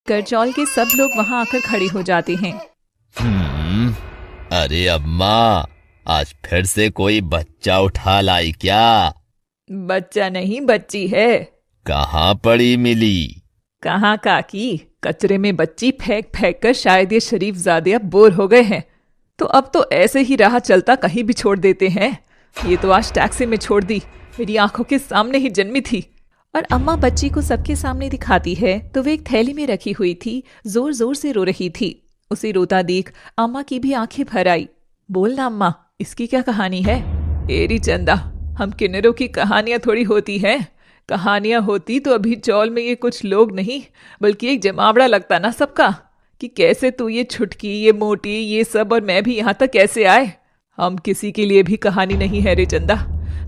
देखकर चौल के सब लोग वहां आकर खड़े हो जाते हैं। अरे अम्मा, आज फिर से कोई बच्चा उठा लाई क्या? बच्चा नहीं, बच्ची है। कहाँ पड़ी मिली? कहाँ काकी, कचरे में बच्ची फेंक फेंक कर शायद ये शरीफजादे अब बोर हो गए हैं, तो अब तो ऐसे ही राह चलता कहीं भी छोड़ देते हैं। ये तो आज टैक्सी में छोड़ दी, मेरी आंखों के सामने ही जन्मी थी। और अम्मा बच्ची को सबके सामने दिखाती है तो वे एक थैली में रखी हुई थी, जोर जोर से रो रही थी। उसे रोता देख अम्मा की भी आंखें भर आई। बोल ना अम्मा, इसकी क्या कहानी है? एरी चंदा, हम किन्नरों की कहानियां थोड़ी होती हैं। कहानियां होती तो अभी चौल में ये कुछ लोग नहीं बल्कि एक जमावड़ा लगता ना सबका, कि कैसे तू ये छुटकी, ये मोटी, ये सब, और मैं भी यहाँ तक कैसे आए। हम किसी के लिए भी कहानी नहीं है रे चंदा,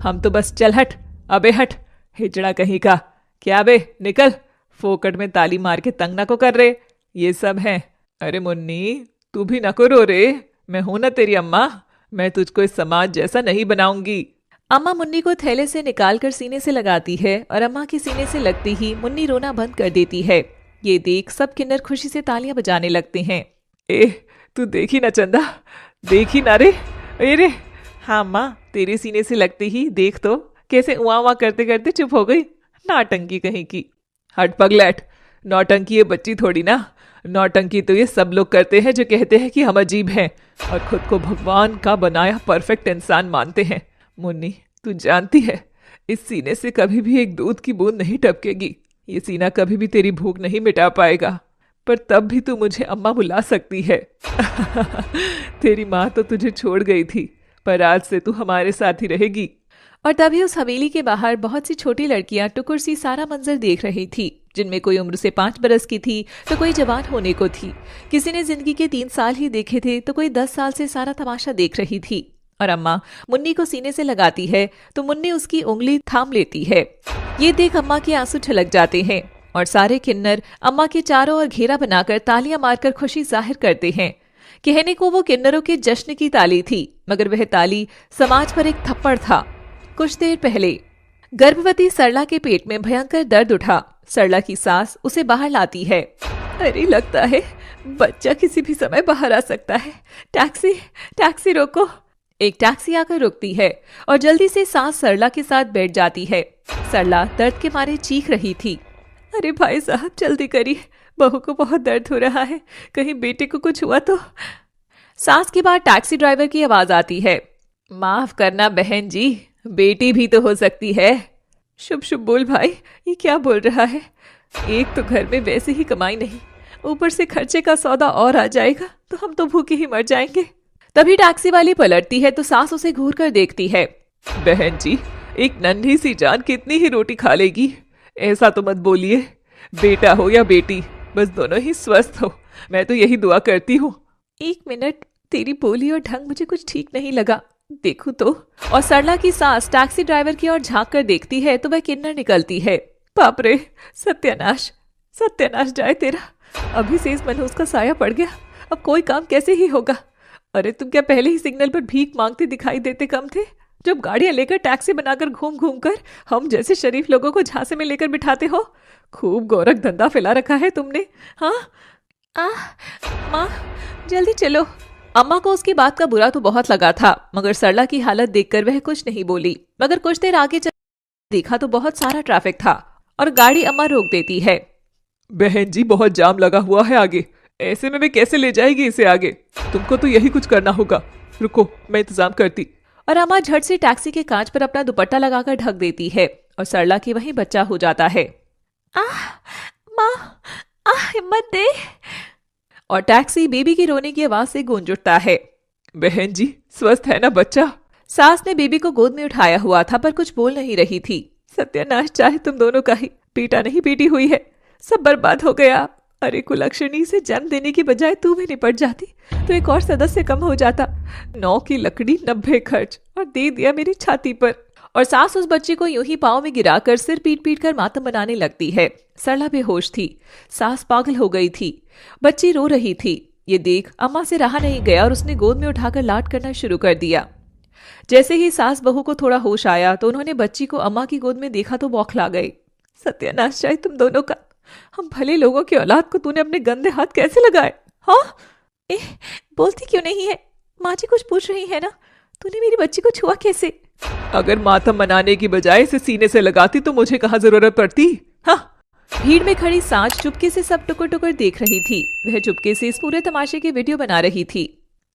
हम तो बस चल हट, अबे हट, हिजड़ा कहीं का। क्या बे, निकल, फोकट में ताली मार के तंग ना को कर रे, ये सब है। अरे मुन्नी, तू भी न रो रे, मैं हूं ना तेरी अम्मा, मैं तुझको इस समाज जैसा नहीं बनाऊंगी। अम्मा मुन्नी को थैले से निकालकर सीने से लगाती है और अम्मा के सीने से लगती ही मुन्नी रोना बंद कर देती है। ये देख सब किन्नर खुशी से तालियां बजाने लगते हैं। ए, तू देखी ना चंदा, देखी ना रे, अरे हाँ अम्मा, तेरे सीने से लगते ही देख तो कैसे उआ करते करते चुप हो गई, नाटंकी कहीं की। हट पगलैट, नौटंकी ये बच्ची थोड़ी ना, नौटंकी तो ये सब लोग करते हैं जो कहते हैं कि हम अजीब हैं और खुद को भगवान का बनाया परफेक्ट इंसान मानते हैं। मुन्नी, तू जानती है इस सीने से कभी भी एक दूध की बूंद नहीं टपकेगी, ये सीना कभी भी तेरी भूख नहीं मिटा पाएगा, पर तब भी तू मुझे अम्मा बुला सकती है। तेरी माँ तो तुझे छोड़ गई थी, पर आज से तू हमारे साथ ही रहेगी। और तभी उस हवेली के बाहर बहुत सी छोटी लड़कियां टुकुर सी सारा मंजर देख रही थी, जिनमें कोई उम्र से 5 बरस की थी तो कोई जवान होने को थी। किसी ने जिंदगी के 3 साल ही देखे थे तो कोई 10 साल से सारा तमाशा देख रही थी। और अम्मा मुन्नी को सीने से लगाती है तो मुन्नी उसकी उंगली थाम लेती है। ये देख अम्मा के आंसू छलक जाते हैं और सारे किन्नर अम्मा के चारों ओर घेरा बनाकर तालियां मारकर खुशी जाहिर करते हैं। कहने को वो किन्नरों के जश्न की ताली थी, मगर वह ताली समाज पर एक थप्पड़ था। कुछ देर पहले गर्भवती सरला के पेट में भयंकर दर्द उठा। सरला की सास उसे बाहर लाती है। अरे लगता है बच्चा किसी भी समय बाहर आ सकता है, टैक्सी, टैक्सी रोको। एक टैक्सी आकर रुकती है और जल्दी से सास सरला के साथ बैठ जाती है। सरला दर्द के मारे चीख रही थी। अरे भाई साहब जल्दी करिए, बहू को बहुत दर्द हो रहा है, कहीं बेटे को कुछ हुआ तो। सास के बाद टैक्सी ड्राइवर की आवाज आती है। माफ करना बहन जी, बेटी भी तो हो सकती है। शुभ शुभ बोल भाई, ये क्या बोल रहा है? एक तो घर में वैसे ही कमाई नहीं, ऊपर से खर्चे का सौदा और आ जाएगा तो हम तो भूखे ही मर जाएंगे। तभी टैक्सी वाली पलटती है तो सास उसे घूर कर देखती है। बहन जी, एक नन्ही सी जान कितनी ही रोटी खा लेगी, ऐसा तो मत बोलिए। बेटा हो या बेटी, बस दोनों ही स्वस्थ हो, मैं तो यही दुआ करती हूँ। 1 मिनट, तेरी बोली और ढंग मुझे कुछ ठीक नहीं लगा, देखूं तो। और सरला की सास टैक्सी ड्राइवर की ओर झांक कर देखती है तो वह किन्नर निकलती है। बाप रे, सत्यानाश, सत्यानाश जाए तेरा, अभी से इस मनहूस का साया पड़ गया, अब कोई काम कैसे ही होगा। अरे तुम क्या पहले ही सिग्नल पर भीख मांगते दिखाई देते कम थे, जब गाड़ियां लेकर टैक्सी बनाकर घूम घूम कर हम जैसे शरीफ लोगों को झांसे में लेकर बिठाते हो। खूब गोरख धंधा फैला रखा है तुमने। हाँ माँ, जल्दी चलो। अम्मा को उसकी बात का बुरा तो बहुत लगा था, मगर सरला की हालत देखकर वह कुछ नहीं बोली। मगर कुछ देर आगे चल देखा तो बहुत सारा ट्रैफिक था और गाड़ी अम्मा रोक देती है। बहन जी, बहुत जाम लगा हुआ है आगे, ऐसे में वे कैसे ले जाएगी इसे आगे? तुमको तो यही कुछ करना होगा, रुको मैं इंतजाम करती। और अम्मा झट से टैक्सी के कांच पर अपना दुपट्टा लगाकर ढक देती है और सरला की वहीं बच्चा हो जाता है। माँ, हिम्मत दे। और टैक्सी बेबी की रोने की आवाज से गूंज उठता है। बहन जी, स्वस्थ है ना बच्चा? सास ने बेबी को गोद में उठाया हुआ था पर कुछ बोल नहीं रही थी। सत्यानाश चाहे तुम दोनों का ही, बेटा नहीं बेटी हुई है, सब बर्बाद हो गया। अरे कुलक्षणी से जन्म देने की बजाय तू भी निपट जाती तो एक और सदस्य कम हो जाता। 9 की लकड़ी 90 खर्च और दे दिया मेरी छाती पर। और सास उस बच्चे को यूं ही पांव में गिराकर सिर पीट पीट कर मातम बनाने लगती है। सरला बेहोश थी, सास पागल हो गई थी, बच्ची रो रही थी। ये देख अम्मा से रहा नहीं गया और उसने गोद में उठाकर लाड करना शुरू कर दिया। जैसे ही सास बहू को थोड़ा होश आया तो उन्होंने बच्ची को अम्मा की गोद में देखा तो बौखला गए। सत्यानाश चाहे तुम दोनों का, हम भले लोगों की औलाद को तूने अपने गंदे हाथ कैसे लगाए? हाँ, बोलती क्यों नहीं है? माँ जी कुछ पूछ रही है ना, तूने मेरी बच्ची को छुआ कैसे? अगर मातम मनाने की बजाय इसे सीने से लगाती तो मुझे कहाँ जरूरत पड़ती? हाँ। भीड़ में खड़ी सांच चुपके से सब टुकर टुकर देख रही थी। वह चुपके से इस पूरे तमाशे की वीडियो बना रही थी।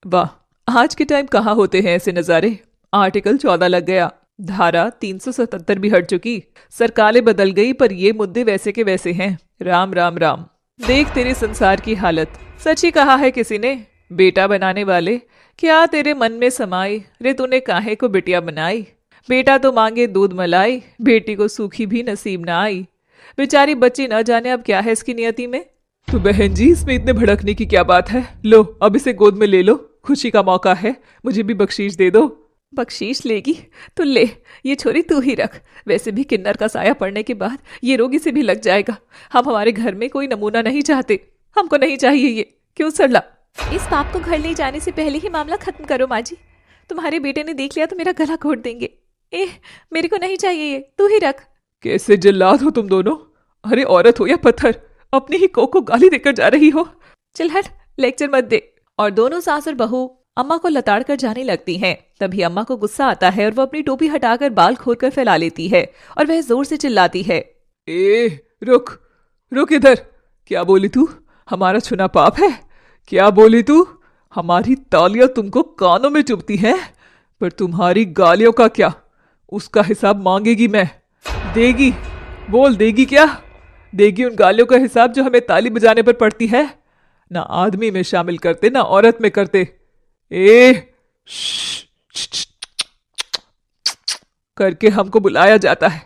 वाह, आज के टाइम कहाँ होते हैं ऐसे नजारे। आर्टिकल 14 लग गया, धारा 377 भी हट चुकी, सरकारें बदल गई, पर ये मुद्दे वैसे के वैसे हैं। राम राम राम। देख तेरे संसार की हालत। सच ही कहा है किसी ने, बेटा बनाने वाले क्या तेरे मन में समाई रे, तूने काहे को बिटिया बनाई। बेटा तो मांगे दूध मलाई, बेटी को सूखी भी नसीब ना आई। बेचारी बच्ची न जाने अब क्या है इसकी नियति में। तो बहन जी, इसमें इतने भड़कने की क्या बात है? लो अब इसे गोद में ले लो, खुशी का मौका है, मुझे भी बख्शीश दे दो। बख्शीश लेगी तो ले, ये छोरी तू ही रख। वैसे भी किन्नर का साया पड़ने के बाद ये रोग इसे भी लग जाएगा। हम हमारे घर में कोई नमूना नहीं चाहते, हमको नहीं चाहिए ये। क्यों सरला? इस पाप को घर ले जाने से पहले ही मामला खत्म करो माँ जी। तुम्हारे बेटे ने देख लिया तो मेरा गला घोट देंगे। मेरे को नहीं चाहिए ये, तू ही रख। कैसे जल्लाद हो तुम दोनों? अरे औरत हो या पत्थर, अपनी ही को गाली देकर जा रही हो। चल हट, लेक्चर मत दे। और दोनों सास और बहू अम्मा को लताड़ कर जाने लगती हैं। तभी अम्मा को गुस्सा आता है और वो अपनी टोपी हटाकर बाल खोलकर फैला लेती है और वह जोर से चिल्लाती है, रुक रुक इधर। क्या बोली तू? हमारा छूना पाप है? क्या बोली तू? हमारी तालियां तुमको कानों में चुभती हैं, पर तुम्हारी गालियों का क्या? उसका हिसाब मांगेगी मैं। देगी? बोल, देगी क्या? देगी उन गालियों का हिसाब जो हमें ताली बजाने पर पड़ती है? ना आदमी में शामिल करते ना औरत में करते। करके हमको बुलाया जाता है,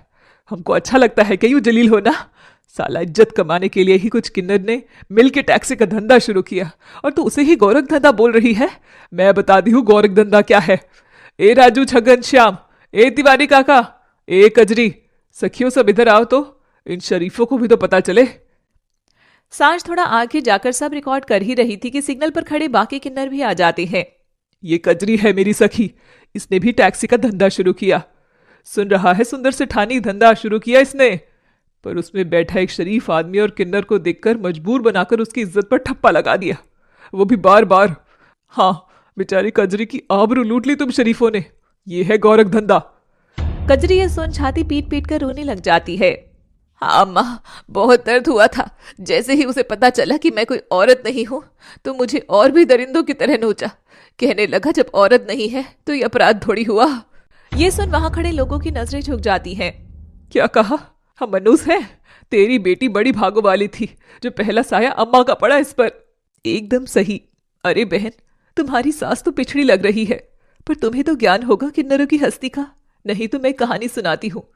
हमको अच्छा लगता है कि यूं जलील होना। साला इज्जत कमाने के लिए ही कुछ किन्नर ने मिल के टैक्सी का धंधा शुरू किया और तू उसे ही गोरख धंधा बोल रही है। मैं बता दी हूँ गोरख धंधा क्या है। ए राजू, छगन, श्याम, ए तिवारी काका, ए कजरी, सखियों सब इधर आओ तो इन शरीफों को भी तो पता चले। सांझ थोड़ा आगे जाकर सब रिकॉर्ड कर ही रही थी कि सिग्नल पर खड़े बाकी किन्नर भी आ जाते हैं। ये कजरी है मेरी सखी, इसने भी टैक्सी का धंधा शुरू किया। सुन रहा है, सुंदर से ठानी धंधा शुरू किया इसने, पर उसमें बैठा एक शरीफ आदमी और किन्नर को देखकर मजबूर बनाकर उसकी इज्जत पर ठप्पा लगा दिया, वो भी बार बार। हाँ, बेचारी कजरी की आबरू लूट ली तुम शरीफों ने। ये है गोरख धंधा। कजरी ये सुन छाती पीट पीट कर रोने लग जाती है। हाँ अम्मा, बहुत दर्द हुआ था। जैसे ही उसे पता चला कि मैं कोई औरत नहीं हूं तो मुझे और भी दरिंदों की तरह नोचा। कहने लगा जब औरत नहीं है तो ये अपराध थोड़ी हुआ। ये सुन वहां खड़े लोगों की नजरें झुक जाती हैं। क्या कहा? हम मनूस हैं? तेरी बेटी बड़ी भागो वाली थी, जो पहला साया अम्मा का पड़ा इस पर। एकदम सही। अरे बहन, तुम्हारी सास तो पिछड़ी लग रही है, पर तुम्हें तो ज्ञान होगा किन्नरों की हस्ती का। नहीं तो मैं कहानी सुनाती हूँ।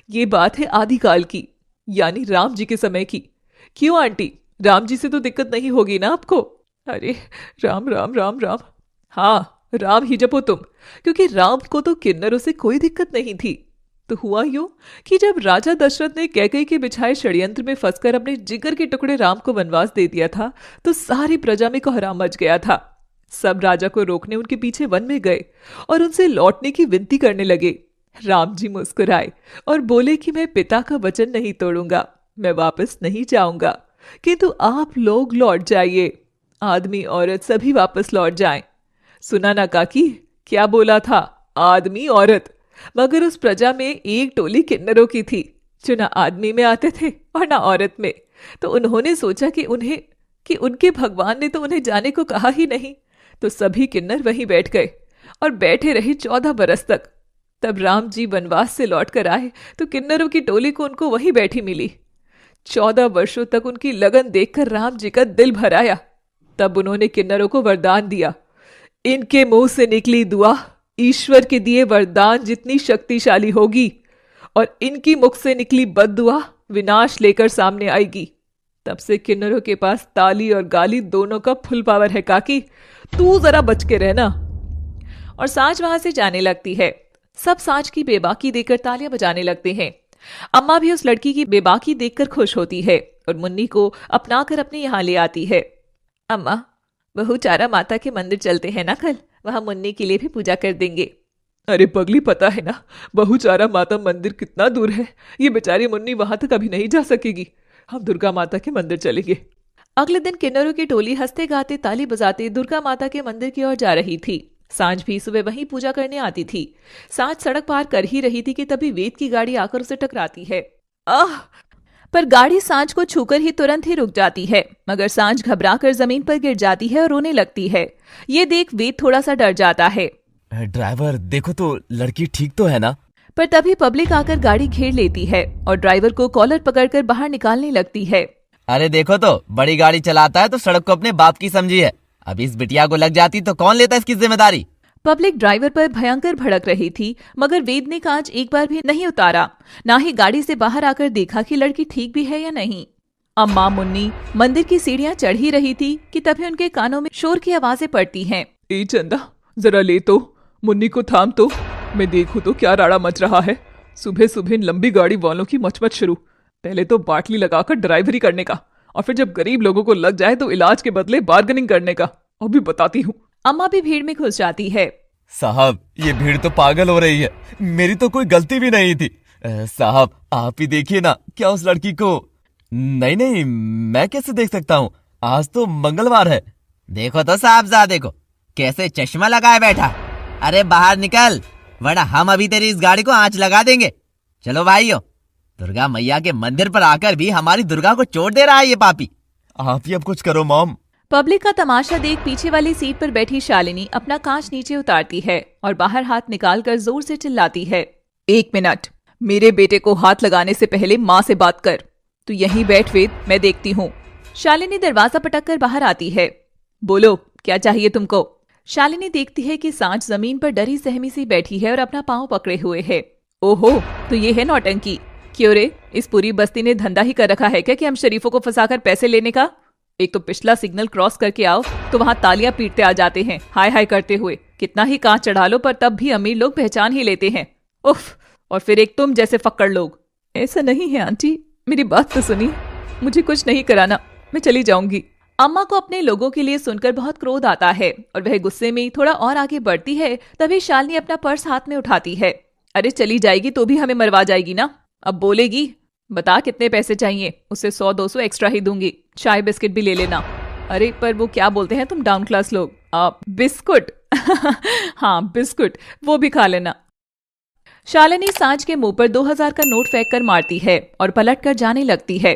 ये बात है आदिकाल की, यानी राम जी के समय की। क्यों आंटी, राम जी से तो दिक्कत नहीं होगी ना आपको? अरे राम राम राम राम। हाँ, राम ही जपो तुम, क्योंकि राम को तो किन्नरों से कोई दिक्कत नहीं थी। तो हुआ यूं कि जब राजा दशरथ ने कैकेयी के बिछाए षड्यंत्र में फंसकर अपने जिगर के टुकड़े राम को वनवास दे दिया था, तो सारी प्रजा में कोहराम मच गया था। सब राजा को रोकने उनके पीछे वन में गए और उनसे लौटने की विनती करने लगे। राम जी मुस्कुराए और बोले कि मैं पिता का वचन नहीं तोड़ूंगा, मैं वापस नहीं जाऊंगा, किंतु आप लोग लौट जाइए। आदमी औरत सभी वापस लौट जाएं। सुना ना काकी, क्या बोला था? आदमी औरत। मगर उस प्रजा में एक टोली किन्नरों की थी जो ना आदमी में आते थे और ना औरत में। तो उन्होंने सोचा कि उनके भगवान ने तो उन्हें जाने को कहा ही नहीं। तो सभी किन्नर वहीं बैठ गए और बैठे रहे 14 बरस तक। तब राम जी वनवास से लौट कर आए तो किन्नरों की टोली को उनको वहीं बैठी मिली। 14 वर्षों तक उनकी लगन देखकर राम जी का दिल भर आया। तब उन्होंने किन्नरों को वरदान दिया। इनके मुंह से निकली दुआ ईश्वर के दिए वरदान जितनी शक्तिशाली होगी, और इनकी मुख से निकली बद्दुआ विनाश लेकर सामने आएगी। तब से किन्नरों के पास ताली और गाली दोनों का फुल पावर है काकी, तू जरा बच के रहना। और सांझ वहां से जाने लगती है। सब सांझ की बेबाकी देखकर तालियां बजाने लगते हैं। अम्मा भी उस लड़की की बेबाकी देखकर खुश होती है और मुन्नी को अपनाकर अपने यहाँ ले आती है। अम्मा, बहुचारा माता के मंदिर चलते हैं ना कल, वहां मुन्नी के लिए भी पूजा कर देंगे। अरे पगली, पता है ना बहुचारा माता मंदिर कितना दूर है? ये बेचारी मुन्नी वहां तक कभी नहीं जा सकेगी। हम दुर्गा माता के मंदिर चलेंगे। अगले दिन किन्नरों की टोली हंसते गाते ताली बजाते दुर्गा माता के मंदिर की ओर जा रही थी। सांझ भी सुबह वहीं पूजा करने आती थी। सांझ सड़क पार कर ही रही थी कि तभी वेद की गाड़ी आकर उसे टकराती है। आह! पर गाड़ी सांझ को छूकर ही तुरंत ही रुक जाती है, मगर सांझ घबराकर जमीन पर गिर जाती है और रोने लगती है। ये देख वेद थोड़ा सा डर जाता है। ड्राइवर देखो तो लड़की ठीक तो है ना? पर तभी पब्लिक आकर गाड़ी घेर लेती है और ड्राइवर को कॉलर पकड़कर बाहर निकालने लगती है। अरे देखो तो, बड़ी गाड़ी चलाता है तो सड़क को अपने बाप की समझी है। अब इस बिटिया को लग जाती तो कौन लेता इसकी जिम्मेदारी? पब्लिक ड्राइवर पर भयंकर भड़क रही थी, मगर वेद ने कांच एक बार भी नहीं उतारा, ना ही गाड़ी से बाहर आकर देखा कि लड़की ठीक भी है या नहीं। अम्मा मुन्नी मंदिर की सीढ़ियां चढ़ ही रही थी कि तभी उनके कानों में शोर की आवाजें पड़ती हैं। ए चंदा, जरा ले तो, मुन्नी को थाम तो, मैं देखूं तो क्या राड़ा मच रहा है। सुबह सुबह इन लंबी गाड़ी वालों की मचमच शुरू। पहले तो बाटली लगाकर ड्राइवरी करने का, और फिर जब गरीब लोगों को लग जाए तो इलाज के बदले बार्गेनिंग करने का। अभी बताती हूँ। अम्मा भी भीड़ में घुस जाती है। साहब, ये भीड़ तो पागल हो रही है। मेरी तो कोई गलती भी नहीं थी। साहब, आप ही देखिए ना, क्या उस लड़की को? नहीं, मैं कैसे देख सकता हूँ? आज तो मंगलवार है। देखो तो साहबजादे को, कैसे चश्मा लगाए बैठा। अरे बाहर निकल, वरना हम अभी तेरी इस गाड़ी को आंच लगा देंगे। चलो भाइयों, दुर्गा मैया के मंदिर पर आकर भी हमारी दुर्गा को चोट दे रहा है ये पापी। आप ही अब कुछ करो मॉम। पब्लिक का तमाशा देख पीछे वाली सीट पर बैठी शालिनी अपना कांच नीचे उतारती है और बाहर हाथ निकालकर जोर से चिल्लाती है। 1 मिनट, मेरे बेटे को हाथ लगाने से पहले माँ से बात कर। तू यहीं बैठ वेद, मैं देखती हूँ। शालिनी दरवाजा पटककर बाहर आती है। बोलो, क्या चाहिए तुमको? शालिनी देखती है कि सांझ जमीन पर डरी सहमी सी बैठी है और अपना पांव पकड़े हुए है। ओहो, तो ये है नौटंकी। क्यों रे, इस पूरी बस्ती ने धंधा ही कर रखा है क्या कि हम शरीफों को फंसाकर पैसे लेने का? एक तो पिछला सिग्नल क्रॉस करके आओ तो वहां तालियां पीटते आ जाते हैं, हाय हाय करते हुए। कितना ही कांच चढ़ा लो पर तब भी अमीर लोग पहचान ही लेते हैं। उफ, और फिर एक तुम जैसे फक्कड़ लोग। ऐसा नहीं है आंटी, मेरी बात तो सुनिए। मुझे कुछ नहीं कराना, मैं चली जाऊंगी। अम्मा को अपने लोगों के लिए सुनकर बहुत क्रोध आता है और वह गुस्से में थोड़ा और आगे बढ़ती है। तभी शालिनी अपना पर्स हाथ में उठाती है। अरे चली जाएगी तो भी हमें मरवा जाएगी ना। अब बोलेगी, बता कितने पैसे चाहिए, उससे 100-200 एक्स्ट्रा ही दूंगी। चाय बिस्किट भी ले लेना। अरे पर वो क्या बोलते हैं तुम डाउन क्लास लोग? बिस्कुट। हाँ बिस्कुट, वो भी खा लेना। शालिनी सांझ के मुंह पर 2000 का नोट फेंक कर मारती है और पलट कर जाने लगती है।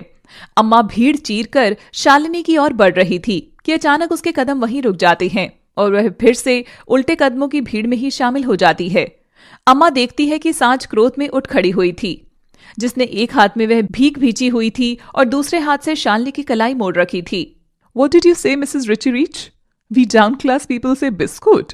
अम्मा भीड़ चीर कर शालिनी की ओर बढ़ रही थी कि अचानक उसके कदम वहीं रुक जाते हैं और वह फिर से उल्टे कदमों की भीड़ में ही शामिल हो जाती है। अम्मा देखती है कि सांझ क्रोध में उठ खड़ी हुई थी, जिसने एक हाथ में वह भीख भींची हुई थी और दूसरे हाथ से शालिनी की कलाई मोड़ रखी थी। What did you say, Mrs. Richie Rich? We down class people say biscuit.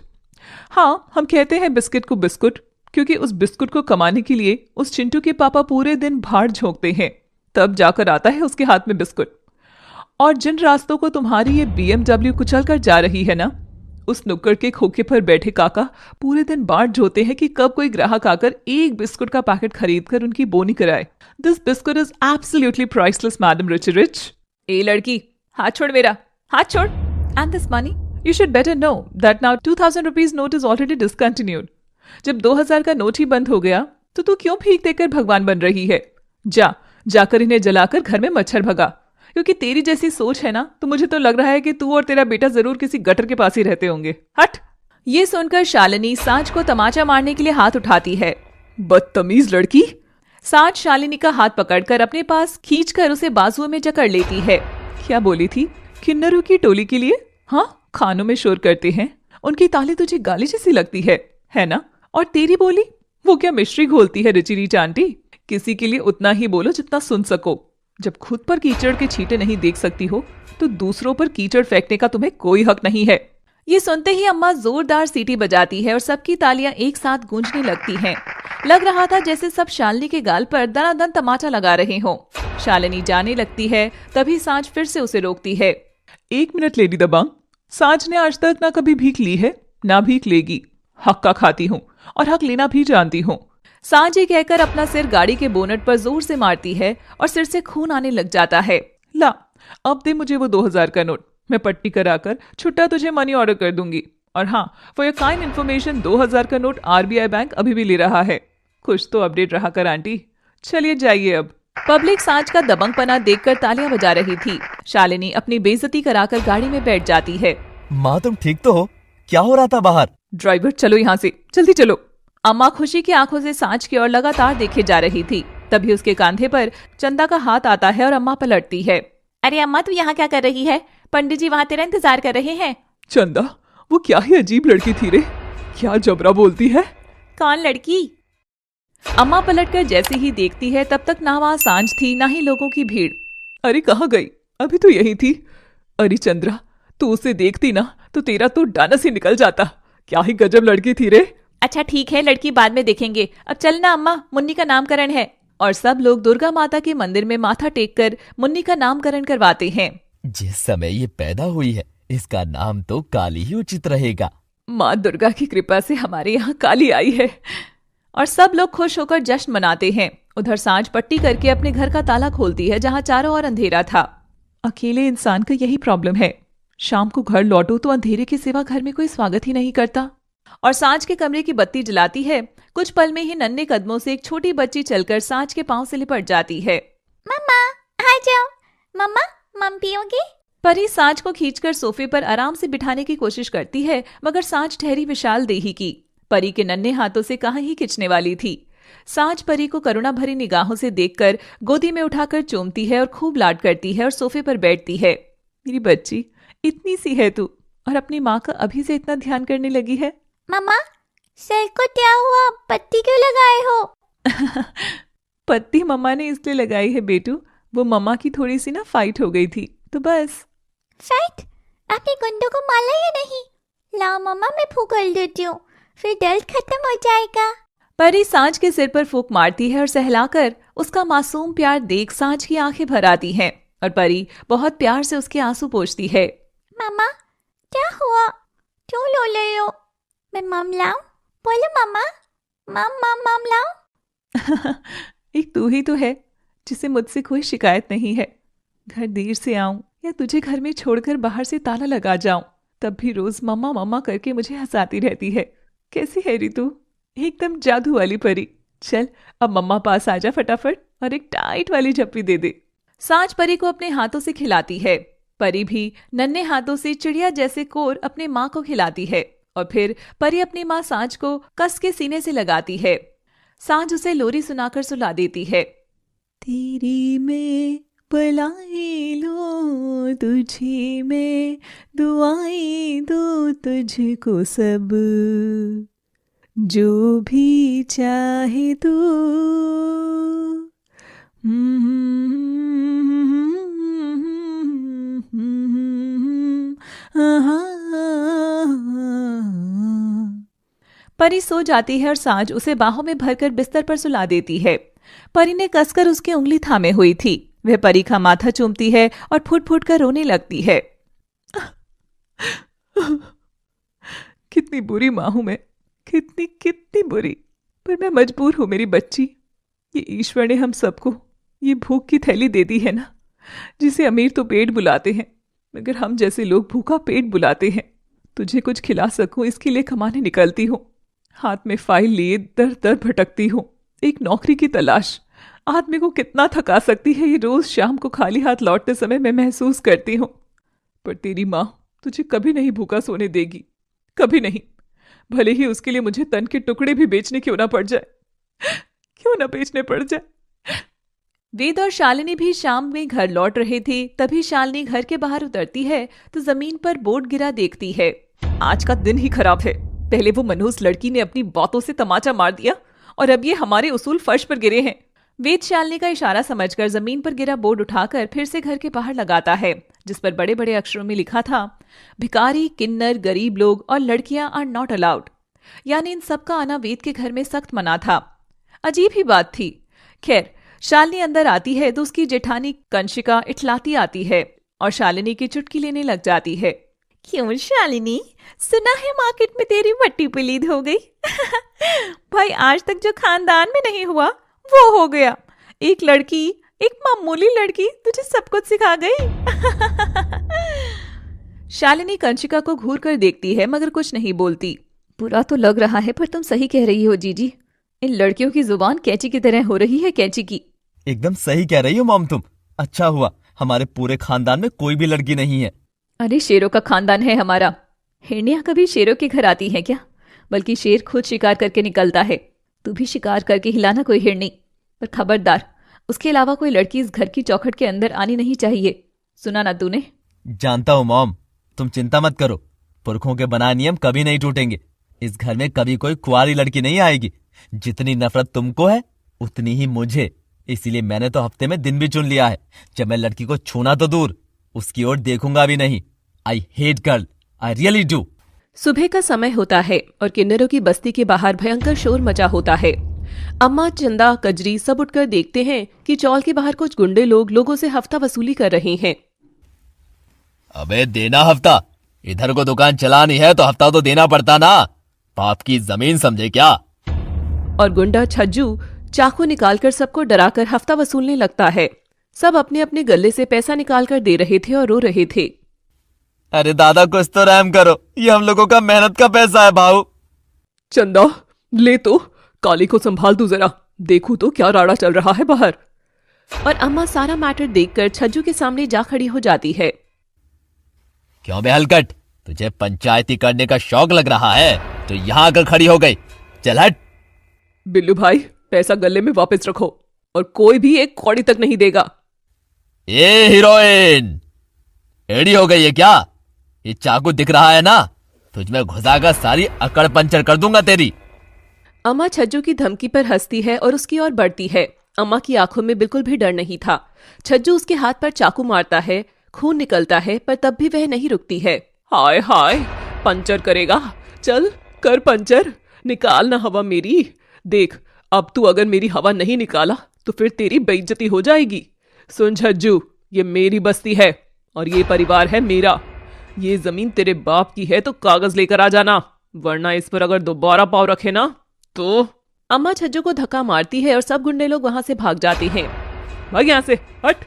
हाँ, हम कहते हैं बिस्किट को बिस्कुट क्योंकि उस बिस्कुट को कमाने के लिए उस चिंटू के पापा पूरे दिन भाड़ झोंकते हैं, तब जाकर आता है उसके हाथ में बिस्कुट। और जिन रास्तों को तुम्हारी ये BMW कुचल कर जा रही है ना, उस नुक्कड़ के खोखे पर बैठे काका पूरे दिन बाट जोते हैं कि कब कोई ग्राहक आकर एक बिस्कुट का पैकेट खरीदकर उनकी बोनी कराए। This biscuit is absolutely priceless, madam Richie Rich. ए लड़की, हाथ छोड़ मेरा, हाथ छोड़। And this money, you should better know that now 2000 rupees note is already discontinued. जब 2000 का नोट ही बंद हो गया तो तू क्यों भीख देकर भगवान बन रही है? जाकर इन्हें जलाकर घर में मच्छर भगा। क्योंकि तेरी जैसी सोच है ना, तो मुझे तो लग रहा है कि तू और तेरा बेटा जरूर किसी गटर के पास ही रहते होंगे। हट। ये सुनकर शालिनी सांझ को तमाचा मारने के लिए हाथ उठाती है। बदतमीज लड़की। सांझ शालिनी का हाथ पकड़कर अपने पास खींचकर उसे बाजुओं में जकड़ लेती है। क्या बोली थी? किन्नरों की टोली के लिए? हाँ, खानों में शोर करते हैं, उनकी ताली तुझे गाली जैसी लगती है ना? और तेरी बोली, वो क्या मिश्री घोलती है रिची रीच आंटी? किसी के लिए उतना ही बोलो जितना सुन सको। जब खुद पर कीचड़ के छींटे नहीं देख सकती हो तो दूसरों पर कीचड़ फेंकने का तुम्हें कोई हक नहीं है। ये सुनते ही अम्मा जोरदार सीटी बजाती है और सबकी तालियां एक साथ गूंजने लगती हैं। लग रहा था जैसे सब शालिनी के गाल पर दनादन तमाचा लगा रहे हों। शालिनी जाने लगती है, तभी सांझ फिर से उसे रोकती है। 1 मिनट लेडी दबंग, सांझ ने आज तक ना कभी भीख ली है ना भीख लेगी। हक का खाती हूँ और हक लेना भी जानती हूँ। सांझ ये कहकर अपना सिर गाड़ी के बोनट पर जोर से मारती है और सिर से खून आने लग जाता है। ला, अब दे मुझे वो 2000 का नोट, मैं पट्टी कराकर छुट्टा तुझे मनी ऑर्डर कर दूंगी। और हाँ, फॉर योर काइंड इन्फॉर्मेशन, 2000 का नोट RBI बैंक अभी भी ले रहा है। कुछ तो अपडेट रहा कर आंटी। चलिए जाइए अब। पब्लिक सांच का दबंगपना देखकर तालियां बजा रही थी। शालिनी अपनी बेइज्जती कराकर गाड़ी में बैठ जाती है। माँ तुम ठीक तो हो? क्या हो रहा था बाहर? ड्राइवर चलो यहाँ से, जल्दी चलो। अम्मा खुशी की आंखों से सांच की ओर लगातार देखे जा रही थी। तभी उसके कंधे पर चंदा का हाथ आता है और अम्मा पलटती है। अरे अम्मा, तू यहाँ क्या कर रही है? पंडित जी वहाँ तेरा इंतजार कर रहे हैं। चंदा, वो क्या ही अजीब लड़की थी रे, क्या जबरा बोलती है। कौन लड़की? अम्मा पलटकर जैसे ही देखती है तब तक ना वहाँ सांझ थी ना ही लोगों की भीड़। अरे कहाँ गई? अभी तो यही थी। अरे चंद्रा, तू उसे देखती ना तो तेरा तो डानस ही निकल जाता। क्या ही गजब लड़की थी रे। अच्छा ठीक है, लड़की बाद में देखेंगे, अब चलना अम्मा, मुन्नी का नामकरण है। और सब लोग दुर्गा माता के मंदिर में माथा टेककर मुन्नी का नामकरण करवाते हैं। जिस समय ये पैदा हुई है इसका नाम तो काली ही उचित रहेगा। माँ दुर्गा की कृपा से हमारे यहाँ काली आई है। और सब लोग खुश होकर जश्न मनाते हैं। उधर सांझ पट्टी करके अपने घर का ताला खोलती है जहाँ चारों ओर अंधेरा था। अकेले इंसान का यही प्रॉब्लम है, शाम को घर लौटो तो अंधेरे के सिवा घर में कोई स्वागत ही नहीं करता। और सांझ के कमरे की बत्ती जलाती है। कुछ पल में ही नन्हे कदमों से एक छोटी बच्ची चलकर सांझ के पांव से लिपट जाती है। मम्मा आ जाओ। मम्मा, मम पियोगे? परी सांझ को खींचकर सोफे पर आराम से बिठाने की कोशिश करती है, मगर सांझ ठहरी विशाल देही की। परी के नन्हे हाथों से कहाँ ही खींचने वाली थी। सांझ परी को करुणा भरी निगाहों से देखकर गोदी में उठाकर चूमती है और खूब लाड करती है और सोफे पर बैठती है। मेरी बच्ची, इतनी सी है तू और अपनी माँ का अभी से इतना ध्यान करने लगी है। मम्मा, सर को क्या हुआ? पत्ती क्यों लगाए हो? पत्ती मम्मा ने इसलिए लगाई है बेटू, वो मम्मा की थोड़ी सी ना फाइट हो गई थी, तो बस। फाइट? आपने गुंडों को मारा या नहीं? लाओ मम्मा, मैं फूंक देती हूँ, फिर दर्द खत्म हो जाएगा। परी सांझ के सिर पर फूंक मारती है और सहलाकर उसका मासूम प्यार देख सांझ की आंखें भर आती हैं और परी बहुत प्यार से उसके आंसू पोंछती है। मम्मा, क्या हुआ? क्यों रो रहे हो? मैं मम लाऊं? बोलो मम्मा, मम मम मम लाऊं? एक तू ही तो है जिसे मुझसे कोई शिकायत नहीं है। घर देर से आऊं या तुझे घर में छोड़कर बाहर से ताला लगा जाऊं, तब भी रोज मम्मा मम्मा करके मुझे हंसाती रहती है। कैसी है री तू? एकदम जादू वाली परी। चल अब मम्मा पास आजा फटाफट और एक टाइट वाली झप्पी दे दे। सांझ परी को अपने हाथों से खिलाती है। परी भी नन्हे हाथों से चिड़िया जैसे कोर अपने माँ को खिलाती है और फिर परी अपनी माँ सांझ को कस के सीने से लगाती है। सांझ उसे लोरी सुनाकर सुला देती है। तेरी मैं बुलाए लो, तुझे मैं दुआएं दो, तुझको सब जो भी चाहे तू। परी सो जाती है और सांझ उसे बाहों में भरकर बिस्तर पर सुला देती है। परी ने कसकर उसकी उंगली थामे हुई थी। वह परी का माथा चूमती है और फुट फुट कर रोने लगती है। कितनी बुरी माँ हूं मैं, कितनी बुरी, पर मैं मजबूर हूं मेरी बच्ची। ये ईश्वर ने हम सबको ये भूख की थैली दे दी है ना, जिसे अमीर तो पेट बुलाते हैं, मगर हम जैसे लोग भूखा पेट बुलाते हैं। तुझे कुछ खिला सकूं इसके लिए कमाने निकलती हूँ। हाथ में फाइल लिए दर दर भटकती हूँ। एक नौकरी की तलाश आदमी को कितना थका सकती है, ये रोज शाम को खाली हाथ लौटते समय मैं महसूस करती हूँ। पर तेरी माँ तुझे कभी नहीं भूखा सोने देगी, कभी नहीं। भले ही उसके लिए मुझे तन के टुकड़े भी बेचने क्यों ना पड़ जाए, क्यों ना बेचने पड़ जाए। वेद और शालिनी भी शाम में घर लौट रहे थे। तभी शालिनी घर के बाहर उतरती है तो जमीन पर बोर्ड गिरा देखती है। आज का दिन ही खराब है। पहले वो मनहूस लड़की ने अपनी बातों से तमाचा मार दिया और अब ये हमारे उसूल फर्श पर गिरे हैं। वेद शालिनी का इशारा समझकर जमीन पर गिरा बोर्ड उठाकर फिर से घर के बाहर लगाता है, जिस पर बड़े बड़े अक्षरों में लिखा था, भिखारी, किन्नर, गरीब लोग और लड़कियां आर नॉट अलाउड। यानी इन सबका आना वेद के घर में सख्त मना था। अजीब ही बात थी। खैर, शालिनी अंदर आती है तो उसकी जेठानी कंशिका इठलाती आती है और शालिनी की चुटकी लेने लग जाती है। क्यों शालिनी, सुना है मार्केट में तेरी वट्टी पलीद हो गई? भाई आज तक जो खानदान में नहीं हुआ वो हो गया। एक लड़की, एक मामूली लड़की तुझे सब कुछ सिखा गई। शालिनी कंशिका को घूर कर देखती है मगर कुछ नहीं बोलती। बुरा तो लग रहा है पर तुम सही कह रही हो जीजी। इन लड़कियों की जुबान कैंची की तरह हो रही है, कैंची की। एकदम सही कह रही हो मॉम तुम। अच्छा हुआ हमारे पूरे खानदान में कोई भी लड़की नहीं है। अरे शेरों का खानदान है हमारा। हिरनियां कभी शेरों के घर आती हैं क्या? बल्कि शेर खुद शिकार करके निकलता है। तू भी शिकार करके हिलाना कोई हिरनी, पर खबरदार उसके अलावा कोई लड़की इस घर की चौखट के अंदर आनी नहीं चाहिए। सुना ना तूने? जानता हूँ मॉम, तुम चिंता मत करो, पुरखों के बनाए नियम कभी नहीं टूटेंगे। इस घर में कभी कोई कुंवारी लड़की नहीं आएगी। जितनी नफरत तुमको है उतनी ही मुझे, इसीलिए मैंने तो हफ्ते में दिन भी चुन लिया है जब मैं लड़की को छूना तो दूर, उसकी ओर देखूंगा भी नहीं। I hate girl, I really do. सुबह का समय होता है और किन्नरों की बस्ती के बाहर भयंकर शोर मचा होता है। अम्मा, चंदा, कजरी सब उठकर देखते हैं कि चौल के बाहर कुछ गुंडे लोग लोगों से हफ्ता वसूली कर रहे हैं। अबे देना हफ्ता, इधर को दुकान चलानी है तो हफ्ता तो देना पड़ता ना, बाप की जमीन समझे क्या? और गुंडा छज्जू चाकू निकालकर सबको डराकर हफ्ता वसूलने लगता है। सब अपने अपने गले से पैसा निकालकर दे रहे थे और रो रहे थे। अरे दादा कुछ तो रहम करो, ये हम लोगों का मेहनत का पैसा है भाऊ। चंदा ले तो, काली को संभाल तू जरा, देखू तो क्या राड़ा चल रहा है बाहर। और अम्मा सारा मैटर देखकर छज्जू के सामने जा खड़ी हो जाती है। क्यों बे हलकट, तुझे पंचायती करने का शौक लग रहा है तो यहाँ आकर खड़ी हो गई? चल हट। बिल्लू भाई पैसा गले में वापस रखो और कोई भी एक कौड़ी तक नहीं देगा। ए हीरोइन, एड़ी हो गई है क्या? ये चाकू दिख रहा है ना, तुझमें घुसाकर सारी अकड़ पंचर कर दूंगा तेरी। अम्मा छज्जू की धमकी पर हंसती है और उसकी ओर बढ़ती है। अम्मा की आंखों में बिल्कुल भी डर नहीं था। छज्जू उसके हाथ पर चाकू मारता है, खून निकलता है, पर तब भी वह नहीं रुकती है। हाय हाय, पंचर करेगा? चल कर पंचर, निकाल ना हवा मेरी। देख अब तू अगर मेरी हवा नहीं निकाला तो फिर तेरी बेइज्जती हो जाएगी। सुन छज्जू, ये मेरी बस्ती है और ये परिवार है मेरा। ये जमीन तेरे बाप की है तो कागज लेकर आ जाना, वरना इस पर अगर दोबारा पाँव रखे ना तो। अम्मा छज्जू को धक्का मारती है और सब गुंडे लोग वहां से भाग जाते हैं। भाग यहाँ से, हट।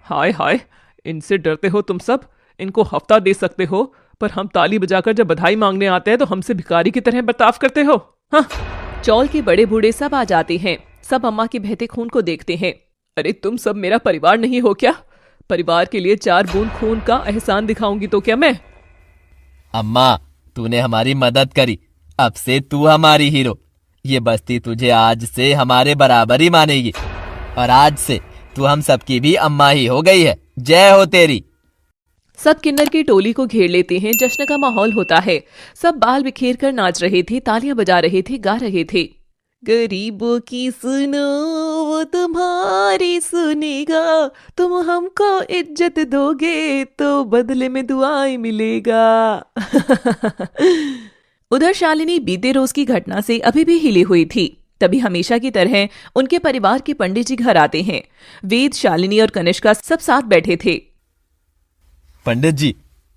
हाय हाय, इनसे डरते हो तुम सब? इनको हफ्ता दे सकते हो, पर हम ताली बजाकर जब बधाई मांगने आते हैं तो हमसे भिखारी की तरह बर्ताव करते हो। हाँ। चौल के बड़े बूढ़े सब आ जाते हैं। सब अम्मा के बहते खून को देखते हैं। अरे तुम सब मेरा परिवार नहीं हो क्या? परिवार के लिए 4 बूंद खून का एहसान दिखाऊंगी तो क्या मैं? अम्मा तूने हमारी मदद करी, अब से तू हमारी हीरो। ये बस्ती तुझे आज से हमारे बराबर ही मानेगी और आज से तू हम सबकी भी अम्मा ही हो गई है। जय हो तेरी। सब किन्नर की टोली को घेर लेते हैं। जश्न का माहौल होता है। सब बाल बिखेर कर नाच रहे थे, तालियां बजा रहे थे, गा रहे थे। गरीबों की सुनो वो तुम्हारी सुनेगा, तुम हमको इज्जत दोगे तो बदले में दुआएं मिलेगा। उधर शालिनी बीते रोज की घटना से अभी भी हिली हुई थी। तभी हमेशा की तरह उनके परिवार के पंडित जी घर आते हैं। वेद, शालिनी और कनिष्का सब साथ बैठे थे। पंडित जी,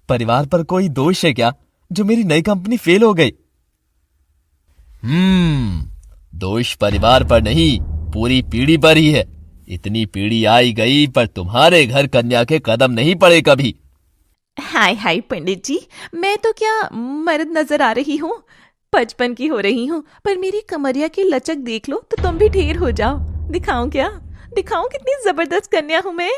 परिवार पर कोई दोष है क्या जो मेरी नई कंपनी फेल हो गई? दोष परिवार पर नहीं, पूरी पीढ़ी पर ही है। इतनी पीढ़ी आई गई पर तुम्हारे घर कन्या के कदम नहीं पड़े कभी। हाय हाय पंडित जी, मैं तो क्या मर्द नजर आ रही हूँ? 55 की हो रही हूँ, पर मेरी कमरिया की लचक देख लो तो तुम भी ढेर हो जाओ। दिखाऊं क्या? दिखाऊं कितनी जबरदस्त कन्या हूँ मैं?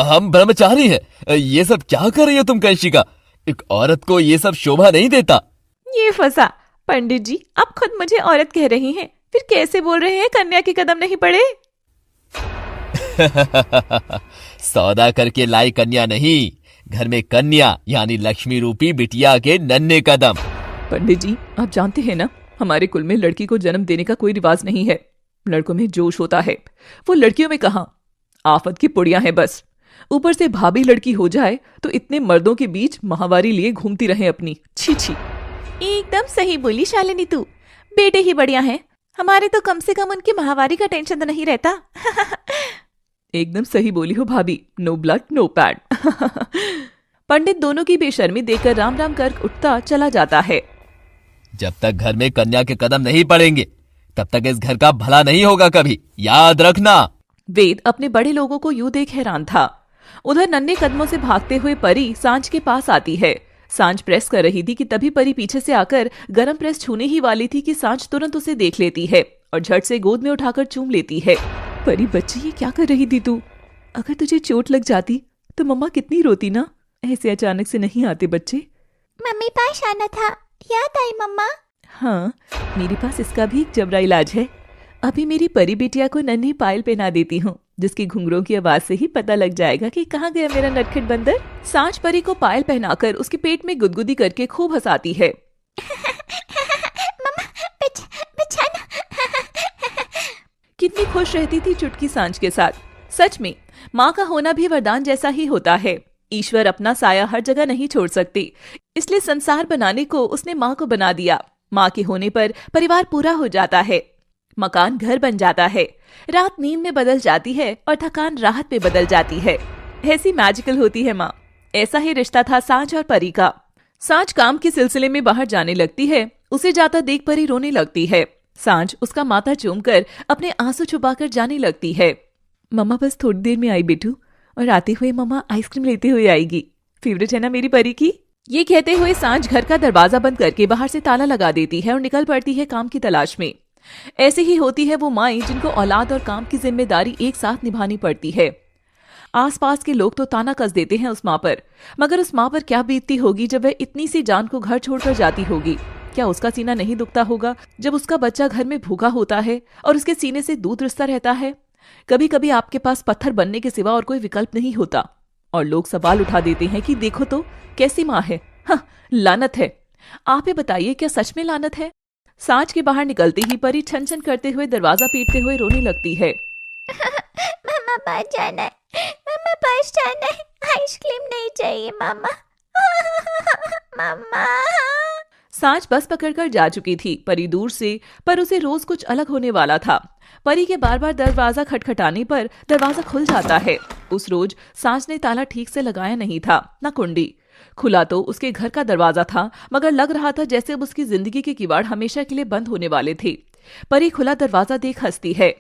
हम ब्रह्मचारी हैं। ये सब क्या कर रही हो तुम कंशिका? एक औरत को ये सब शोभा नहीं देता। ये फंसा। पंडित जी, आप खुद मुझे औरत कह रही हैं, फिर कैसे बोल रहे हैं कन्या के कदम नहीं पड़े? सौदा करके लाई कन्या नहीं, घर में कन्या यानी लक्ष्मी रूपी बिटिया के नन्हे कदम। पंडित जी, आप जानते हैं ना, हमारे कुल में लड़की को जन्म देने का कोई रिवाज नहीं है। लड़कों में जोश होता है, वो लड़कियों में कहाँ। आफत की पुड़िया है बस। ऊपर से भाभी लड़की हो जाए तो इतने मर्दों के बीच माहवारी लिए घूमती रहे अपनी। छी छी। एकदम सही बोली शालिनी तू। बेटे ही बढ़िया हैं, हमारे तो कम से कम उनकी माहवारी का टेंशन तो नहीं रहता। एकदम सही बोली हो भाभी, नो ब्लड नो पैड। पंडित दोनों की बेशर्मी देखकर राम राम कर उठता चला जाता है। जब तक घर में कन्या के कदम नहीं पड़ेंगे तब तक इस घर का भला नहीं होगा कभी, याद रखना। वेद अपने बड़े लोगों को यूं देख हैरान था। उधर नन्हे कदमों से भागते हुए परी सांझ के पास आती है। सांझ प्रेस कर रही थी कि तभी परी पीछे से आकर गरम प्रेस छूने ही वाली थी कि सांझ तुरंत उसे देख लेती है और झट से गोद में उठाकर चूम लेती है। परी बच्ची, ये क्या कर रही थी तू? अगर तुझे चोट लग जाती तो मम्मा कितनी रोती ना। ऐसे अचानक से नहीं आते बच्चे। मम्मी पास आना था, याद आई मम्मा? हाँ, मेरे पास इसका भी एक जबरा इलाज है। अभी मेरी परी बिटिया को नन्ही पायल पहना देती हूँ, जिसकी घुंघरों की आवाज से ही पता लग जाएगा कि कहाँ गया मेरा नटखट बंदर। सांच परी को पायल पहनाकर उसके पेट में गुदगुदी करके खूब हंसाती है। मम्मा बचाना। कितनी खुश रहती थी चुटकी सांच के साथ। सच में माँ का होना भी वरदान जैसा ही होता है। ईश्वर अपना साया हर जगह नहीं छोड़ सकते, इसलिए संसार बनाने को उसने माँ को बना दिया। माँ के होने पर परिवार पूरा हो जाता है, मकान घर बन जाता है, रात नींद में बदल जाती है और थकान राहत में बदल जाती है। ऐसी मैजिकल होती है माँ। ऐसा ही रिश्ता था सांच और परी का। सांच काम के सिलसिले में बाहर जाने लगती है, उसे जाता देख परी रोने लगती है। सांच उसका माथा चूमकर अपने आंसू छुपाकर जाने लगती है। मम्मा बस थोड़ी देर में आई बेटू, और आते हुए मम्मा आइसक्रीम लेते हुए आएगी। फेवरेट है ना मेरी परी की। ये कहते हुए सांच घर का दरवाजा बंद करके बाहर से ताला लगा देती है और निकल पड़ती है काम की तलाश में। ऐसे ही होती है वो माएं जिनको औलाद और काम की जिम्मेदारी एक साथ निभानी पड़ती है। आसपास के लोग तो ताना कस देते हैं उस माँ पर, मगर उस माँ पर क्या बीतती होगी जब वह इतनी सी जान को घर छोड़कर जाती होगी। क्या उसका सीना नहीं दुखता होगा जब उसका बच्चा घर में भूखा होता है और उसके सीने से दूध रिसता रहता है। कभी कभी आपके पास पत्थर बनने के सिवा और कोई विकल्प नहीं होता, और लोग सवाल उठा देते हैं कि देखो तो कैसी माँ है। हाँ, लानत है। आप ही बताइए, क्या सच में लानत है? सांच के बाहर निकलते ही परी छन छन करते हुए दरवाजा पीटते हुए रोने लगती है। मम्मा पास जाना है, मम्मा पास जाना है, आइसक्रीम नहीं चाहिए मम्मा। मम्मा। सांच बस पकड़कर जा चुकी थी परी दूर से, पर उसे रोज कुछ अलग होने वाला था। परी के बार बार दरवाजा खटखटाने पर दरवाजा खुल जाता है। उस रोज सांच ने ताला ठीक से लगाया नहीं था, न कुंडी। खुला तो उसके घर का दरवाजा था, मगर लग रहा था जैसे अब उसकी जिंदगी के किवाड़ हमेशा के लिए बंद होने वाले थे। परी खुला दरवाजा देख हंसती है।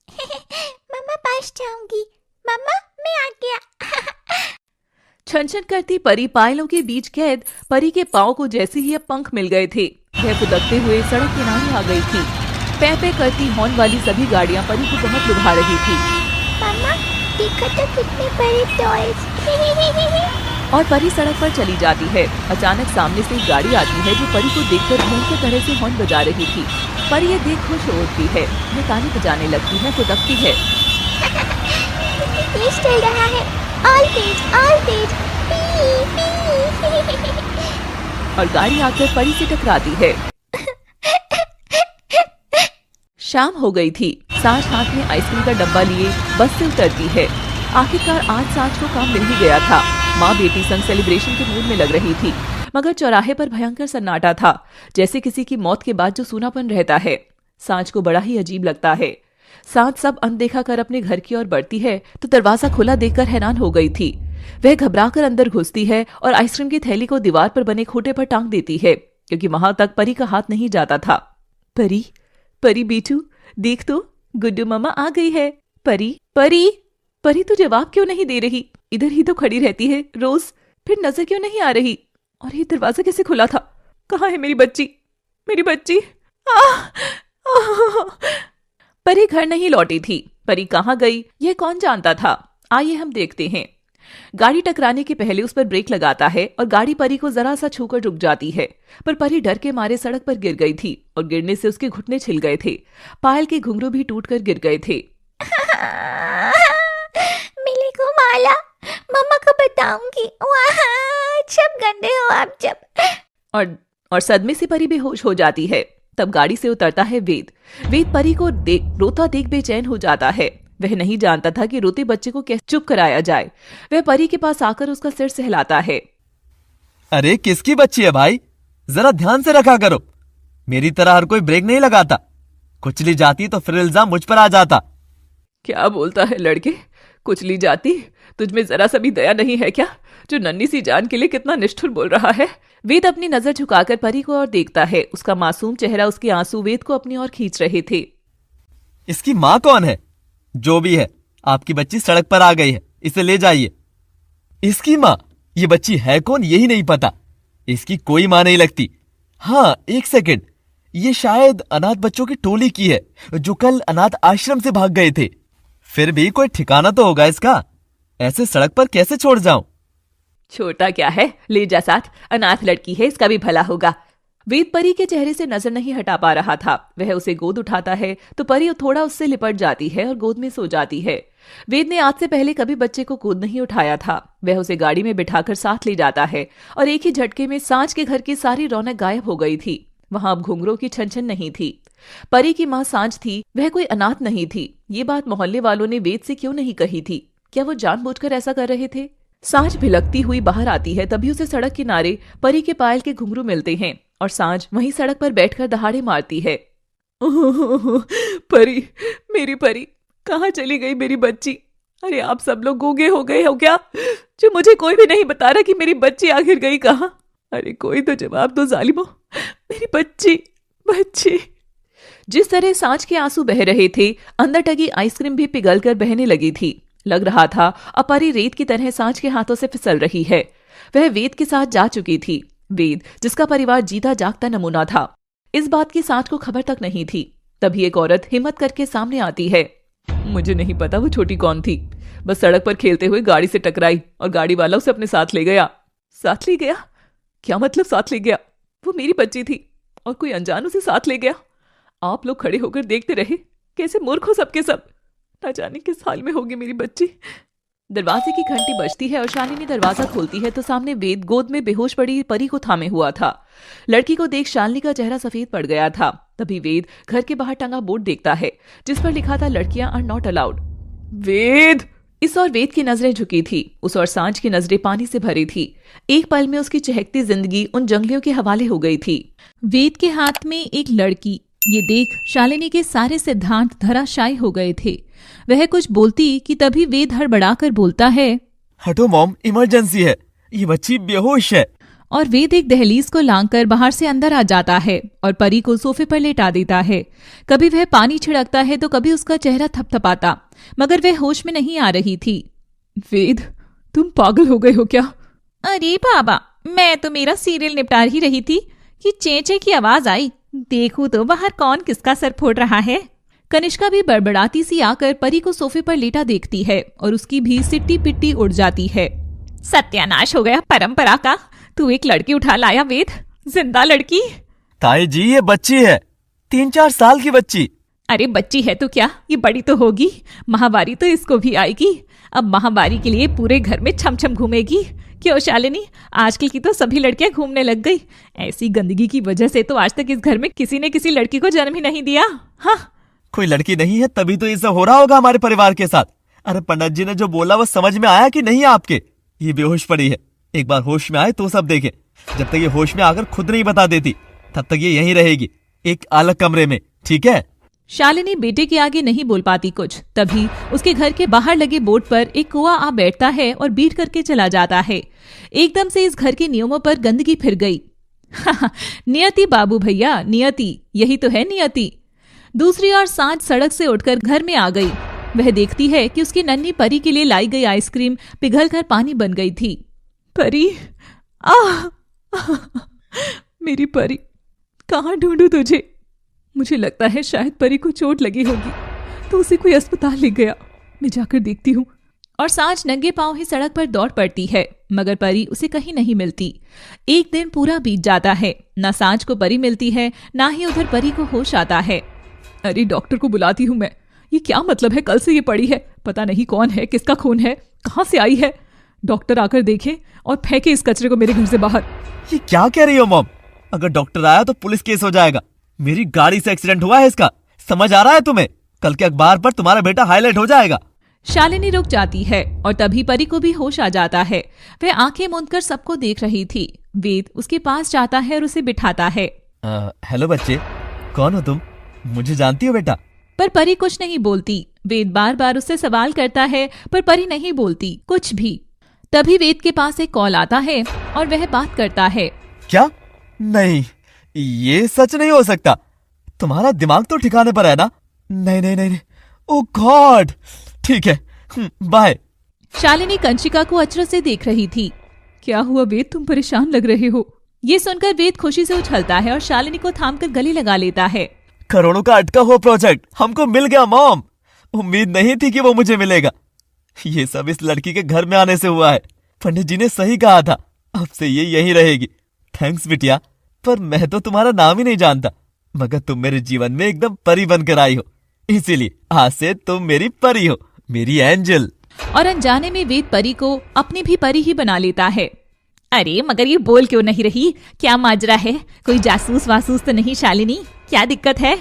मम्मा पास जाऊंगी, मम्मा मैं आ गया। छन छन करती परी पायलों के बीच कैद परी के पांव को जैसे ही अब पंख मिल गए थे, वह फुदकते हुए सड़क किनारे आ गई थी। पै पै करती हॉर्न वाली सभी गाड़ियां परी को बहुत लुभा रही थी। मम्मा देखो तो कितने बड़े टॉयज। और परी सड़क पर चली जाती है। अचानक सामने से एक गाड़ी आती है जो परी को देखकर भयंकर तरह से हॉर्न बजा रही थी। परी ये देख खुश होती है, वह ताली बजाने लगती है, फुदकती है। तेज चल रहा है, ऑल तेज, पी पी। और गाड़ी आकर परी से टकराती है। शाम हो गई थी। सांच हाथ में आइसक्रीम का डब्बा लिए बस से उतरती है। आखिरकार आज सांच को काम मिल ही गया था। माँ बेटी संग सेलिब्रेशन के मूड में लग रही थी, मगर चौराहे पर भयंकर सन्नाटा था, जैसे किसी की मौत के बाद जो सूनापन रहता है। सांच को बड़ा ही अजीब लगता है। सांच सब अनदेखा कर अपने घर की ओर बढ़ती है तो दरवाजा खुला देखकर हैरान हो गई थी। वह घबराकर अंदर घुसती है और आइसक्रीम की थैली को दीवार पर बने खूंटे पर टांग देती है, क्योंकि वहां तक परी का हाथ नहीं जाता था। परी, परी बेटू देख तो, गुड्डू मामा आ गई है। परी, परी, परी तू जवाब क्यों नहीं दे रही? इधर ही तो खड़ी रहती है रोज, फिर नजर क्यों नहीं आ रही? और ये दरवाजा कैसे खुला था? कहाँ है मेरी बच्ची, मेरी बच्ची? परी घर नहीं लौटी थी। परी कहाँ गई यह कौन जानता था? आइए हम देखते हैं। गाड़ी टकराने के पहले उस पर ब्रेक लगाता है और गाड़ी परी को जरा सा छूकर रुक जाती है, पर परी डर के मारे सड़क पर गिर गई थी और गिरने से उसके घुटने छिल गए थे। पायल के घुंघरू भी टूटकर गिर गए थे। मिली को माला, मम्मा को बताऊंगी। सब गंदे हो आप जब। और सदमे से परी बेहोश हो जाती है। तब गाड़ी से उतरता है वेद। वेद परी को रोता देख बेचैन हो जाता है। वह नहीं जानता था कि रोते बच्चे को कैसे चुप कराया जाए। वह परी के पास आकर उसका सिर सहलाता है। अरे किसकी बच्ची है भाई, जरा ध्यान से रखा करो। मेरी तरह हर कोई ब्रेक नहीं लगाता, कुचली जाती तो फिर इल्जाम मुझ पर आ जाता। क्या बोलता है लड़के, कुचली जाती? तुझमें जरा सा भी दया नहीं है क्या, जो नन्ही सी जान के लिए कितना निष्ठुर बोल रहा है? वेद अपनी नजर झुकाकर परी को और देखता है। उसका मासूम चेहरा, उसके आंसू वेद को अपनी ओर खींच रहे थे। इसकी माँ कौन है? जो भी है, आपकी बच्ची सड़क पर आ गई है, इसे ले जाइए। इसकी माँ? ये बच्ची है कौन यही नहीं पता। इसकी कोई माँ नहीं लगती। हाँ, एक सेकंड, ये शायद अनाथ बच्चों की टोली की है जो कल अनाथ आश्रम से भाग गए थे। फिर भी कोई ठिकाना तो होगा इसका। ऐसे सड़क पर कैसे छोड़ जाऊं? छोटा क्या है, ले जा साथ, अनाथ लड़की है, इसका भी भला होगा। वेद परी के चेहरे से नजर नहीं हटा पा रहा था। वह उसे गोद उठाता है तो परी थोड़ा उससे लिपट जाती है और गोद में सो जाती है। वेद ने आज से पहले कभी बच्चे को गोद नहीं उठाया था। वह उसे गाड़ी में बिठाकर साथ ले जाता है और एक ही झटके में सांझ के घर की सारी रौनक गायब हो गई थी। वहां अब घुंघरों की छन-छन नहीं थी। परी की माँ सांझ थी, वह कोई अनाथ नहीं थी। ये बात मोहल्ले वालों ने वेद से क्यों नहीं कही थी? क्या वो जानबूझकर ऐसा कर रहे थे? सांझ भिलकती हुई बाहर आती है, तभी उसे सड़क किनारे परी के पायल के घुंघरू मिलते हैं और सांझ वहीं सड़क पर बैठकर दहाड़े मारती है। परी, मेरी परी, कहाँ चली गई मेरी बच्ची? अरे आप सब लोग गूंगे हो गए हो क्या, जो मुझे कोई भी नहीं बता रहा कि मेरी बच्ची आखिर गई कहाँ? अरे कोई तो जवाब दो जालिमो, मेरी बच्ची, बच्ची। जिस तरह सांझ के आंसू बह रहे थे, अंदर टगी आइसक्रीम भी पिघलकर बहने लगी थी। लग रहा था अब परी रेत की तरह सांझ के हाथों से फिसल रही है। वह वेद के साथ जा चुकी थी। वेद, जिसका परिवार जीता जागता नमूना था, इस बात की सांझ को खबर तक नहीं थी। तभी एक औरत हिम्मत करके सामने आती है। मुझे नहीं पता वो छोटी कौन थी, बस सड़क पर खेलते हुए गाड़ी से टकराई और गाड़ी वाला उसे अपने साथ ले गया। साथ ले गया? क्या मतलब साथ ले गया? वो मेरी बच्ची थी और कोई अनजान उसे साथ ले गया। आप लोग खड़े होकर देखते रहे, कैसे मूर्ख हो सबके सब। ना जाने किस हाल में होगी मेरी बच्ची। दरवाजे की घंटी बजती है और शालिनी दरवाजा खोलती है तो सामने वेद गोद में बेहोश पड़ी परी को थामे हुआ था। लड़की को देख शालिनी का चेहरा सफेद पड़ गया था। तभी वेद घर के बाहर टंगा बोर्ड देखता है जिस पर लिखा था, लड़कियां आर नॉट अलाउड। वेद! इस और वेद की नजरें झुकी थी, उस और सांझ की नजरें पानी से भरी थी। एक पल में उसकी चहकती जिंदगी उन जंगलियों के हवाले हो गई थी। वेद के हाथ में एक लड़की, ये देख शालिनी के सारे सिद्धांत धराशायी हो गए थे। वह कुछ बोलती कि तभी वेद हड़बड़ाकर बोलता है, हटो मॉम, इमरजेंसी है, ये बच्ची बेहोश है। और वेद एक दहलीज को लांघकर बाहर से अंदर आ जाता है और परी को सोफे पर लेटा देता है। कभी वह पानी छिड़कता है तो कभी उसका चेहरा थपथपाता, मगर वह होश में नहीं आ रही थी। वेद, तुम पागल हो गए हो क्या? अरे बाबा, मैं तो मेरा सीरियल निपटा ही रही थी कि चेंचे की आवाज आई। देखूं तो बाहर कौन किसका सर फोड़ रहा है। कनिष्का भी बड़बड़ाती सी आकर परी को सोफे पर लेटा देखती है और उसकी भी सिट्टी पिट्टी उड़ जाती है। सत्यानाश हो गया परंपरा का। तू एक लड़की उठा लाया वेद, जिंदा लड़की। ताई जी, ये बच्ची है, 3-4 साल की बच्ची। अरे बच्ची है तो क्या, ये बड़ी तो होगी। महावारी तो इसको भी आएगी। अब महावारी के लिए पूरे घर में छम छम घूमेगी। क्यों शालिनी, आजकल की तो सभी लड़कियां घूमने लग गई। ऐसी गंदगी की वजह से तो आज तक इस घर में किसी ने किसी लड़की को जन्म ही नहीं दिया। हाँ, कोई लड़की नहीं है तभी तो ये सब हो रहा होगा हमारे परिवार के साथ। अरे पंडित जी ने जो बोला वो समझ में आया कि नहीं आपके? ये बेहोश पड़ी है, एक बार होश में आए तो सब देखे। जब तक ये होश में आकर खुद नहीं बता देती तब तक ये यहीं रहेगी, एक अलग कमरे में, ठीक है? शालिनी बेटे के आगे नहीं बोल पाती कुछ। तभी उसके घर के बाहर लगे बोर्ड पर एक कुआं आ बैठता है और बीट करके चला जाता है। एकदम से इस घर के नियमों पर गंदगी फिर गई। नियति बाबू भैया, नियति, यही तो है नियति। दूसरी ओर सांझ सड़क से उठकर घर में आ गई। वह देखती है कि उसकी नन्ही परी के लिए लाई गई आइसक्रीम पिघलकर पानी बन गई थी। परी, मेरी परी, कहाँ ढूंढूं तुझे? मुझे लगता है शायद परी को चोट लगी होगी तो उसे कोई अस्पताल ले गया। मैं जाकर देखती हूँ। और सांझ नंगे पांव ही सड़क पर दौड़ पड़ती है, मगर परी उसे कहीं नहीं मिलती। एक दिन पूरा बीत जाता है, न सांझ को परी मिलती है, ना ही उधर परी को होश आता है। अरे डॉक्टर को बुलाती हूँ मैं। ये क्या मतलब है, कल से ये पड़ी है, पता नहीं कौन है, किसका खून है, कहाँ से आई है। डॉक्टर आकर देखे और फेंके इस कचरे को मेरे घर से बाहर। ये क्या कह रही हो मॉम? अगर डॉक्टर आया तो पुलिस केस हो जाएगा। मेरी गाड़ी से एक्सीडेंट हुआ है इसका, समझ आ रहा है तुम्हें? कल के अखबार पर तुम्हारा बेटा हाईलाइट हो जाएगा। शालिनी रुक जाती है और तभी परी को भी होश आ जाता है। वह आंखें मूंदकर सबको देख रही थी। वेद उसके पास जाता है और उसे बिठाता है। हेलो बच्चे, कौन हो तुम? मुझे जानती हो बेटा? पर परी कुछ नहीं बोलती। वेद बार बार उससे सवाल करता है पर परी नहीं बोलती कुछ भी। तभी वेद के पास एक कॉल आता है और वह बात करता है। क्या? नहीं, ये सच नहीं हो सकता। तुम्हारा दिमाग तो ठिकाने पर है ना? नहीं नहीं नहीं, ओह गॉड। ठीक है, बाय। शालिनी कंचिका को अचरज से देख रही थी। क्या हुआ वेद, तुम परेशान लग रहे हो? ये सुनकर वेद खुशी से उछलता है और शालिनी को थामकर गले लगा लेता है। करोड़ों का अटका हुआ प्रोजेक्ट हमको मिल गया मॉम। उम्मीद नहीं थी कि वो मुझे मिलेगा। ये सब इस लड़की के घर में आने से हुआ है। पंडित जी ने सही कहा था, अब से ये यहीं रहेगी। थैंक्स बिटिया, पर मैं तो तुम्हारा नाम ही नहीं जानता, मगर तुम मेरे जीवन में एकदम परी बनकर आई हो, इसीलिए आज से तुम मेरी परी हो, मेरी एंजल। और अनजाने में वेद परी को अपनी भी परी ही बना लेता है। अरे मगर ये बोल क्यों नहीं रही? क्या माजरा है? कोई जासूस वासूस तो नहीं शालिनी? क्या दिक्कत है?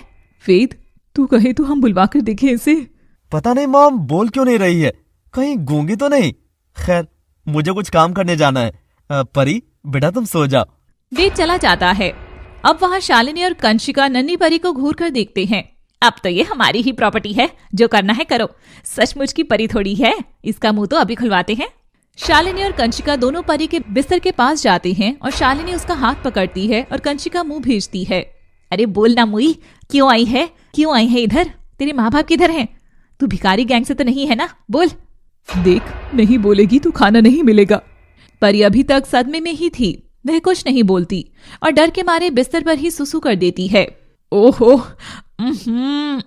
वेद, तू कहे तो हम बुलवा कर देखें इसे। पता नहीं मॉम बोल क्यों नहीं रही है, कहीं गूंगी तो नहीं। खैर मुझे कुछ काम करने जाना है। परी बेटा तुम सो जाओ। वेद चला जाता है। अब वहाँ शालिनी और कंशिका नन्ही परी को घूर कर देखते हैं। अब तो ये हमारी ही प्रॉपर्टी है, जो करना है करो। सचमुच की परी थोड़ी है, इसका मुंह तो अभी खुलवाते हैं। शालिनी और कंशिका दोनों परी के बिस्तर के पास जाते हैं और शालिनी उसका हाथ पकड़ती है और कंशिका मुंह भेजती है। अरे बोल ना मुई, क्यों आई है? क्यों आई है इधर? तेरे माँ बाप किधर हैं? तू भिखारी गैंग से तो नहीं है ना? बोल। देख, नहीं बोलेगी तो खाना नहीं मिलेगा। परी अभी तक सदमे में ही थी, वह कुछ नहीं बोलती और डर के मारे बिस्तर पर ही सुसु कर देती है। ओहो,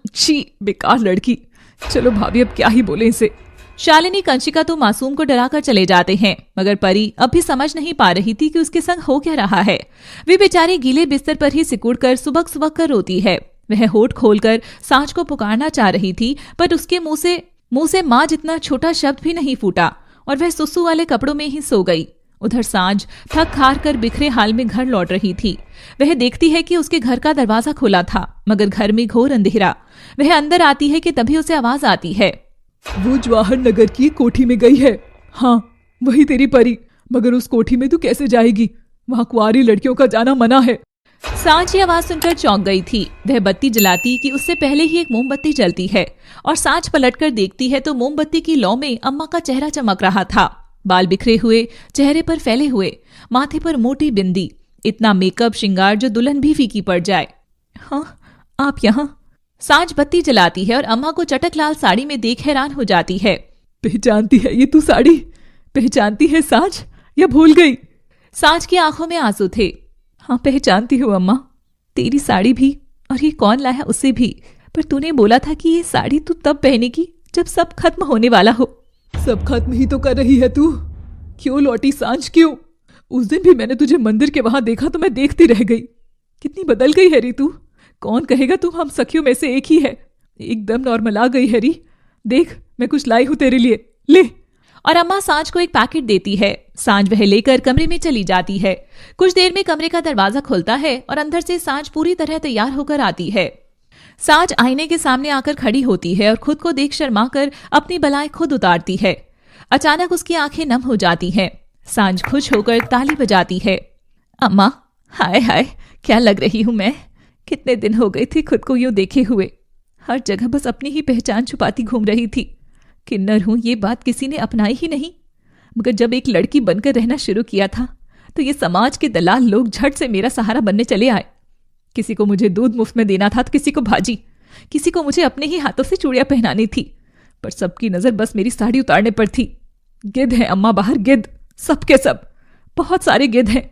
छी, बेकार लड़की। चलो भाभी, अब क्या ही बोले इसे। शालिनी कंशिका तो मासूम को डराकर चले जाते हैं, मगर परी अब भी समझ नहीं पा रही थी कि उसके संग हो क्या रहा है। वे बेचारी गीले बिस्तर पर ही सिकुड़ कर सुबक सुबक कर रोती है। वह होठ खोलकर सांझ को पुकारना चाह रही थी, पर उसके मुंह से माँ जितना छोटा शब्द भी नहीं फूटा और वह सुसु वाले कपड़ों में ही सो गई। उधर सांझ थक हार कर बिखरे हाल में घर लौट रही थी। वह देखती है कि उसके घर का दरवाजा खुला था, मगर घर में घोर अंधेरा। वह अंदर आती है कि तभी उसे आवाज आती है। वो जवाहर नगर की कोठी में गई है। हाँ, वही तेरी परी। मगर उस कोठी में तू कैसे जाएगी? वहाँ कुंवारी लड़कियों का जाना मना है। सांझ की आवाज सुनकर चौंक गई थी। वह बत्ती जलाती कि उससे पहले ही एक मोमबत्ती जलती है और सांझ पलटकर देखती है तो मोमबत्ती की लौ में अम्मा का चेहरा चमक रहा था। बाल बिखरे हुए, चेहरे पर फैले हुए, माथे पर मोटी बिंदी, इतना मेकअप श्रृंगार जो दुल्हन भी फीकी पड़ जाए। हाँ, आप यहाँ? सांझ बत्ती जलाती है और अम्मा को चटक लाल साड़ी में देख हैरान हो जाती है। पहचानती है ये तू साड़ी? पहचानती है सांझ, या भूल गई? सांझ की आंखों में आंसू थे। हाँ, पहचानती हूँ अम्मा, तेरी साड़ी भी, और ये कौन लाया उसे भी। पर तूने बोला था कि ये साड़ी तू तब पहनेगी जब सब खत्म होने वाला हो। सब खत्म ही तो कर रही है तू। क्यों लौटी सांझ, क्यों? उस दिन भी मैंने तुझे मंदिर के वहां देखा तो मैं देखती रह गई। कितनी बदल गई है री तू। कौन कहेगा तू हम सखियों में से एक ही है। एकदम नॉर्मल आ गई है री। देख, मैं कुछ लाई हूं तेरे लिए, ले। और अम्मा सांझ को एक पैकेट देती है। सांझ वह लेकर कमरे में चली जाती है। कुछ देर में कमरे का दरवाजा खुलता है और अंदर से सांझ पूरी तरह तैयार होकर आती है। सांझ आईने के सामने आकर खड़ी होती है और खुद को देख शर्मा कर अपनी बलाएं खुद उतारती है। अचानक उसकी आंखें नम हो जाती हैं। सांझ खुश होकर ताली बजाती है। अम्मा, हाय हाय, क्या लग रही हूं मैं। कितने दिन हो गए थे खुद को यूं देखे हुए। हर जगह बस अपनी ही पहचान छुपाती घूम रही थी। किन्नर हूं ये बात किसी ने अपनाई ही नहीं। मगर जब एक लड़की बनकर रहना शुरू किया था तो ये समाज के दलाल लोग झट से मेरा सहारा बनने चले आए। किसी को मुझे दूध मुफ्त में देना था तो किसी को भाजी, किसी को मुझे अपने ही हाथों से चूड़ियां पहनानी थी, पर सबकी नजर बस मेरी साड़ी उतारने पर थी। गिद्ध है अम्मा बाहर, गिद्ध, सबके सब, बहुत सारे गिद्ध हैं।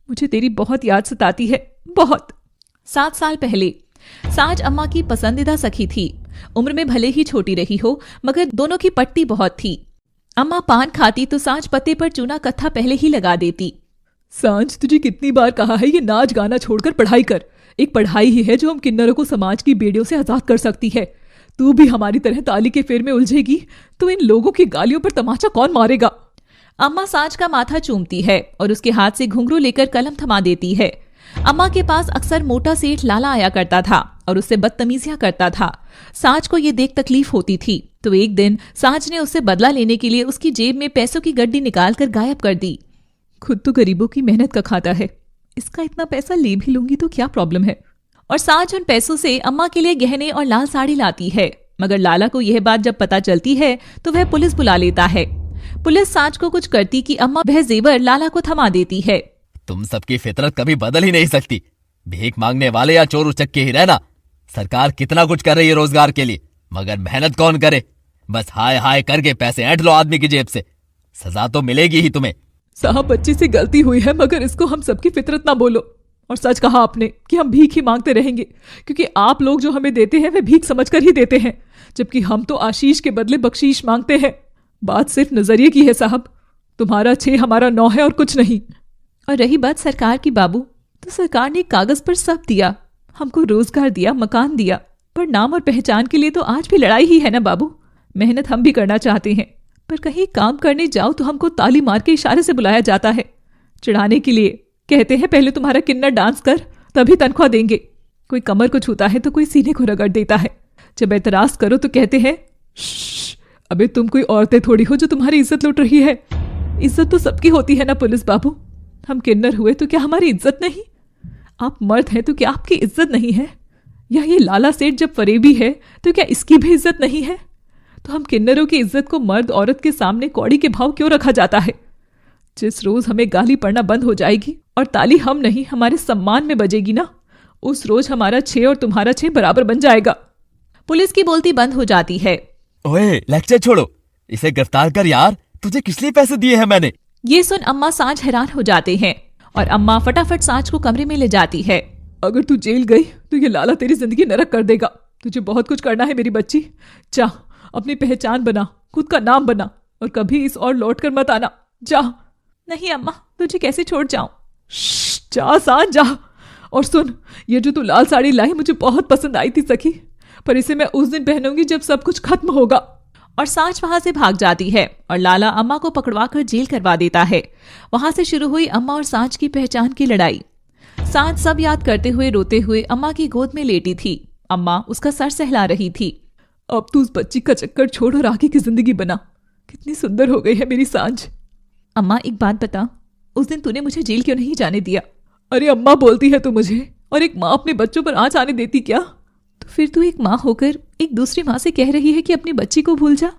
मुझे तेरी बहुत याद सताती है, बहुत। 7 साल पहले सांझ अम्मा की पसंदीदा सखी थी। उम्र में भले ही छोटी रही हो, मगर दोनों की पट्टी बहुत थी। अम्मा पान खाती तो सांझ पत्ते पर चूना कत्था पहले ही लगा देती। सांझ, तुझे कितनी बार कहा है ये नाच गाना छोड़कर पढ़ाई कर। एक पढ़ाई ही है जो हम किन्नरों को समाज की बेड़ियों से आजाद कर सकती है। तू भी हमारी तरह ताली के फेर में उलझेगी तो इन लोगों की गालियों पर तमाचा कौन मारेगा? अम्मा सांझ का माथा चूमती है और उसके हाथ से घुंघरू लेकर कलम थमा देती है। अम्मा के पास अक्सर मोटा सेठ लाला आया करता था और उससे बदतमीजियां करता था। सांझ को ये देख तकलीफ होती थी, तो एक दिन सांझ ने उससे बदला लेने के लिए उसकी जेब में पैसों की गड्डी निकालकर गायब कर दी। खुद तो गरीबों की मेहनत का खाता है, इसका इतना पैसा ले भी लूंगी तो क्या प्रॉब्लम है? और सांझ उन पैसों से अम्मा के लिए गहने और लाल साड़ी लाती है। मगर लाला को यह बात जब पता चलती है तो वह पुलिस बुला लेता है। पुलिस सांझ को कुछ करती कि अम्मा वह जेवर लाला को थमा देती है। तुम सबकी फितरत कभी बदल ही नहीं सकती। भीख मांगने वाले या चोर उचक्के ही रहना। सरकार कितना कुछ कर रही है रोजगार के लिए, मगर मेहनत कौन करे? बस हाय हाय करके पैसे ऐंठ लो आदमी की जेब से। सजा तो मिलेगी ही तुम्हें। साहब बच्चे से गलती हुई है, मगर इसको हम सबकी फितरत ना बोलो। और सच कहा आपने कि हम भीख ही मांगते रहेंगे, क्योंकि आप लोग जो हमें देते हैं वे भीख समझकर ही देते हैं, जबकि हम तो आशीष के बदले बख्शीश मांगते हैं। बात सिर्फ नजरिए की है साहब, तुम्हारा 6 हमारा 9 है और कुछ नहीं। और रही बात सरकार की बाबू, तो सरकार ने कागज पर सब दिया, हमको रोजगार दिया, मकान दिया, पर नाम और पहचान के लिए तो आज भी लड़ाई ही है ना बाबू। मेहनत हम भी करना चाहते हैं, पर कहीं काम करने जाओ तो हमको ताली मार के इशारे से बुलाया जाता है, चिढ़ाने के लिए। कहते हैं पहले तुम्हारा किन्नर डांस कर, तभी तनख्वाह देंगे। कोई कमर को छूता है तो कोई सीने को रगड़ देता है। जब एतराज करो तो कहते हैं अबे तुम कोई औरतें थोड़ी हो जो तुम्हारी इज्जत लूट रही है। इज्जत तो सबकी होती है ना पुलिस बाबू। हम किन्नर हुए तो क्या हमारी इज्जत नहीं? आप मर्द हैं तो क्या आपकी इज्जत नहीं है? या ये लाला सेठ जब फरेबी है तो क्या इसकी भी इज्जत नहीं है? तो हम किन्नरों की इज्जत को मर्द औरत के सामने कौड़ी के भाव क्यों रखा जाता है? जिस रोज हमें गाली पड़ना बंद हो जाएगी और ताली हम नहीं हमारे सम्मान में बजेगी ना, उस रोज हमारा 6 और तुम्हारा 6 बराबर बन जाएगा। पुलिस की बोलती बंद हो जाती है। ओए लेक्चर छोड़ो, इसे गिरफ्तार कर यार, तुझे किस लिए पैसे दिए हैं मैंने? ये सुन अम्मा सांझ हैरान हो जाते हैं और अम्मा फटाफट सांझ को कमरे में ले जाती है। अगर तू जेल गई तो ये लाला तेरी जिंदगी नरक कर देगा। तुझे बहुत कुछ करना है मेरी बच्ची। जा अपनी पहचान बना, खुद का नाम बना, और कभी इस और लौट कर मत आना। जा। नहीं अम्मा, तुझे कैसे छोड़ जाऊं? जा सांझ जा। और सुन, ये जो तू लाल साड़ी लाई मुझे बहुत पसंद आई थी सखी, पर इसे मैं उस दिन पहनूंगी जब सब कुछ खत्म होगा। और सांझ वहां से भाग जाती है और लाला अम्मा को पकड़वा कर जेल करवा देता है। वहां से शुरू हुई अम्मा और सांझ की पहचान की लड़ाई। सांझ सब याद करते हुए रोते हुए अम्मा की गोद में लेटी थी। अम्मा उसका सर सहला रही थी। अब तू उस बच्ची का चक्कर छोड़ और आगे की जिंदगी बना। कितनी सुंदर हो गई है मेरी सांझ। अम्मा एक बात बता, उस दिन तूने मुझे जेल क्यों नहीं जाने दिया? अरे अम्मा बोलती है तू मुझे, और एक माँ अपने बच्चों पर आंच आने देती क्या? तो फिर तू एक माँ होकर एक दूसरी माँ से कह रही है कि अपनी बच्ची को भूल जा,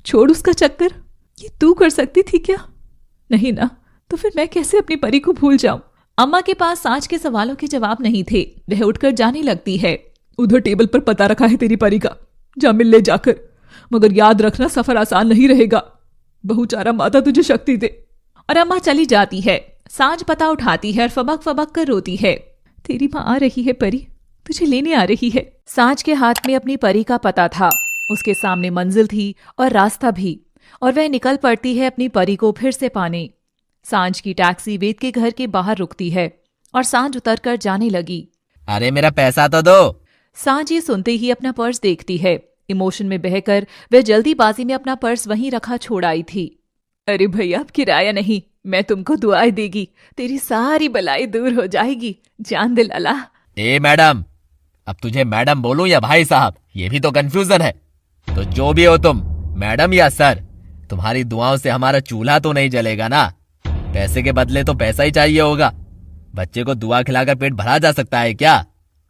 छोड़ उसका चक्कर। ये तू कर सकती थी क्या? नहीं ना, तो फिर मैं कैसे अपनी परी को भूल जाऊं? अम्मा के पास सांझ के सवालों के जवाब नहीं थे। वह उठकर जाने लगती है। उधर टेबल पर पता रखा है तेरी परी का, जा मिल ले जाकर। मगर याद रखना सफर आसान नहीं रहेगा। बहुचारा माता तुझे शक्ति दे। और अम्मा चली जाती है। सांझ पता उठाती है और फबक फबक कर रोती है। तेरी माँ आ रही है परी, तुझे लेने आ रही है। सांझ के हाथ में अपनी परी का पता था, उसके सामने मंजिल थी और रास्ता भी, और वह निकल पड़ती है अपनी परी को फिर से पाने। सांझ की टैक्सी वेद के घर के बाहर रुकती है और सांझ उतरकर जाने लगी। अरे मेरा पैसा तो दो। सांझ ये सुनते ही अपना पर्स देखती है। इमोशन में बहकर वह जल्दीबाजी में अपना पर्स वहीं रखा छोड़ आई थी। अरे भैया अब किराया नहीं, मैं तुमको दुआएं देगी, तेरी सारी बलाई दूर हो जाएगी। जान दिल अल्लाह। ए मैडम, अब तुझे मैडम बोलूं या भाई साहब, ये भी तो कंफ्यूजन है। तो जो भी हो तुम, मैडम या सर, तुम्हारी दुआओं से हमारा चूल्हा तो नहीं जलेगा ना। पैसे के बदले तो पैसा ही चाहिए होगा। बच्चे को दुआ खिलाकर पेट भरा जा सकता है क्या?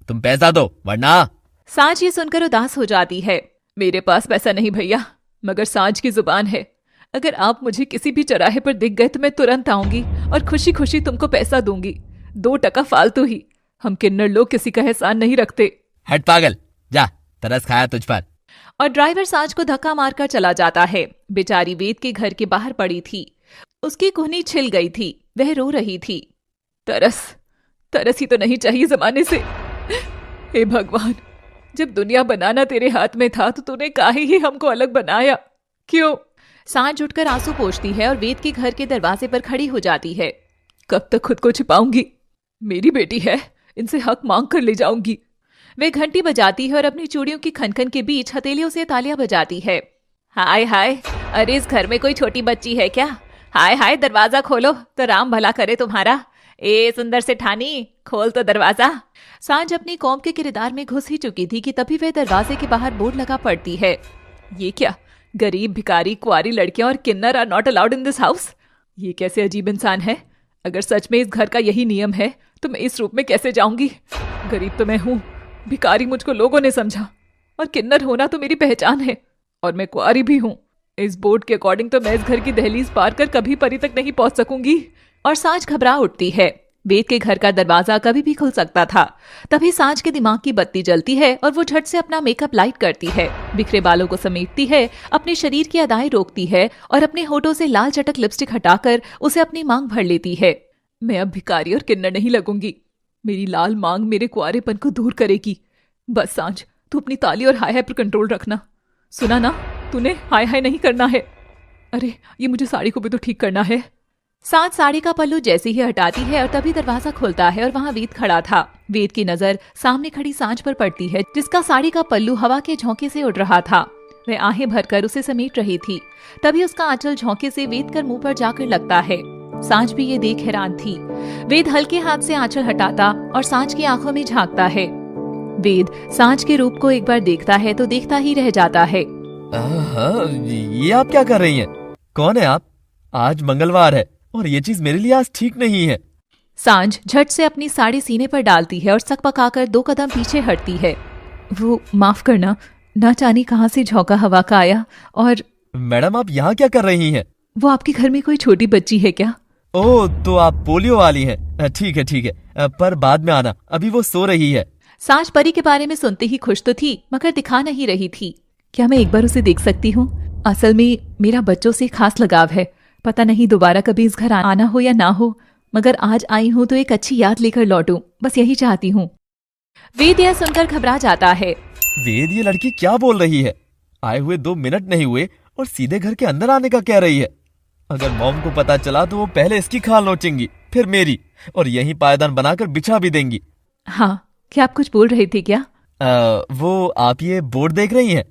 तुम पैसा दो वरना। सांझ ये सुनकर उदास हो जाती है। मेरे पास पैसा नहीं भैया, मगर सांझ की जुबान है। अगर आप मुझे किसी भी चौराहे पर दिख गए तो मैं तुरंत आऊंगी और खुशी खुशी तुमको पैसा दूंगी। 2 टका फालतू ही। हम किन्नर लोग किसी का एहसान नहीं रखते। हट पागल, जा, तरस खाया तुझ पर। और ड्राइवर सांझ को धक्का मारकर चला जाता है। बेचारी वेद के घर के बाहर पड़ी थी, उसकी कुहनी छिल गई थी, वह रो रही थी। तरस ही तो नहीं चाहिए जमाने से। हे भगवान, जब दुनिया बनाना तेरे हाथ में था तो तूने काहे ही हमको अलग बनाया? क्यों? सांझ उठकर आंसू पोंछती है और वेद के घर के दरवाजे पर खड़ी हो जाती है। कब तक खुद को छिपाऊंगी? मेरी बेटी है, इनसे हक मांग कर ले जाऊंगी। वे घंटी बजाती है और अपनी चूड़ियों की खनखन के बीच हथेलियों से तालियां बजाती है। हाय हाय, अरे इस घर में कोई छोटी बच्ची है क्या? हाय हाय, दरवाजा खोलो तो राम भला करे तुम्हारा। ए सुंदर से ठानी, खोल तो दरवाजा। सांझ अपनी कौम के किरदार में घुस ही चुकी थी कि तभी वह दरवाजे के बाहर बोर्ड लगा पड़ती है। ये क्या? गरीब, भिखारी, कुंवारी लड़कियां और किन्नर are not allowed in this house. ये कैसे अजीब इंसान है? अगर सच में इस घर का यही नियम है तो मैं इस रूप में कैसे जाऊंगी? गरीब तो मैं हूँ, भिखारी मुझको लोगों ने समझा, और किन्नर होना तो मेरी पहचान है, और मैं कुंवारी भी हूँ। इस बोर्ड के अकॉर्डिंग तो मैं इस घर की दहलीज पार कर कभी परी तक नहीं पहुंच सकूंगी। और सांझ घबरा उठती है। वेद के घर का दरवाजा कभी भी खुल सकता था। तभी सांझ के दिमाग की बत्ती जलती है और वो झट से अपना मेकअप लाइट करती है, बिखरे बालों को समेटती है, अपने शरीर की अदाएं रोकती है और अपने होठों से लाल चटक लिपस्टिक हटाकर उसे अपनी मांग भर लेती है। मैं अब भिखारी और किन्नर नहीं लगूंगी। मेरी लाल मांग मेरे कुंवारेपन को दूर करेगी। बस सांझ, तू अपनी ताली और हाय हाय पर कंट्रोल रखना। सुना ना, तूने हाय हाय नहीं करना है। अरे ये मुझे साड़ी को भी तो ठीक करना है। सांझ साड़ी का पल्लू जैसे ही हटाती है और तभी दरवाजा खुलता है और वहाँ वेद खड़ा था। वेद की नजर सामने खड़ी सांझ पर पड़ती है, जिसका साड़ी का पल्लू हवा के झोंके से उड़ रहा था। वह आहें भरकर उसे समेट रही थी। तभी उसका आंचल झोंके से वेद कर मुंह पर जाकर लगता है। सांझ भी ये देख हैरान थी। वेद हल्के हाथ से आंचल हटाता और सांझ की आंखों में झांकता है। वेद सांझ के रूप को एक बार देखता है तो देखता ही रह जाता है। ये आप क्या कर रही हैं? कौन है आप? आज मंगलवार है और ये चीज मेरे लिए आज ठीक नहीं है। सांझ झट से अपनी साड़ी सीने पर डालती है और सक पकाकर 2 कदम पीछे हटती है। वो माफ करना, ना जाने कहां से झोंका हवा का आया। और मैडम, आप यहाँ क्या कर रही हैं? वो आपके घर में कोई छोटी बच्ची है क्या? ओह, तो आप पोलियो वाली हैं। ठीक है, पर बाद में आना, अभी वो सो रही है। सांझ परी के बारे में सुनते ही खुश तो थी, मगर दिखा नहीं रही थी। क्या मैं एक बार उसे देख सकती हूँ? असल में मेरा बच्चों से खास लगाव है। पता नहीं दोबारा कभी इस घर आना हो या ना हो, मगर आज आई हूँ तो एक अच्छी याद लेकर लौटूं, बस यही चाहती हूँ। वेद यह सुनकर घबरा जाता है। वेद, ये लड़की क्या बोल रही है? आए हुए 2 मिनट नहीं हुए और सीधे घर के अंदर आने का कह रही है। अगर मॉम को पता चला तो वो पहले इसकी खाल नोचेंगी, फिर मेरी, और यहीं पायदान बनाकर बिछा भी देंगी। हाँ, क्या आप कुछ बोल रहे थे क्या? वो आप ये बोर्ड देख रही हैं?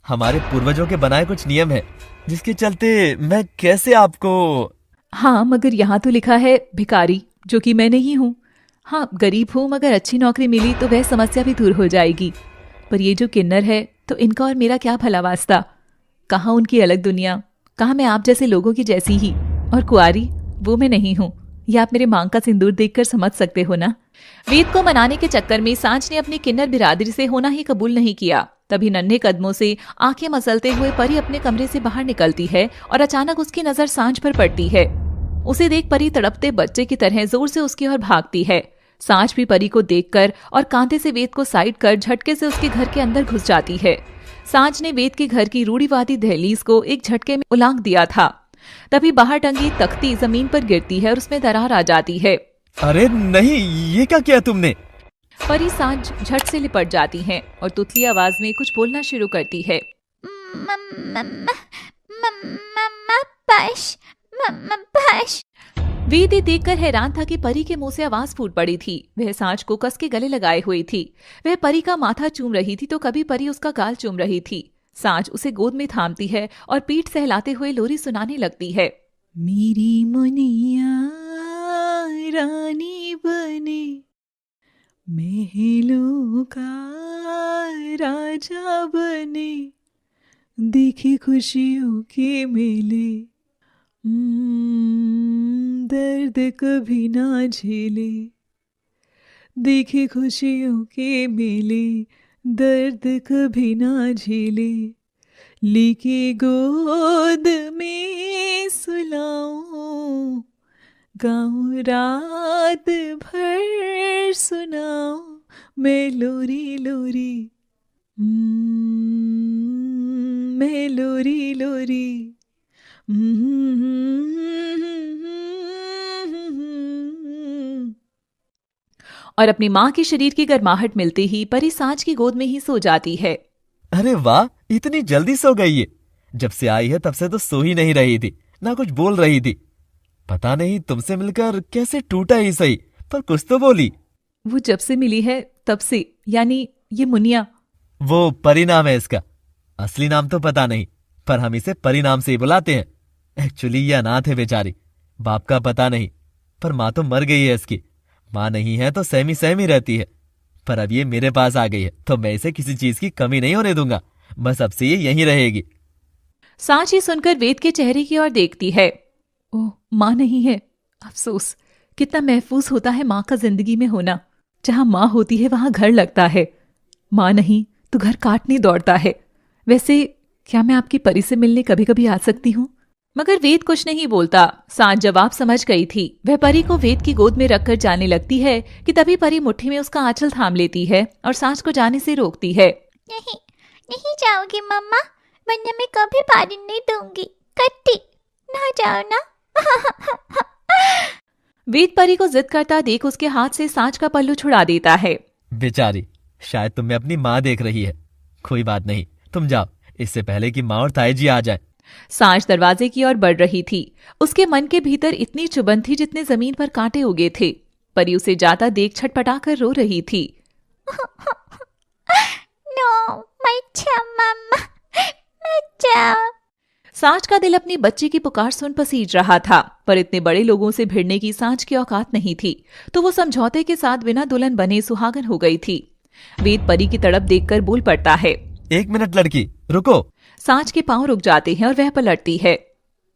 हमारे पूर्वजों के बनाए कुछ नियम है, जिसके चलते मैं कैसे आपको। हाँ, मगर यहाँ तो लिखा है भिखारी, जो कि मैं नहीं हूँ। हाँ, गरीब हूँ, मगर अच्छी नौकरी मिली तो वह समस्या भी दूर हो जाएगी। पर ये जो किन्नर है, तो इनका और मेरा क्या भला वास्ता? कहाँ उनकी अलग दुनिया, कहाँ मैं आप जैसे लोगों की जैसी ही। और कुआरी, वो मैं नहीं हूँ। ये आप मेरे मांग का सिंदूर देखकर समझ सकते हो ना। वेद को मनाने के चक्कर में सांझ ने अपनी किन्नर बिरादरी से होना ही कबूल नहीं किया। तभी नन्हे कदमों से आंखें मसलते हुए परी अपने कमरे से बाहर निकलती है और अचानक उसकी नजर सांझ पर पड़ती है। उसे देख परी तड़पते बच्चे की तरह जोर से उसकी ओर भागती है। सांझ भी परी को देखकर और कांधे से वेद को साइड कर झटके से उसके घर के अंदर घुस जाती है। सांझ ने वेद के घर की रूढ़िवादी दहलीज को एक झटके में उलांघ दिया था। तभी बाहर टंगी तख्ती जमीन पर गिरती है और उसमें दरार आ जाती है। अरे नहीं, ये क्या किया तुमने? परी सांझ झट से लिपट जाती हैं और तुतली आवाज में कुछ बोलना शुरू करती है। वेद देखकर हैरान था कि परी के मुंह से आवाज फूट पड़ी थी। वह सांझ को कस के गले लगाए हुई थी। वह परी का माथा चूम रही थी तो कभी परी उसका गाल चूम रही थी। सांझ उसे गोद में थामती है और पीठ सहलाते हुए लोरी सुनाने लगती है। मेरी मुनिया रानी बने, महलों का राजा बने, देखे खुशियों के मेले, दर्द कभी ना झेले, देखे खुशियों के मेले, दर्द कभी ना झेले, लेके गोद में सुलाऊं, गाऊं रात भर सुनाऊं, मैं लोरी लोरी, मैं लोरी लोरी। और अपनी माँ के शरीर की गर्माहट मिलते ही परी सांझ की गोद में ही सो जाती है। अरे वाह, इतनी जल्दी सो गई है। जब से आई है तब से तो सो ही नहीं रही थी, ना कुछ बोल रही थी। पता नहीं तुमसे मिलकर कैसे टूटा ही सही, पर कुछ तो बोली। वो जब से मिली है तब से, यानी ये मुनिया। वो परी नाम है इसका, असली नाम तो पता नहीं, पर हम इसे परी नाम से ही बुलाते हैं। एक्चुअली ये अनाथ है बेचारी, बाप का पता नहीं, पर माँ तो मर गई है इसकी। माँ नहीं है तो सहमी सहमी रहती है, पर अब ये मेरे पास आ गई है तो मैं इसे किसी चीज की कमी नहीं होने दूंगा। बस अब से ये यहीं रहेगी। सांझ ये सुनकर वेद के चेहरे की ओर देखती है। ओह, माँ नहीं है, अफसोस। कितना महफूज होता है माँ का जिंदगी में होना। जहां माँ होती है वहां घर लगता है, माँ नहीं तो घर काटने दौड़ता है। वैसे क्या मैं आपकी परी से मिलने कभी कभी आ सकती हूँ? मगर वेद कुछ नहीं बोलता। सांझ जवाब समझ गई थी। वह परी को वेद की गोद में रखकर जाने लगती है कि तभी परी मुट्ठी में उसका आंचल थाम लेती है और सांझ को जाने से रोकती है। नहीं, नहीं जाओगी मम्मा, वरना मैं कभी पानी नहीं दूंगी। कट्टी, ना जाओ ना। वेद परी को जिद करता देख उसके हाथ से सांझ का पल्लू छुड़ा देता है। बेचारी, शायद तुम्हें अपनी माँ देख रही है। कोई बात नहीं, तुम जाओ, इससे पहले कि माँ और ताई जी आ जाए। सांझ दरवाजे की ओर बढ़ रही थी। उसके मन के भीतर इतनी चुभन थी जितने जमीन पर कांटे उगे थे। परी उसे जाता देख छटपटाकर रो रही थी। नो, मत जाओ मम्मा, मत जाओ। सांझ का दिल अपनी बच्ची की पुकार सुन पसीज रहा था, पर इतने बड़े लोगों से भिड़ने की सांझ की औकात नहीं थी, तो वो समझौते के साथ बिना दुल्हन बने सुहागन हो गई थी। वेद परी की तड़प देखकर बोल पड़ता है। 1 मिनट लड़की, रुको। सांझ के पांव रुक जाते हैं और वह पलटती है।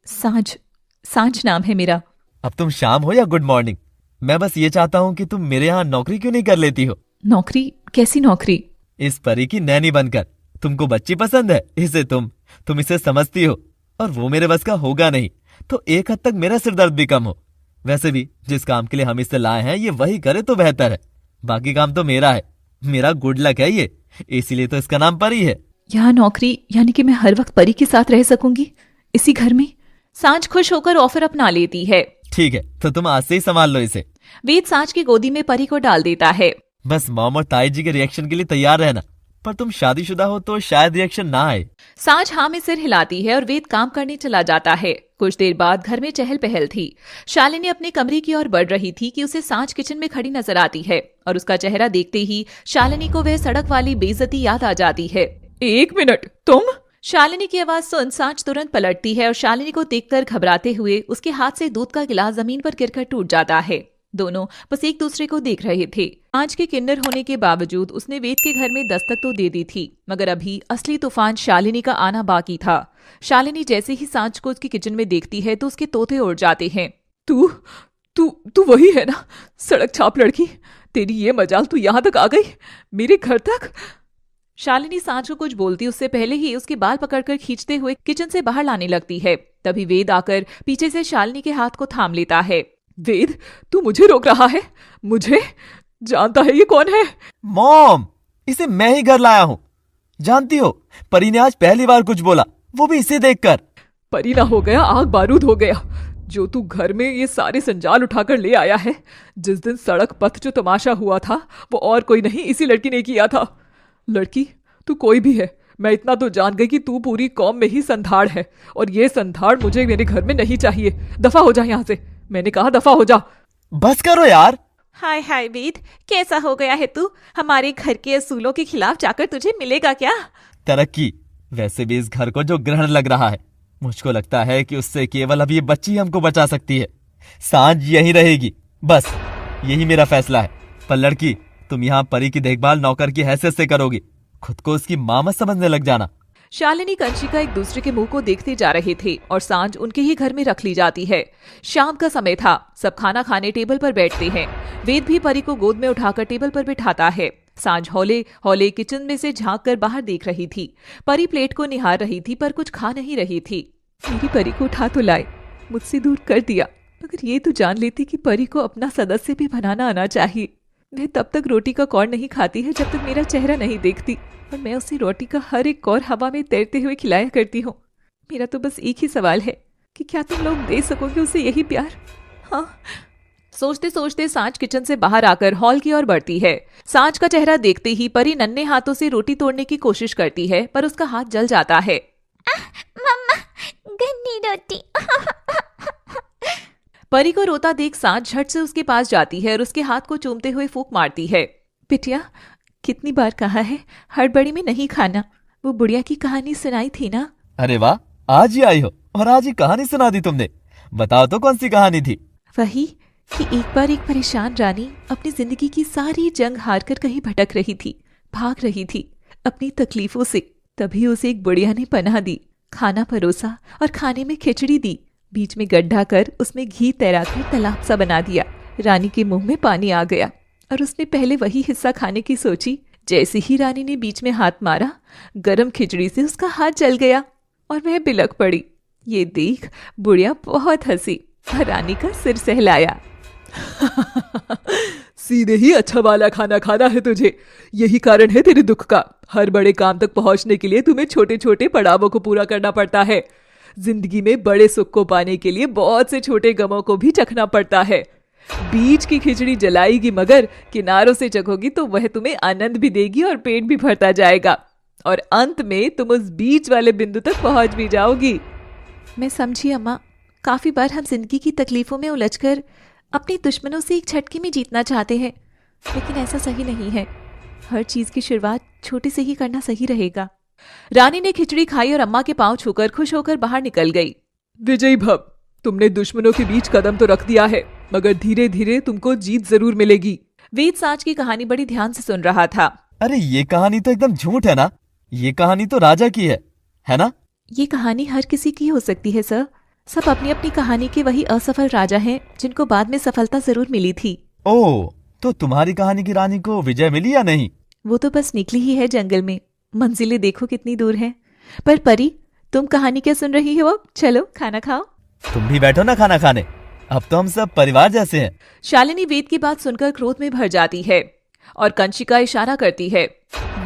सांझ, सांझ नाम है मेरा। अब तुम शाम हो या गुड मॉर्निंग, मैं बस ये चाहता हूँ कि तुम मेरे यहाँ नौकरी क्यों नहीं कर लेती हो? नौकरी? कैसी नौकरी? इस परी की नैनी बनकर। तुमको बच्ची पसंद है, इसे तुम इसे समझती हो, और वो मेरे बस का होगा नहीं, तो एक हद तक मेरा सिरदर्द भी कम हो। वैसे भी जिस काम के लिए हम इसे लाए हैं ये वही करे तो बेहतर है। बाकी काम तो मेरा है, मेरा गुड लक है ये, इसीलिए तो इसका नाम परी है। यहाँ नौकरी यानी कि मैं हर वक्त परी के साथ रह सकूंगी इसी घर में? सांझ खुश होकर ऑफर अपना लेती है। ठीक है, तो तुम आज से ही संभाल लो इसे। वेद सांझ की गोदी में परी को डाल देता है। बस मॉम और ताई जी के रिएक्शन के लिए तैयार रहना, पर तुम शादीशुदा हो तो शायद रिएक्शन ना आए। सांझ हाँ में सिर हिलाती है और वेद काम करने चला जाता है। कुछ देर बाद घर में चहल पहल थी। शालिनी अपने कमरे की ओर बढ़ रही थी कि उसे सांझ किचन में खड़ी नजर आती है, और उसका चेहरा देखते ही शालिनी को वह सड़क वाली बेइज्जती याद आ जाती है। 1 मिनट, तुम? शालिनी की आवाज सुन सांझ तुरंत पलटती है और शालिनी को देखकर घबराते हुए उसके हाथ से दूध का गिलास जमीन पर गिरकर टूट जाता है। दोनों बस एक दूसरे को देख रहे थे। सांझ के किन्नर होने के बावजूद उसने वेद के घर में दस्तक तो दे दी थी, मगर अभी असली तूफान शालिनी का आना बाकी था। शालिनी जैसे ही सांझ को उसकी किचन में देखती है तो उसके तोते उड़ जाते हैं। तू तू तू वही है ना, सड़क छाप लड़की? तेरी ये मजाल तू यहाँ तक आ गई, मेरे घर तक? शालिनी सांझ को कुछ बोलती उससे पहले ही उसके बाल पकड़कर खींचते हुए किचन से बाहर लाने लगती है। तभी वेद आकर पीछे से शालिनी के हाथ को थाम लेता है। वेद, तू मुझे रोक रहा है? मुझे जानता है ये कौन है? मॉम, इसे मैं ही घर लाया हूँ। जानती हो, परी ने आज पहली बार कुछ बोला, वो भी इसे देखकर। परी ना हो गया, आग बारूद हो गया। जो तू घर में ये सारे संजाल उठाकर ले आया है, जिस दिन सड़क पथ जो तमाशा हुआ था वो और कोई नहीं, इसी लड़की ने किया था। लड़की, तू कोई भी है, मैं इतना तो जान गई कि तू पूरी कौम में ही संधाड़ है, और ये संधाड़ मुझे मेरे घर में नहीं चाहिए। दफा हो जा यहाँ से, मैंने कहा दफा हो जा। बस करो यार। हाय हाय वेद, कैसा हो गया है तू? हमारे घर के असूलों के खिलाफ जाकर तुझे मिलेगा क्या? तरक्की? वैसे भी इस घर को जो ग्रहण लग रहा है, मुझको लगता है कि उससे केवल अब ये बच्ची हमको बचा सकती है। सांझ यहीं रहेगी, बस यही मेरा फैसला है। पर लड़की, तुम यहाँ परी की देखभाल नौकर की हैसियत से करोगी, खुद को उसकी माँ मत समझने लग जाना। शालिनी कंशिका एक दूसरे के मुंह को देखते जा रहे थे और सांझ उनके ही घर में रख ली जाती है। शाम का समय था, सब खाना खाने टेबल पर बैठते हैं। वेद भी परी को गोद में उठाकर टेबल पर बिठाता है। सांझ हौले हौले किचन में से झांक कर बाहर देख रही थी। परी प्लेट को निहार रही थी पर कुछ खा नहीं रही थी। मेरी परी को उठा तो लाए, मुझसे दूर कर दिया, मगर ये तो जान लेती कि परी को अपना सदस्य भी बनाना आना चाहिए। वह तब तक रोटी का कौर नहीं खाती है जब तक मेरा चेहरा नहीं देखती, और मैं उसे रोटी का हर एक कौर हवा में तैरते हुए खिलाया करती हूँ। मेरा तो बस एक ही सवाल है कि क्या तुम लोग दे सकोगे उसे यही प्यार? हाँ। सोचते सोचते सांझ किचन से बाहर आकर हॉल की ओर बढ़ती है। सांझ का चेहरा देखते ही परी नन्हे हाथों से रोटी तोड़ने की कोशिश करती है, पर उसका हाथ जल जाता है। मम्मा, गंदी रोटी। परी को रोता देख सांझ झट से उसके पास जाती है और उसके हाथ को चूमते हुए फूंक मारती है। बिटिया, कितनी बार कहा है हड़बड़ी में नहीं खाना। वो बुढ़िया की कहानी सुनाई थी ना? अरे वाह, आज ही आई हो और आज ही कहानी सुना दी तुमने। बताओ तो कौन सी कहानी थी? वही कि एक बार एक परेशान रानी अपनी जिंदगी की सारी जंग हारकर कहीं भटक रही थी, भाग रही थी अपनी तकलीफों से। तभी उसे एक बुढ़िया ने पनाह दी, खाना परोसा और खाने में खिचड़ी दी। बीच में गड्ढा कर उसमें घी तैराकर तालाब सा बना दिया। रानी के मुंह में पानी आ गया और उसने पहले वही हिस्सा खाने की सोची। जैसे ही रानी ने बीच में हाथ मारा, गरम खिचड़ी से उसका हाथ जल गया और वह बिलक पड़ी। ये देख बुढ़िया बहुत हंसी और रानी का सिर सहलाया। सीधे ही अच्छा वाला खाना खाना है तुझे, यही कारण है तेरे दुख का। हर बड़े काम तक पहुंचने के लिए तुम्हें छोटे छोटे पड़ावों को पूरा करना पड़ता है। जिंदगी में बड़े सुख को पाने के लिए बहुत से छोटे गमों को भी चखना पड़ता है। बीच की खिचड़ी जलाएगी मगर किनारों से चखोगी तो वह तुम्हें आनंद भी देगी और पेट भी भरता जाएगा, और अंत में तुम उस बीच वाले बिंदु तक पहुंच भी जाओगी। मैं समझी अम्मा, काफी बार हम जिंदगी की तकलीफों में उलझकर अपने दुश्मनों से एक झटके में जीतना चाहते हैं, लेकिन ऐसा सही नहीं है। हर चीज की शुरुआत छोटे से ही करना सही रहेगा। रानी ने खिचड़ी खाई और अम्मा के पांव छूकर खुश होकर बाहर निकल गई। विजयी भव, तुमने दुश्मनों के बीच कदम तो रख दिया है, मगर धीरे धीरे तुमको जीत जरूर मिलेगी। वेद साँच की कहानी बड़ी ध्यान से सुन रहा था। अरे ये कहानी तो एकदम झूठ है ना, ये कहानी तो राजा की है ना? ये कहानी हर किसी की हो सकती है सर। सब अपनी अपनी कहानी के वही असफल राजा हैं जिनको बाद में सफलता जरूर मिली थी। ओह, तो तुम्हारी कहानी की रानी को विजय मिली या नहीं? वो तो बस निकली ही है जंगल में, मंजिलें देखो कितनी दूर हैं। पर परी, तुम कहानी क्या सुन रही हो? अब चलो खाना खाओ। तुम भी बैठो ना खाना खाने, अब तो हम सब परिवार जैसे हैं। शालिनी वेद की बात सुनकर क्रोध में भर जाती है और कंशिका इशारा करती है।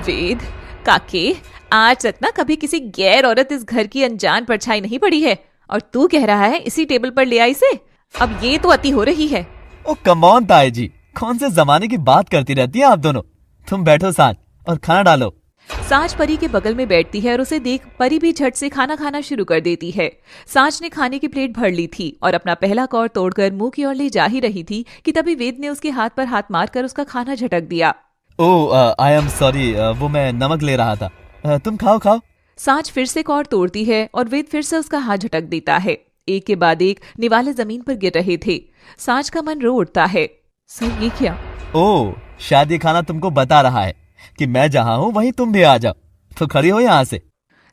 वेद काके, आज तक ना कभी किसी गैर औरत इस घर की अनजान परछाई नहीं पड़ी है, और तू कह रहा है इसी टेबल पर ले आई इसे? अब ये तो अति हो रही है। ओ कम ऑन ताई जी, कौन से जमाने की बात करती रहती है आप दोनों। तुम बैठो साथ और खाना डालो। सांच परी के बगल में बैठती है और उसे देख परी भी झट से खाना खाना शुरू कर देती है। सांच ने खाने की प्लेट भर ली थी और अपना पहला कौर तोड़कर मुंह की ओर ले जा ही रही थी कि तभी वेद ने उसके हाथ पर हाथ मारकर उसका खाना झटक दिया। ओह, आई एम सॉरी, वो मैं नमक ले रहा था। तुम खाओ खाओ। सांच फिर से कौर तोड़ती है और वेद फिर से उसका हाथ झटक देता है। एक के बाद एक निवाले जमीन पर गिर रहे थे। सांच का मन रो उठता है। सर ये क्या? ओह, शायद ये खाना तुमको बता रहा है कि मैं जहाँ हूँ वहीं तुम भी आ जाओ, तो खड़ी हो यहाँ से।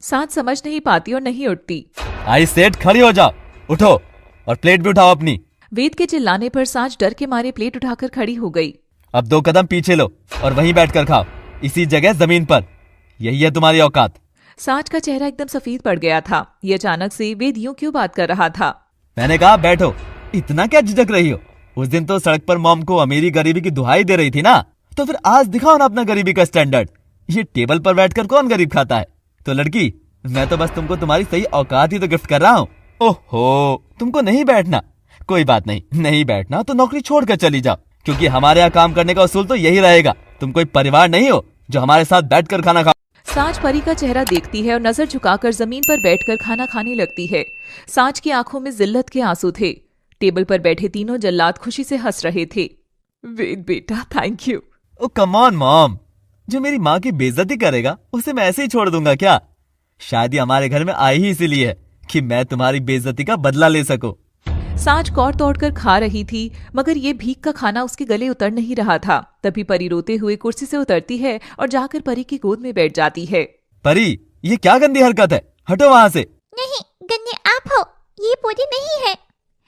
सांच समझ नहीं पाती और नहीं उठती। आई सेड खड़ी हो जाओ, उठो और प्लेट भी उठाओ अपनी। वेद के चिल्लाने पर सांच डर के मारे प्लेट उठाकर खड़ी हो गई। अब 2 कदम पीछे लो और वहीं बैठकर खाओ, इसी जगह जमीन पर। यही है तुम्हारी औकात। सांच का चेहरा एकदम सफेद पड़ गया था। ये अचानक से वेद यूं क्यों बात कर रहा था? मैंने कहा बैठो, इतना क्या झिझक रही हो? उस दिन तो सड़क पर मॉम को अमीरी गरीबी की दुहाई दे रही थी ना, तो फिर आज दिखाओ ना अपना गरीबी का स्टैंडर्ड। ये टेबल पर बैठकर कौन गरीब खाता है? तो लड़की, मैं तो बस तुमको तुम्हारी सही औकात ही तो गिफ्ट कर रहा हूँ। ओहो, तुमको नहीं बैठना? कोई बात नहीं, नहीं बैठना तो नौकरी छोड़कर चली जाओ, क्योंकि हमारे यहाँ काम करने का उसूल तो यही रहेगा। तुम कोई परिवार नहीं हो जो हमारे साथ बैठकर खाना खाओ। सांच परी का चेहरा देखती है और नजर झुकाकर जमीन पर बैठकर खाना खाने लगती है। सांच की आंखों में जिल्लत के आंसू थे। टेबल पर बैठे तीनों जल्लाद खुशी से हंस रहे थे। वेद बेटा, thank you. Oh come on mom, जो मेरी माँ की बेइज्जती करेगा उसे मैं ऐसे ही छोड़ दूंगा क्या? शायद ये हमारे घर में आई ही इसीलिए है कि मैं तुम्हारी बेइज्जती का बदला ले सकूं। सांच कौर तोड़कर खा रही थी, मगर ये भीख का खाना उसके गले उतर नहीं रहा था। तभी परी रोते हुए कुर्सी से उतरती है और जाकर परी की गोद में बैठ जाती है। परी, ये क्या गंदी हरकत है? हटो वहाँ से। नहीं, गन्ने आप हो, ये पूरी नहीं है।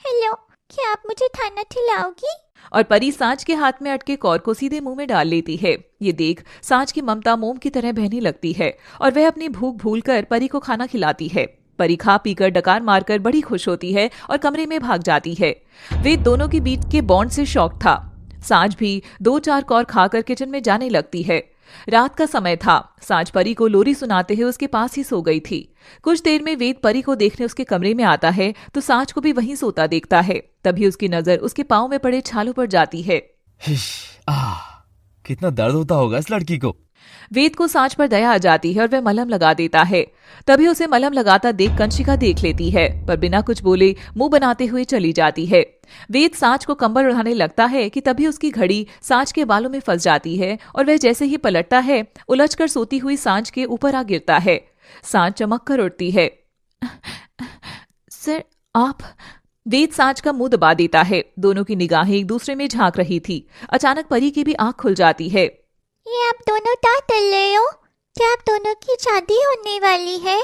हेलो, क्या आप मुझे खाना खिलाओगी? और परी सांच के हाथ में अटके कौर को सीधे मुंह में डाल लेती है। ये देख सांच की ममता मोम की तरह बहने लगती है और वह अपनी भूख भूलकर परी को खाना खिलाती है। परी खा पीकर डकार मारकर बड़ी खुश होती है और कमरे में भाग जाती है। वे दोनों के बीच के बॉन्ड से शौक था। सांच भी 2-4 कौर खाकर किचन में जाने लगती है। रात का समय था। सांच परी को लोरी सुनाते हुए उसके पास ही सो गई थी। कुछ देर में वेद परी को देखने उसके कमरे में आता है तो सांच को भी वहीं सोता देखता है। तभी उसकी नजर उसके पांव में पड़े छालों पर जाती है। कितना दर्द होता होगा इस लड़की को। वेद को सांच पर दया आ जाती है और वह मलहम लगा देता है। तभी उसे मलहम लगाता देख कंशिका देख लेती है, पर बिना कुछ बोले मुंह बनाते हुए चली जाती है। वेद सांच को कंबल उड़ाने लगता है कि तभी उसकी घड़ी सांच के बालों में फंस जाती है और वह जैसे ही पलटता है उलझकर सोती हुई सांच के ऊपर आ गिरता है। सांच चमक कर उठती है। सर आप? वेद सांच का मुंह दबा देता है। दोनों की निगाहें एक दूसरे में झांक रही थी। अचानक परी की भी आंख खुल जाती है। ये आप दोनों क्या कर रहे हो? क्या आप दोनों की शादी होने वाली है?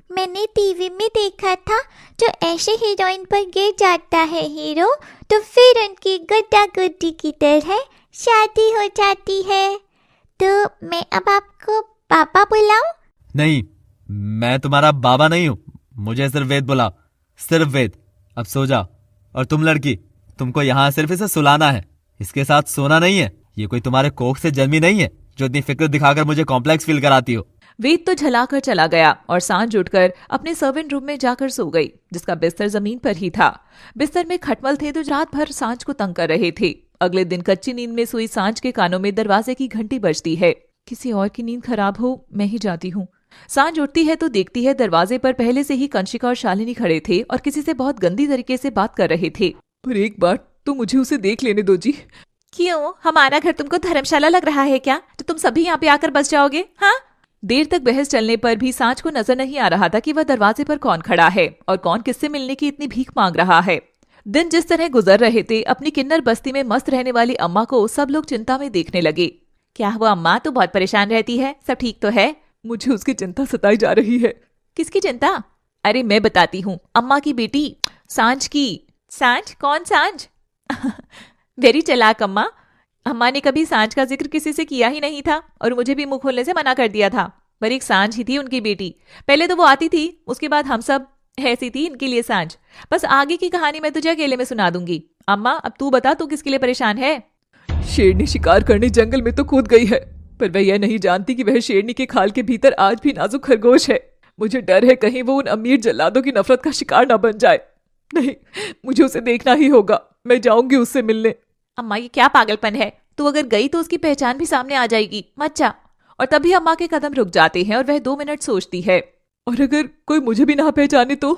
मैंने टीवी में देखा था, जो ऐसे हीरोइन पर गिर जाता है हीरो, तो फिर उनकी गद्दा गुद्दी की तरह शादी हो जाती है। तो मैं अब आपको पापा बुलाऊं? नहीं, मैं तुम्हारा बाबा नहीं हूँ, मुझे सिर्फ वेद बुलाओ, सिर्फ वेद। अब सो जाओ। और तुम लड़की, तुमको यहाँ सिर्फ इसे सुलाना है, इसके साथ सोना नहीं है। ये कोई तुम्हारे कोख से जन्मी नहीं है जो इतनी फिक्र दिखाकर मुझे कॉम्प्लेक्स फील कराती हो। वेद तो झलाकर चला गया और सांझ उठकर अपने सर्वेंट रूम में जाकर सो गई, जिसका बिस्तर जमीन पर ही था। बिस्तर में खटमल थे जो रात भर सांझ को तंग कर रहे थे। अगले दिन कच्ची नींद में सोई सांझ के कानों में दरवाजे की घंटी बजती है। किसी और की नींद खराब हो, मैं ही जाती हूँ। सांझ उठती है तो देखती है दरवाजे पर पहले से ही कंशिका और शालिनी खड़े थे और किसी से बहुत गंदी तरीके से बात कर रहे थे। पर एक बार तो मुझे उसे देख लेने दो जी। क्यों, हमारा घर तुमको धर्मशाला लग रहा है क्या, तो तुम सभी यहाँ पे आकर बस जाओगे? हाँ। देर तक बहस चलने पर भी सांझ को नजर नहीं आ रहा था कि वह दरवाजे पर कौन खड़ा है और कौन किससे मिलने की इतनी भीख मांग रहा है। दिन जिस तरह गुजर रहे थे, अपनी किन्नर बस्ती में मस्त रहने वाली अम्मा को सब लोग चिंता में देखने लगे। क्या हुआ अम्मा, तो बहुत परेशान रहती है, सब ठीक तो है? मुझे उसकी चिंता सताई जा रही है। किसकी चिंता? अरे मैं बताती हूँ, अम्मा की बेटी सांझ की। सांझ? कौन सांझ? वेरी चालाक अम्मा। अम्मा ने कभी सांझ का जिक्र किसी से किया ही नहीं था और मुझे भी मुंह खोलने से मना कर दिया था। पर एक सांझ ही थी उनकी बेटी। पहले तो वो आती थी, उसके बाद हम सब, ऐसी थी इनके लिए सांझ। बस आगे की कहानी मैं तुझे अकेले में सुना दूंगी। अम्मा अब तू बता, तू किसके लिए परेशान है? शेरनी शिकार करने जंगल में तो कूद गई है, पर वह यह नहीं जानती कि वह शेरनी के खाल के भीतर आज भी नाजुक खरगोश है। मुझे डर है कहीं वो उन अमीर जल्लादों की नफरत का शिकार ना बन जाए। नहीं, मुझे उसे देखना ही होगा। मैं जाऊंगी उससे मिलने। अम्मा ये क्या पागलपन है, तू अगर गई तो उसकी पहचान भी सामने आ जाएगी, मत जा। और तभी अम्मा के कदम रुक जाते हैं और वह 2 मिनट सोचती है। और अगर कोई मुझे भी ना पहचाने तो?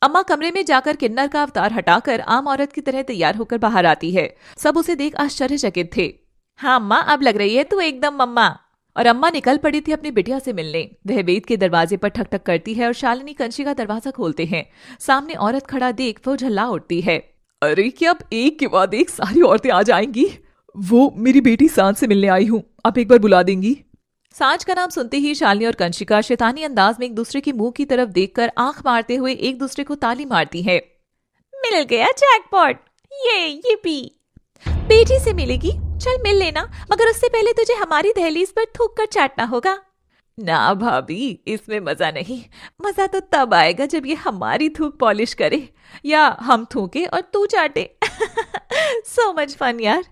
अम्मा कमरे में जाकर किन्नर का अवतार हटाकर आम औरत की तरह तैयार होकर बाहर आती है। सब उसे देख आश्चर्यचकित थे। हाँ अम्मा, अब लग रही है तू एकदम मम्मा। और अम्मा निकल पड़ी थी अपनी बिटिया से मिलने। वह वेद के दरवाजे पर ठक ठक करती है और शालिनी कंशी का दरवाजा खोलते हैं। सामने औरत खड़ा देख वो झल्ला उठती है। अरे क्या अब एक के बाद एक सारी औरतें आ जाएंगी? वो मेरी बेटी सांझ से मिलने आई हूँ, आप एक बार बुला देंगी? सांझ का नाम सुनते ही शालिनी और कंशिका शैतानी अंदाज में एक दूसरे के मुंह की तरफ देखकर आंख मारते हुए एक दूसरे को ताली मारती हैं। मिल गया जैकपॉट, ये पी। बेटी से मिलेगी, चल मिल लेना, मगर उससे पहले तुझे हमारी दहलीज पर थूक कर चाटना होगा। ना भाभी, इसमें मजा नहीं। मजा तो तब आएगा जब ये हमारी थूक पॉलिश करे या हम थूके और तू चाटे। सो मच फन यार।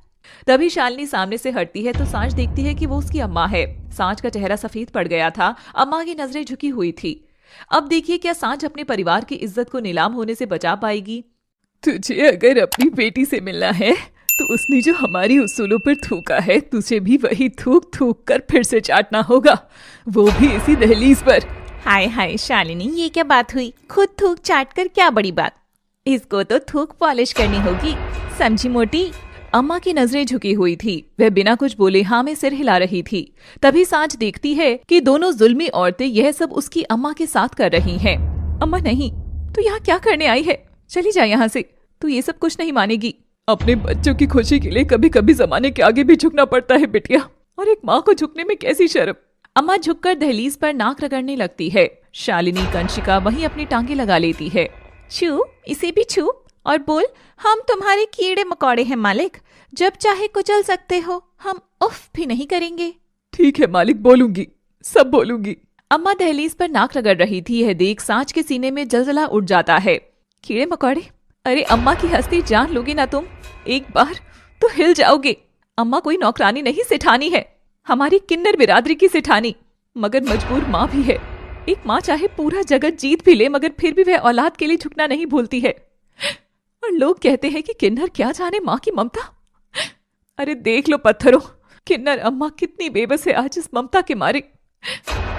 तभी शालिनी सामने से हटती है तो सांझ देखती है कि वो उसकी अम्मा है। सांझ का चेहरा सफेद पड़ गया था, अम्मा की नजरें झुकी हुई थी। अब देखिए क्या सांझ अपने परिवार की इज्जत को नीलाम होने से बचा पाएगी। तुझे अगर अपनी बेटी से मिलना है तो उसने जो हमारी उसूलों पर थूका है, तुझे भी वही थूक थूक कर फिर से चाटना होगा, वो भी इसी दहलीज पर। हाय हाय शालिनी, ये क्या बात हुई? खुद थूक चाट कर क्या बड़ी बात, इसको तो थूक पॉलिश करनी होगी, समझी मोटी? अम्मा की नजरें झुकी हुई थी, वह बिना कुछ बोले हाँ में सिर हिला रही थी। तभी सांझ देखती है कि दोनों जुल्मी औरतें यह सब उसकी अम्मा के साथ कर रही हैं। अम्मा नहीं, तू यहाँ क्या करने आई है? चली जा यहाँ से, तू ये सब कुछ नहीं मानेगी। अपने बच्चों की खुशी के लिए कभी कभी जमाने के आगे भी झुकना पड़ता है बिटिया, और एक माँ को झुकने में कैसी शर्म। अम्मा झुककर दहलीज पर नाक रगड़ने लगती है। शालिनी कंशिका वहीं अपनी टांगे लगा लेती है। छू, इसे भी छू और बोल, हम तुम्हारे कीड़े मकोड़े हैं मालिक, जब चाहे कुचल सकते हो, हम उफ भी नहीं करेंगे। ठीक है मालिक, बोलूंगी, सब बोलूंगी। अम्मा दहलीज पर नाक रगड़ रही थी, यह देख सांझ के सीने में जलजला उठ जाता है। कीड़े मकोड़े? अरे अम्मा की हस्ती जान लोगी ना तुम, एक बार तो हिल जाओगे। अम्मा कोई नौकरानी नहीं, सेठानी है, हमारी किन्नर बिरादरी की सेठानी, मगर मजबूर माँ भी है। एक माँ चाहे पूरा जगत जीत भी ले, मगर फिर भी वह औलाद के लिए झुकना नहीं भूलती है। और लोग कहते हैं कि किन्नर क्या जाने माँ की ममता। अरे देख लो पत्थरों, किन्नर अम्मा कितनी बेबस है आज इस ममता के मारे।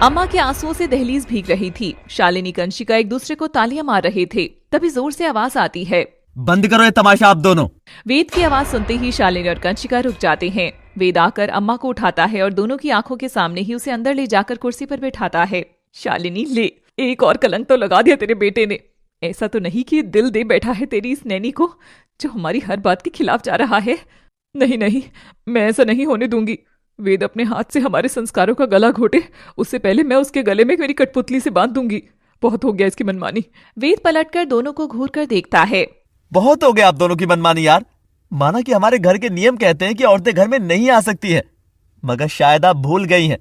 अम्मा के आंसुओं से दहलीज भीग रही थी। शालिनी कंशिका एक दूसरे को तालियां मार रहे थे। तभी जोर से आवाज आती है, बंद करो ये तमाशा आप दोनों। वेद की आवाज सुनते ही शालिनी और कंशिका रुक जाते हैं। वेद आकर अम्मा को उठाता है और दोनों की आंखों के सामने ही उसे अंदर ले जाकर कुर्सी पर बैठाता है। शालिनी ले, एक और कलंक तो लगा दिया तेरे बेटे ने। ऐसा तो नहीं कि दिल दे बैठा है तेरी इस नैनी को जो हमारी हर बात के खिलाफ जा रहा है। नहीं नहीं, मैं ऐसा नहीं होने दूंगी। वेद अपने हाथ से हमारे संस्कारों का गला घोटे, उससे पहले मैं उसके गले में मेरी कठपुतली से बांध दूंगी। बहुत हो गया इसकी मनमानी। वेद पलटकर दोनों को घूर कर देखता है। बहुत हो गया आप दोनों की मनमानी यार। माना कि हमारे घर के नियम कहते हैं कि औरतें घर में नहीं आ सकती है, मगर शायद आप भूल गई हैं,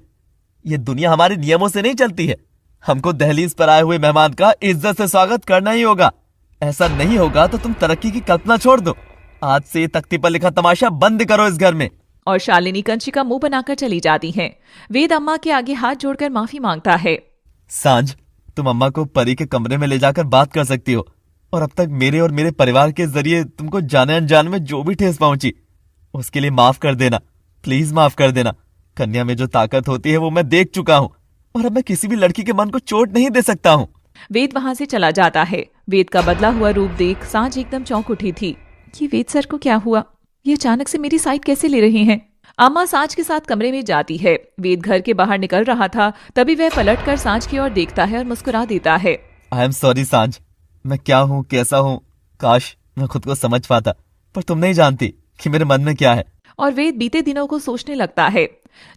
ये दुनिया हमारे नियमों से नहीं चलती है, हमको दहलीज पर आए हुए मेहमान का इज्जत से स्वागत करना ही होगा। ऐसा नहीं होगा तो तुम तरक्की की कल्पना छोड़ दो। आज से तख्ती पर लिखा तमाशा बंद करो इस घर में। और शालिनी कंची का मुंह बनाकर चली जाती हैं। वेद अम्मा के आगे हाथ जोड़कर माफी मांगता है। सांझ, तुम अम्मा को परी के कमरे में ले जाकर बात कर सकती हो, और अब तक मेरे और मेरे परिवार के जरिए तुमको जाने अनजाने में जो भी ठेस पहुंची उसके लिए माफ कर देना, प्लीज माफ कर देना। कन्या में जो ताकत होती है वो मैं देख चुका हूँ, और अब मैं किसी भी लड़की के मन को चोट नहीं दे सकता हूँ। वेद वहां से चला जाता है। वेद का बदला हुआ रूप देख सांझ एकदम चौंक उठी थी। ये वेद सर को क्या हुआ? ये अचानक से मेरी साइड कैसे ले रहे हैं? अम्मा सांझ के साथ कमरे में जाती है। वेद घर के बाहर निकल रहा था, तभी वह पलटकर सांझ की ओर देखता है और मुस्कुरा देता है। आई एम सॉरी सांझ, मैं क्या हूँ कैसा हूँ, काश मैं खुद को समझ पाता, पर तुम नहीं जानती कि मेरे मन में क्या है। और वेद बीते दिनों को सोचने लगता है।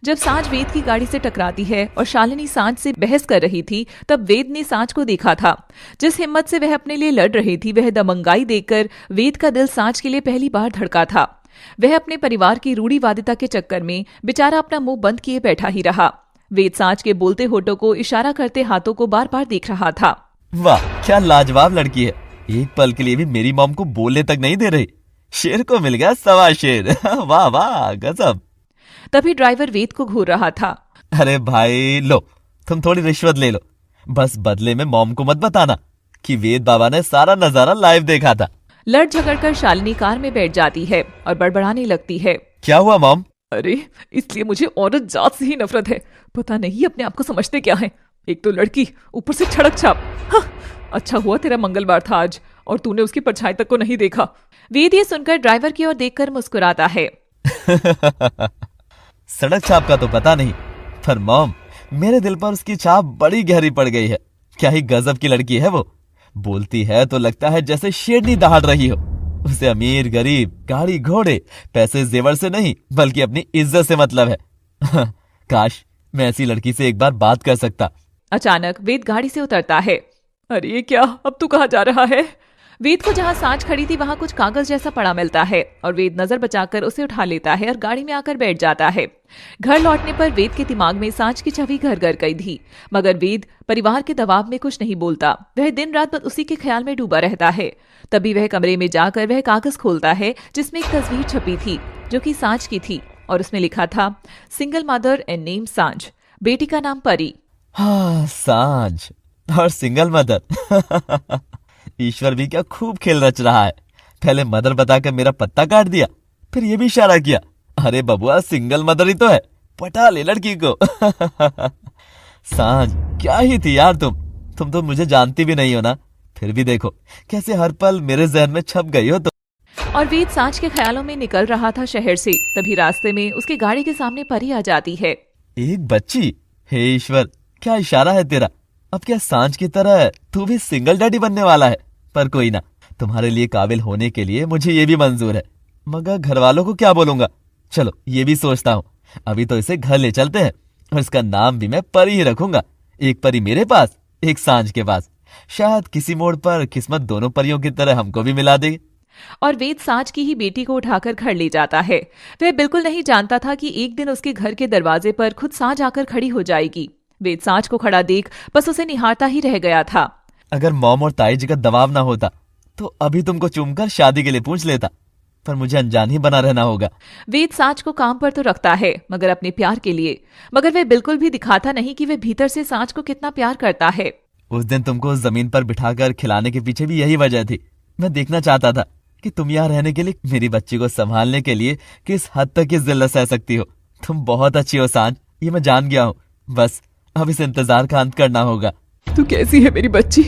जब सांझ वेद की गाड़ी से टकराती है और शालिनी सांझ से बहस कर रही थी, तब वेद ने सांझ को देखा था। जिस हिम्मत से वह अपने लिए लड़ रही थी, वह दबंगाई देखकर वेद का दिल सांझ के लिए पहली बार धड़का था। वह अपने परिवार की रूढ़िवादिता के चक्कर में बेचारा अपना मुंह बंद किए बैठा ही रहा। वेद सांझ के बोलते होठों को इशारा करते हाथों को बार बार देख रहा था। वाह, क्या लाजवाब लड़की है। एक पल के लिए भी मेरी मॉम को बोलने तक नहीं दे रही। शेर को मिल गया सवा शेर। वाह वाह, गजब। तभी ड्राइवर वेद को घूर रहा था। अरे भाई लो, तुम थोड़ी रिश्वत ले लो, बस बदले में मॉम को मत बताना कि वेद बाबा ने सारा नजारा लाइव देखा था। लड़ झगड़कर शालिनी कार में बैठ जाती है और बड़बड़ाने लगती है। क्या हुआ मॉम? अरे, इसलिए मुझे औरत जात से ही नफरत है। पता नहीं अपने आप को समझते क्या है। एक तो लड़की, ऊपर से छड़क छाप। हाँ, अच्छा हुआ तेरा मंगलवार था आज और तूने उसकी परछाई तक को नहीं देखा। वेद ये सुनकर ड्राइवर की ओर देखकर मुस्कुराता है। सड़क छाप का तो पता नहीं, पर मॉम मेरे दिल पर उसकी छाप बड़ी गहरी पड़ गई है। क्या ही गजब की लड़की है वो। बोलती है तो लगता है जैसे शेरनी दहाड़ रही हो। उसे अमीर गरीब, गाड़ी घोड़े, पैसे जेवर से नहीं बल्कि अपनी इज्जत से मतलब है। काश मैं ऐसी लड़की से एक बार बात कर सकता। अचानक वेद गाड़ी से उतरता है। अरे ये क्या, अब तू कहाँ जा रहा है? वेद को जहां सांझ खड़ी थी वहां कुछ कागज जैसा पड़ा मिलता है और वेद नजर बचाकर उसे उठा लेता है और गाड़ी में आकर बैठ जाता है। घर लौटने पर वेद के दिमाग में सांझ की छवि घर घर गई थी, मगर वेद परिवार के दबाव में कुछ नहीं बोलता। वह दिन रात बस उसी के ख्याल में डूबा रहता है। तभी वह कमरे में जाकर वह कागज खोलता है जिसमें एक तस्वीर छपी थी जो कि सांझ की थी, और उसमें लिखा था, सिंगल मदर एंड नेम सांझ, बेटी का नाम परी। हाँ, सांझ और सिंगल मदर। ईश्वर भी क्या खूब खेल रच रहा है। पहले मदर बताकर मेरा पत्ता काट दिया, फिर ये भी इशारा किया, अरे बबुआ सिंगल मदर ही तो है, पटा ले लड़की को। सांझ क्या ही थी यार तुम तो मुझे जानती भी नहीं हो ना, फिर भी देखो कैसे हर पल मेरे जहन में छप गई हो तुम। और वेद सांझ के ख्यालों में निकल रहा था शहर से, तभी रास्ते में उसकी गाड़ी के सामने परी आ जाती है। एक बच्ची, हे ईश्वर क्या इशारा है तेरा। अब क्या सांझ की तरह तू भी सिंगल डैडी बनने वाला है? पर कोई ना, तुम्हारे लिए काबिल होने के लिए मुझे ये भी मंजूर है, मगर घर वालों को क्या बोलूंगा। चलो ये भी सोचता हूँ, अभी तो इसे घर ले चलते हैं और इसका नाम भी मैं परी ही रखूंगा। एक परी मेरे पास, एक सांझ के पास। शायद किसी मोड़ पर किस्मत दोनों परियों की तरह हमको भी मिला देगी। और वेद सांझ की ही बेटी को उठाकर घर ले जाता है। वह बिल्कुल नहीं जानता था कि एक दिन उसके घर के दरवाजे पर खुद सांझ आकर खड़ी हो जाएगी। वेद सांझ को खड़ा देख बस उसे निहारता ही रह गया था। अगर मॉम और ताई जी का दबाव ना होता तो अभी तुमको चूमकर शादी के लिए पूछ लेता, पर मुझे अनजान ही बना रहना होगा। वेद सांझ को काम पर तो रखता है, मगर अपने प्यार के लिए। मगर वह बिल्कुल भी दिखाता नहीं कि वह भीतर से सांझ को कितना प्यार करता है। उस दिन तुमको जमीन पर बिठाकर खिलाने के पीछे भी यही वजह थी। मैं देखना चाहता था कि तुम यहाँ रहने के लिए, मेरी बच्ची को संभालने के लिए किस हद तक इस जिल्लत सह सकती हो। तुम बहुत अच्छी हो सांझ, ये मैं जान गया हूँ। बस अब इस इंतजार का अंत करना होगा। तू कैसी है मेरी बच्ची?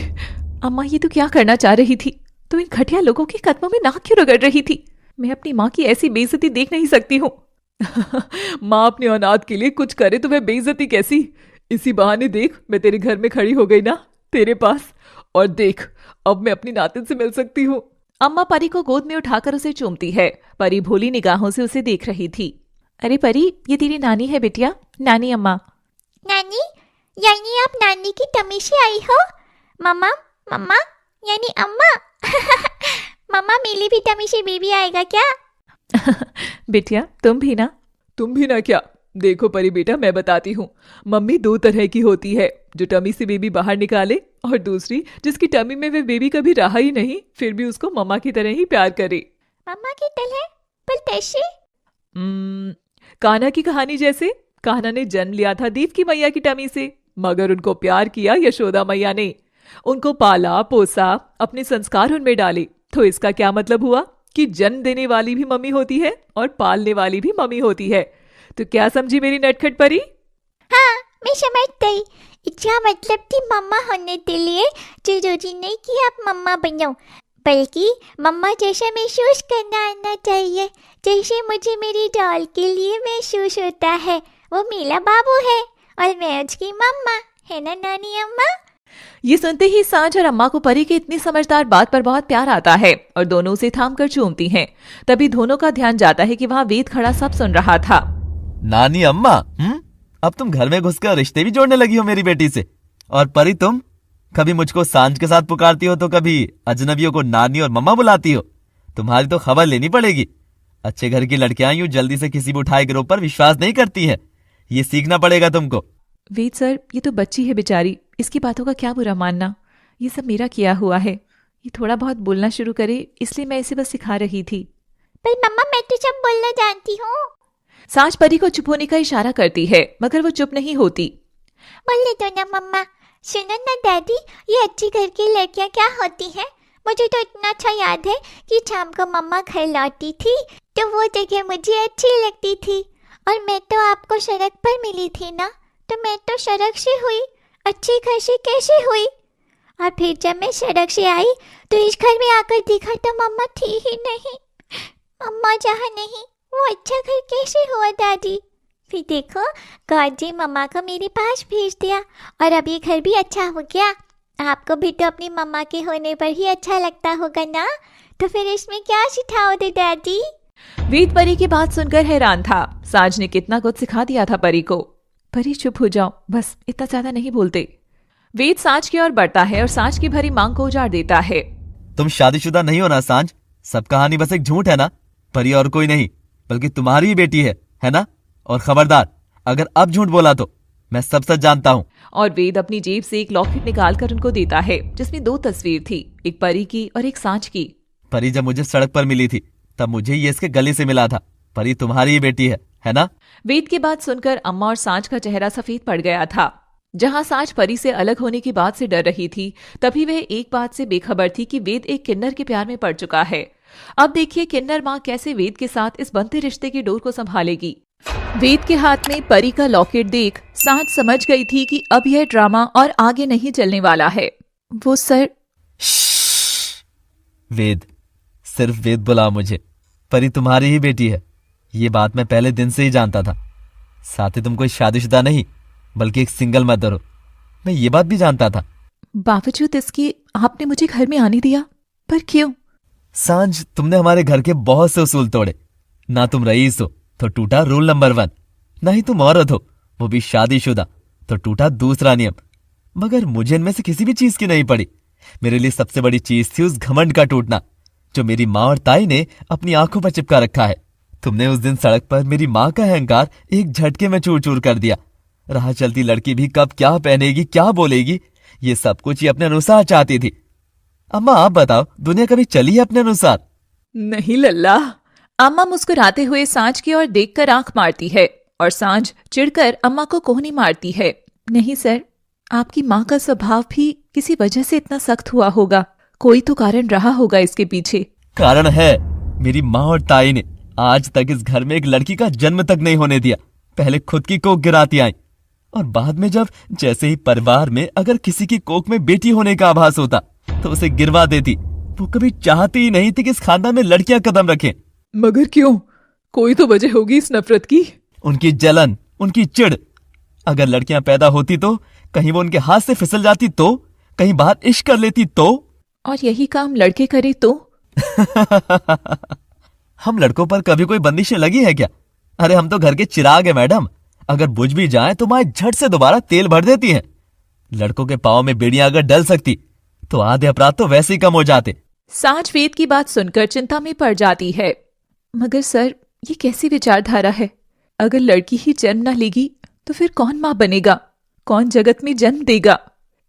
अम्मा ये तू क्या करना चाह रही थी? तू इन घटिया लोगों के कदमों में नाक क्यों रगड़ रही थी? मैं अपनी माँ की ऐसी बेइज्जती देख नहीं सकती हूँ। माँ अपने औलाद के लिए कुछ करे तो वह बेइज्जती कैसी? इसी बहाने देख मैं तेरे घर में खड़ी हो गई ना, तेरे पास, और देख अब मैं अपनी नातिन से मिल सकती हूँ। अम्मा परी को गोद में उठाकर उसे चूमती है। परी भोली निगाहों से उसे देख रही थी। अरे परी, ये तेरी नानी है बेटिया, नानी अम्मा। नानी, यानी आप नानी की तमी से आई हो? मम्मा, मम्मा यानी अम्मा। मम्मा मेरी भी तमी से बेबी आएगा क्या? बेटिया तुम भी ना। तुम भी ना क्या? देखो परी बेटा, मैं बताती हूँ। मम्मी दो तरह की होती है, जो टमी से बेबी बाहर निकाले, और दूसरी जिसकी टमी में वे बेबी कभी रहा ही नहीं, फिर भी उसको मम्मा की तरह ही प्यार करे। मम्मा की तरह? पर कैसे? कान्हा की कहानी जैसे। कान्हा ने जन्म लिया था देव की मैया की टमी से, मगर उनको प्यार किया यशोदा मैया ने। उनको पाला पोसा, अपने संस्कार उनमें डाले। तो इसका क्या मतलब हुआ कि जन्म देने वाली भी मम्मी होती है और पालने वाली भी मम्मी होती है। तो क्या समझी मेरी नटखट परी? हाँ, मैं समझ गई। इसका मतलब कि मम्मा होने के लिए जरूरी नहीं कि आप मम्मा बनो, बल्कि मम्मा जैसा महसूस करना आना चाहिए, जैसे मुझे मेरी डॉल के लिए महसूस होता है। वो मेरा बाबू है और मैं उसकी मम्मा, है ना नानी अम्मा? ये सुनते ही सांझ और अम्मा को परी की इतनी समझदार बात पर बहुत प्यार आता है और दोनों उसे थाम कर चूमती हैं। तभी दोनों का ध्यान जाता है कि वहाँ वेद खड़ा सब सुन रहा था। नानी अम्मा, अब तुम घर में घुसकर रिश्ते भी जोड़ने लगी हो मेरी बेटी से। और परी, तुम कभी मुझको सांझ के साथ पुकारती हो तो कभी अजनबियों को नानी और मम्मा बुलाती हो। तुम्हारी तो खबर लेनी पड़ेगी। अच्छे घर की लड़कियां यूं जल्दी से किसी भी उठाए गिरोह पर विश्वास नहीं करती हैं। ये सीखना पड़ेगा तुमको। वेद सर, ये तो बच्ची है बेचारी, इसकी बातों का क्या बुरा मानना। ये सब मेरा किया हुआ है। ये थोड़ा बहुत बोलना शुरू करे, इसलिए मैं इसे बस सिखा रही थी। पर मम्मा, मैं तो सब बोलना जानती हूँ। सांझ परी को चुप होने का इशारा करती है, मगर वो चुप नहीं होती। बोलने दो ना मम्मा। सुनो ना दादी, ये अच्छी घर की लड़कियाँ क्या होती हैं? मुझे तो इतना अच्छा याद है कि शाम को मम्मा घर लौटी थी तो वो जगह मुझे अच्छी लगती थी। और मैं तो आपको सड़क पर मिली थी ना, तो मैं तो सड़क से हुई, अच्छी घर से कैसे हुई? और फिर जब मैं सड़क से आई तो इस घर में आकर देखा तो मम्मा थी ही नहीं। मम्मा जहाँ नहीं, वो अच्छा घर कैसे हुआ दादी? फिर देखो, गॉड जी मम्मा को मेरे पास भेज दिया और अब ये घर भी अच्छा हो गया। आपको भी तो अपनी मम्मा के होने पर ही अच्छा लगता होगा ना, तो फिर इसमें क्या सिखाओगे दादी? वेद परी की बात सुनकर हैरान था। सांझ ने कितना कुछ सिखा दिया था परी को। परी चुप हो जाओ, बस इतना ज्यादा नहीं बोलते। वेद सांझ की ओर बढ़ता है और सांझ की भरी मांग को उजाड़ देता है। तुम शादीशुदा नहीं हो ना सांझ? सब कहानी बस एक झूठ है ना? परी और कोई नहीं, बल्कि तुम्हारी ही बेटी है ना? और खबरदार, अगर अब झूठ बोला तो मैं सब सच जानता हूँ। और वेद अपनी जेब से एक लॉकेट निकाल कर उनको देता है, जिसमें 2 तस्वीर थी, एक परी की और एक सांझ की। परी जब मुझे सड़क पर मिली थी तब मुझे ये इसके गले से मिला था। परी तुम्हारी ही बेटी है ना? वेद की बात सुनकर अम्मा और सांझ का चेहरा सफेद पड़ गया था। जहां सांझ परी से अलग होने की बात से डर रही थी, तभी वह एक बात से बेखबर थी कि वेद एक किन्नर के प्यार में पड़ चुका है। अब देखिए किन्नर माँ कैसे वेद के साथ इस बनते रिश्ते की डोर को संभालेगी। वेद के हाथ में परी का लॉकेट देख सांझ समझ गई थी कि अब यह ड्रामा और आगे नहीं चलने वाला है। वो सर वेद, सिर्फ वेद बुला मुझे। परी तुम्हारी ही बेटी है, ये बात मैं पहले दिन से ही जानता था। साथ ही तुम कोई शादीशुदा नहीं बल्कि एक सिंगल मदर हो, मैं ये बात भी जानता था। बावजूद इसके आपने मुझे घर में आने दिया, पर क्यों? सांझ, तुमने हमारे घर के बहुत से उसूल तोड़े। ना तुम रईस हो तो टूटा रूल नंबर 1, ना ही तुम औरत हो, वो भी शादीशुदा, तो टूटा दूसरा नियम। मगर मुझे इनमें से किसी भी चीज की नहीं पड़ी। मेरे लिए सबसे बड़ी चीज थी उस घमंड का टूटना, जो मेरी माँ और ताई ने अपनी आंखों पर चिपका रखा है। तुमने उस दिन सड़क पर मेरी माँ का अहंकार एक झटके में चूर चूर कर दिया। राह चलती लड़की भी कब क्या पहनेगी, क्या बोलेगी, ये सब कुछ ये अपने अनुसार चाहती थी। अम्मा आप बताओ, दुनिया कभी चली है अपने अनुसार? नहीं लल्ला। अम्मा मुस्कुराते हुए सांझ की ओर देखकर आंख मारती है और सांझ चिढ़कर अम्मा को कोहनी मारती है। नहीं सर, आपकी माँ का स्वभाव भी किसी वजह से इतना सख्त हुआ होगा, कोई तो कारण रहा होगा इसके पीछे। कारण है, मेरी माँ और ताई ने आज तक इस घर में एक लड़की का जन्म तक नहीं होने दिया। पहले खुद की कोख गिराती आई और बाद में जब जैसे ही परिवार में अगर किसी की कोख में बेटी होने का आभास होता तो उसे गिरवा देती। वो कभी चाहती ही नहीं थी कि इस खानदान में लड़कियां कदम रखें। मगर क्यों? कोई तो वजह होगी इस नफरत की। उनकी जलन, उनकी चिढ़। अगर लड़कियां पैदा होती तो कहीं वो उनके हाथ से फिसल जाती, तो कहीं बाहर इश्क कर लेती तो। और यही काम लड़के करे तो? हम लड़कों पर कभी कोई बंदिशें लगी है क्या? अरे हम तो घर के चिराग है मैडम, अगर बुझ भी जाए तो माँ झट से दोबारा तेल भर देती हैं। लड़कों के पाँव में बेड़ियां अगर डल सकती तो आधे अपराध तो वैसे ही कम हो जाते। सांझ वेद की बात सुनकर चिंता में पड़ जाती है। मगर सर, ये कैसी विचारधारा है? अगर लड़की ही जन्म ना लेगी तो फिर कौन माँ बनेगा, कौन जगत में जन्म देगा?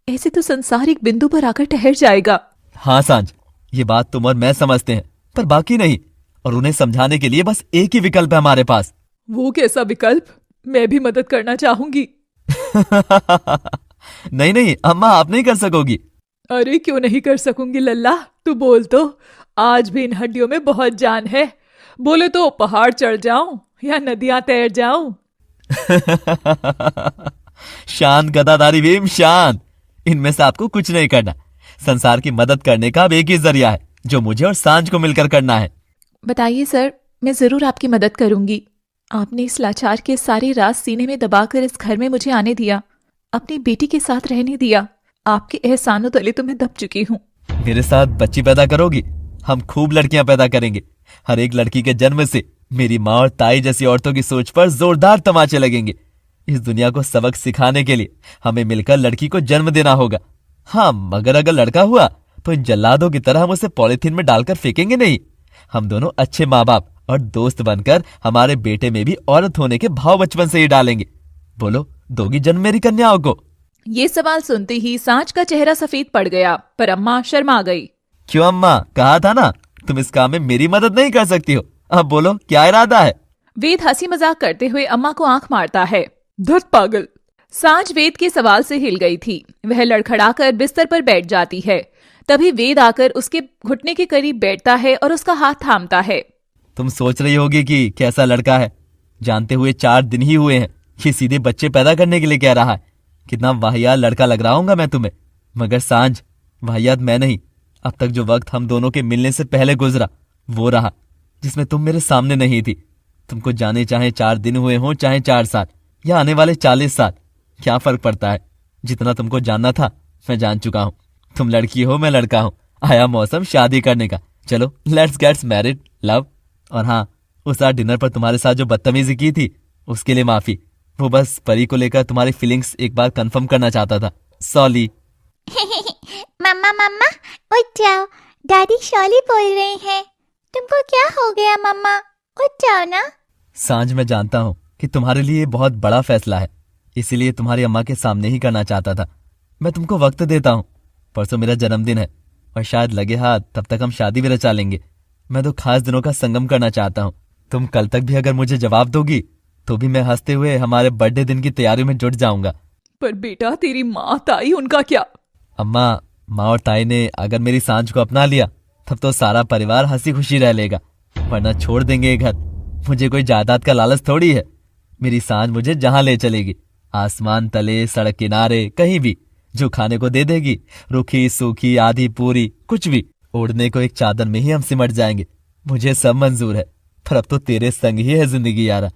ऐसे तो संसार एक बिंदु पर आकर ठहर जाएगा। हाँ सांझ, ये बात तुम और मैं समझते हैं, पर बाकी नहीं। और उन्हें समझाने के लिए बस एक ही विकल्प है हमारे पास। वो कैसा विकल्प? मैं भी मदद करना चाहूंगी। नहीं नहीं अम्मा, आप नहीं कर सकोगी। अरे क्यों नहीं कर सकूंगी लल्ला, तू बोल तो। आज भी इन हड्डियों में बहुत जान है। बोले तो पहाड़ चढ़ जाऊं या नदियां तैर जाऊं। शांत गदाधारी भीम, शांत। इनमें से आपको कुछ नहीं करना। संसार की मदद करने का अब एक ही जरिया है, जो मुझे और सांझ को मिलकर करना है। बताइए सर, मैं जरूर आपकी मदद करूंगी। आपने इस लाचार के सारे राज सीने में दबाकर इस घर में मुझे आने दिया, अपनी बेटी के साथ रहने दिया। आपके एहसानों तले तो मैं दब चुकी हूँ। मेरे साथ बच्ची पैदा करोगी? हम खूब लड़कियां पैदा करेंगे। हर एक लड़की के जन्म से मेरी माँ और ताई जैसी औरतों की सोच पर जोरदार तमाचे लगेंगे। इस दुनिया को सबक सिखाने के लिए हमें मिलकर लड़की को जन्म देना होगा। हाँ, मगर अगर लड़का हुआ तो इन जल्लादों की तरह हम उसे पॉलिथीन में डालकर फेंकेंगे नहीं। हम दोनों अच्छे माँ बाप और दोस्त बनकर हमारे बेटे में भी औरत होने के भाव बचपन से ही डालेंगे। बोलो, दोगी जन्म मेरी कन्याओं को? ये सवाल सुनते ही सांझ का चेहरा सफेद पड़ गया, पर अम्मा शर्मा गई। क्यों अम्मा, कहा था ना तुम इस काम में मेरी मदद नहीं कर सकती हो। अब बोलो, क्या इरादा है? वेद हंसी मजाक करते हुए अम्मा को आंख मारता है। धत पागल। सांझ वेद के सवाल से हिल गई थी। वह लड़खड़ाकर बिस्तर पर बैठ जाती है। तभी वेद आकर उसके घुटने के करीब बैठता है और उसका हाथ थामता है। तुम सोच रही होगी कि कैसा लड़का है, जानते हुए 4 दिन ही हुए हैं। ये सीधे बच्चे पैदा करने के लिए कह रहा है। कितना वाहियात लड़का लग रहा हूंगा मैं तुम्हें। मगर सांझ, वाहियात मैं नहीं। अब तक जो वक्त हम दोनों के मिलने से पहले गुजरा वो रहा, जिसमें तुम मेरे सामने नहीं थी। तुमको जाने चाहे 4 दिन हुए हों चाहे 4 साल या आने वाले 40 साल, क्या फर्क पड़ता है? जितना तुमको जानना था मैं जान चुका हूँ। तुम लड़की हो, मैं लड़का हूँ। आया मौसम शादी करने का। चलो लेट्स गेट्स मैरिड, लव। और हाँ, उस रात डिनर पर तुम्हारे साथ जो बदतमीजी की थी उसके लिए माफी। वो बस परी को लेकर तुम्हारी फीलिंग्स एक बार कंफर्म करना चाहता था। सॉली। मम्मा मम्मा उठ जाओ, डैडी शॉली बोल रहे हैं। तुमको क्या हो गया मम्मा, उठ जाओ ना। सांझ, मैं जानता हूँ कि तुम्हारे लिए बहुत बड़ा फैसला है, इसीलिए तुम्हारी अम्मा के सामने ही करना चाहता था। मैं तुमको वक्त देता हूँ। परसों मेरा जन्मदिन है और शायद लगे हाथ तब तक हम शादी भी रचा लेंगे। मैं तो खास दिनों का संगम करना चाहता हूँ। तुम कल तक भी अगर मुझे जवाब दोगी तो भी मैं हंसते हुए हमारे बर्थडे दिन की तैयारी में जुट जाऊंगा। पर बेटा, तेरी माँ ताई, उनका क्या? अम्मा, माँ और ताई ने अगर मेरी सांझ को अपना लिया तब तो सारा परिवार हंसी खुशी रह लेगा, वरना छोड़ देंगे ये घर। मुझे कोई जायदाद का लालच थोड़ी है। मेरी सांझ मुझे जहां ले चलेगी, आसमान तले, सड़क किनारे, कहीं भी। जो खाने को दे देगी, रूखी सूखी आधी पूरी, कुछ भी। ओढ़ने को एक चादर में ही हम सिमट जाएंगे। मुझे सब मंजूर है। पर अब तो तेरे संग ही है जिंदगी यारा।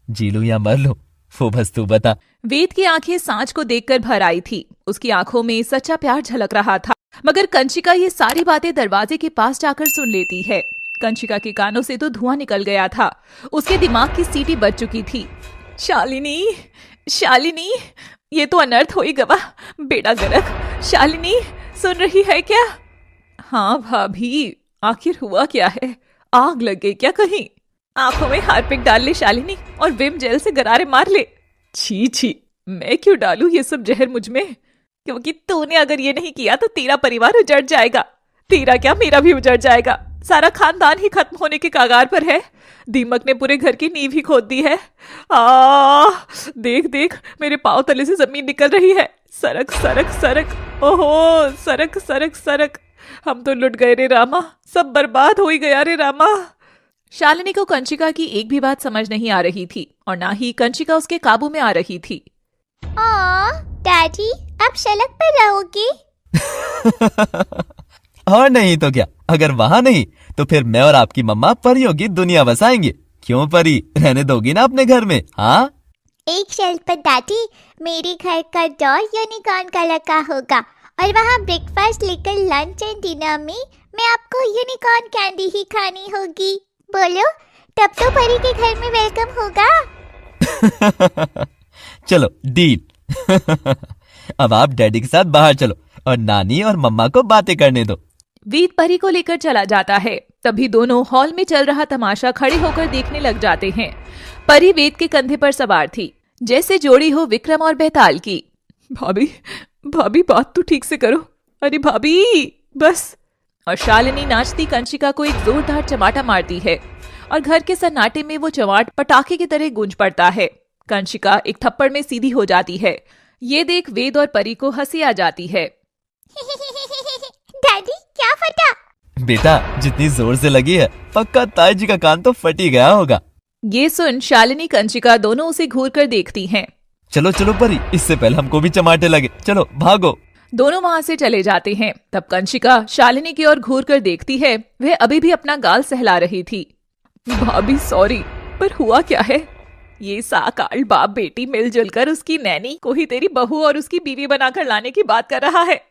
जी लूं या मर लूं, वो बस तू बता। वेद की आंखें सांझ को देखकर भर आई थी। उसकी आंखों में सच्चा प्यार झलक रहा था। मगर कंचिका ये सारी बातें दरवाजे के पास जाकर सुन लेती है। कंचिका के कानों से तो धुआं निकल गया था। उसके दिमाग की सीटी बज चुकी थी। शालिनी, शालिनी, ये तो अनर्थ हो ही गवा, बेड़ा गर्क। शालिनी, सुन रही है क्या? हाँ भाभी, आखिर हुआ क्या है? आग लग गई क्या कहीं? आंखों में हार्पिक डाल ले शालिनी और विम जेल से गरारे मार ले। छी छी, मैं क्यों डालूं ये सब जहर मुझ में? क्योंकि तूने अगर ये नहीं किया तो तेरा परिवार उजड़ जाएगा। तेरा क्या, मेरा भी उजड़ जाएगा। सारा खानदान ही खत्म होने के कगार पर है। दीमक ने पूरे घर की नींव ही खोद दी है। देख देख, मेरे पांव तले से जमीन निकल रही है। सरक सरक सरक, ओहो, सरक सरक सरक। हम तो लुट गए रे रामा, सब बर्बाद हो ही गया रे रामा। शालिनी को कंचिका की एक भी बात समझ नहीं आ रही थी और ना ही कंचिका उसके काबू में आ रही थी। डैडी, आप सड़क पर रहोगे? और नहीं तो क्या, अगर वहां नहीं तो फिर मैं और आपकी मम्मा परियों की दुनिया बसाएंगे। क्यों परी, रहने दोगी ना अपने घर में? हाँ, एक शर्त पर डैडी, मेरे घर का डोर यूनिकॉर्न कलर का होगा और वहाँ ब्रेकफास्ट लेकर लंच एंड डिनर में मैं आपको यूनिकॉर्न कैंडी ही खानी होगी। बोलो, तब तो परी के घर में वेलकम होगा। चलो डील। अब आप डैडी के साथ बाहर चलो और नानी और मम्मा को बातें करने दो। वेद परी को लेकर चला जाता है। तभी दोनों हॉल में चल रहा तमाशा खड़े होकर देखने लग जाते हैं। परी वेद के कंधे पर सवार थी, जैसे जोड़ी हो विक्रम और बेताल की। भाभी भाभी बात तो ठीक से करो। अरे भाभी बस। और शालिनी नाचती कंशिका को एक जोरदार चमाटा मारती है और घर के सन्नाटे में वो चमाट पटाखे की तरह गूंज पड़ता है। कंशिका एक थप्पड़ में सीधी हो जाती है। ये देख वेद और परी को हंसी आ जाती है। डैडी क्या फटा? बेटा जितनी जोर से लगी है पक्का ताई जी का कान तो फट ही गया होगा। ये सुन शालिनी कंशिका दोनों उसे घूर कर देखती हैं। चलो चलो परी, इससे पहले हमको भी चमाटे लगे, चलो भागो। दोनों वहां से चले जाते हैं। तब कंशिका शालिनी की ओर घूर कर देखती है। वह अभी भी अपना गाल सहला रही थी। भाभी सॉरी, पर हुआ क्या है? ये साकाल बाप बेटी मिलजुल कर उसकी नैनी को ही तेरी बहू और उसकी बीवी बनाकर लाने की बात कर रहा है।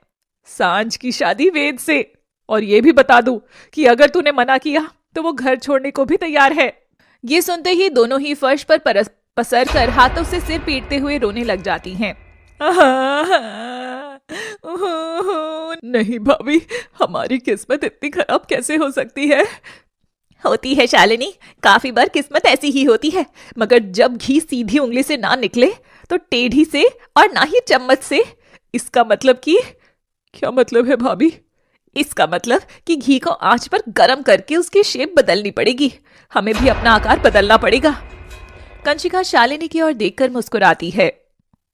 सांझ की शादी वेद से। और ये भी बता दूं कि अगर तूने मना किया तो वो घर छोड़ने को भी तैयार है। ये सुनते ही दोनों ही फर्श पर पसर कर हाथों से सिर पीटते हुए रोने लग जाती हैं। नहीं भाभी, हमारी किस्मत इतनी खराब कैसे हो सकती है? होती है शालिनी, काफी बार किस्मत ऐसी ही होती है, मगर जब घी सीधी उंगली से ना निकले तो टेढ़ी से और ना ही चम्मच से। इसका मतलब कि? क्या मतलब है भाभी? इसका मतलब कि घी को आंच पर गरम करके उसकी शेप बदलनी पड़ेगी। हमें भी अपना आकार बदलना पड़ेगा। कंशिका शालिनी की ओर देखकर मुस्कुराती है।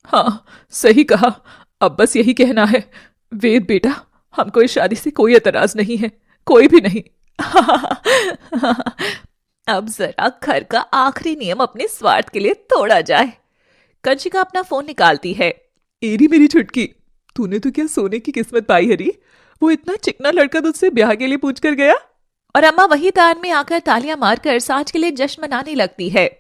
हाँ सही कहा, अब बस यही कहना है। वेद बेटा, हमको इस शादी से कोई एतराज नहीं है, कोई भी नहीं। अब जरा घर का आखिरी नियम अपने स्वार्थ के लिए तोड़ा जाए। कंशिका अपना फोन निकालती है। एरी मेरी छुटकी, तूने तो क्या सोने की किस्मत पाई हरी। वो इतना चिकना लड़का तुझसे ब्याह के लिए पूछ कर गया। और अम्मा वही तान में आकर तालियां मारकर सांझ के लिए जश्न मनाने लगती है।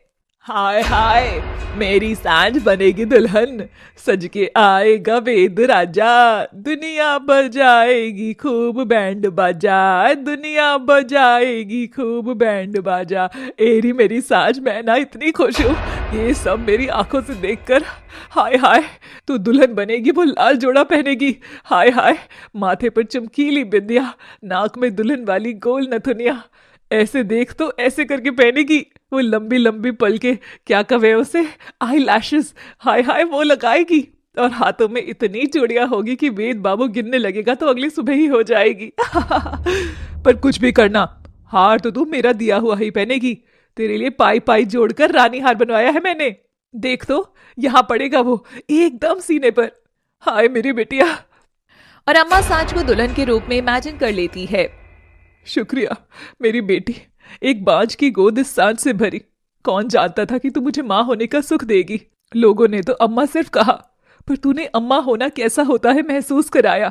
हाय हाय, मेरी सांझ बनेगी दुल्हन, सज के आएगा वेद राजा, दुनिया बजाएगी खूब बैंड बाजा, दुनिया बजाएगी खूब बैंड बाजा। एरी मेरी सांझ, मैं ना इतनी खुश हूँ ये सब मेरी आंखों से देखकर। हाय हाय, तू दुल्हन बनेगी, वो लाल जोड़ा पहनेगी। हाय हाय, माथे पर चमकीली बिंदिया, नाक में दुल्हन वाली गोल नथुनिया, ऐसे देख तो ऐसे करके पहनेगी। वो लंबी लंबी पलके, क्या कहे उसे, आई लैशेस, हाय हाय वो लगाएगी। और हाथों में इतनी चूड़ियां होगी कि वेद बाबू गिनने लगेगा तो अगली सुबह ही हो जाएगी। पर कुछ भी करना, हार तो तू मेरा दिया हुआ ही पहनेगी। तेरे लिए पाई पाई जोड़कर रानी हार बनवाया है मैंने। देख तो यहाँ पड़ेगा वो एकदम सीने पर। हाय मेरी बेटिया। और अम्मा सांझ को दुल्हन के रूप में इमेजिन कर लेती है। शुक्रिया मेरी बेटी, एक बाज की गोद इस सांझ से भरी। कौन जानता था कि तू मुझे माँ होने का सुख देगी। लोगों ने तो अम्मा सिर्फ कहा, पर तूने अम्मा होना कैसा होता है महसूस कराया।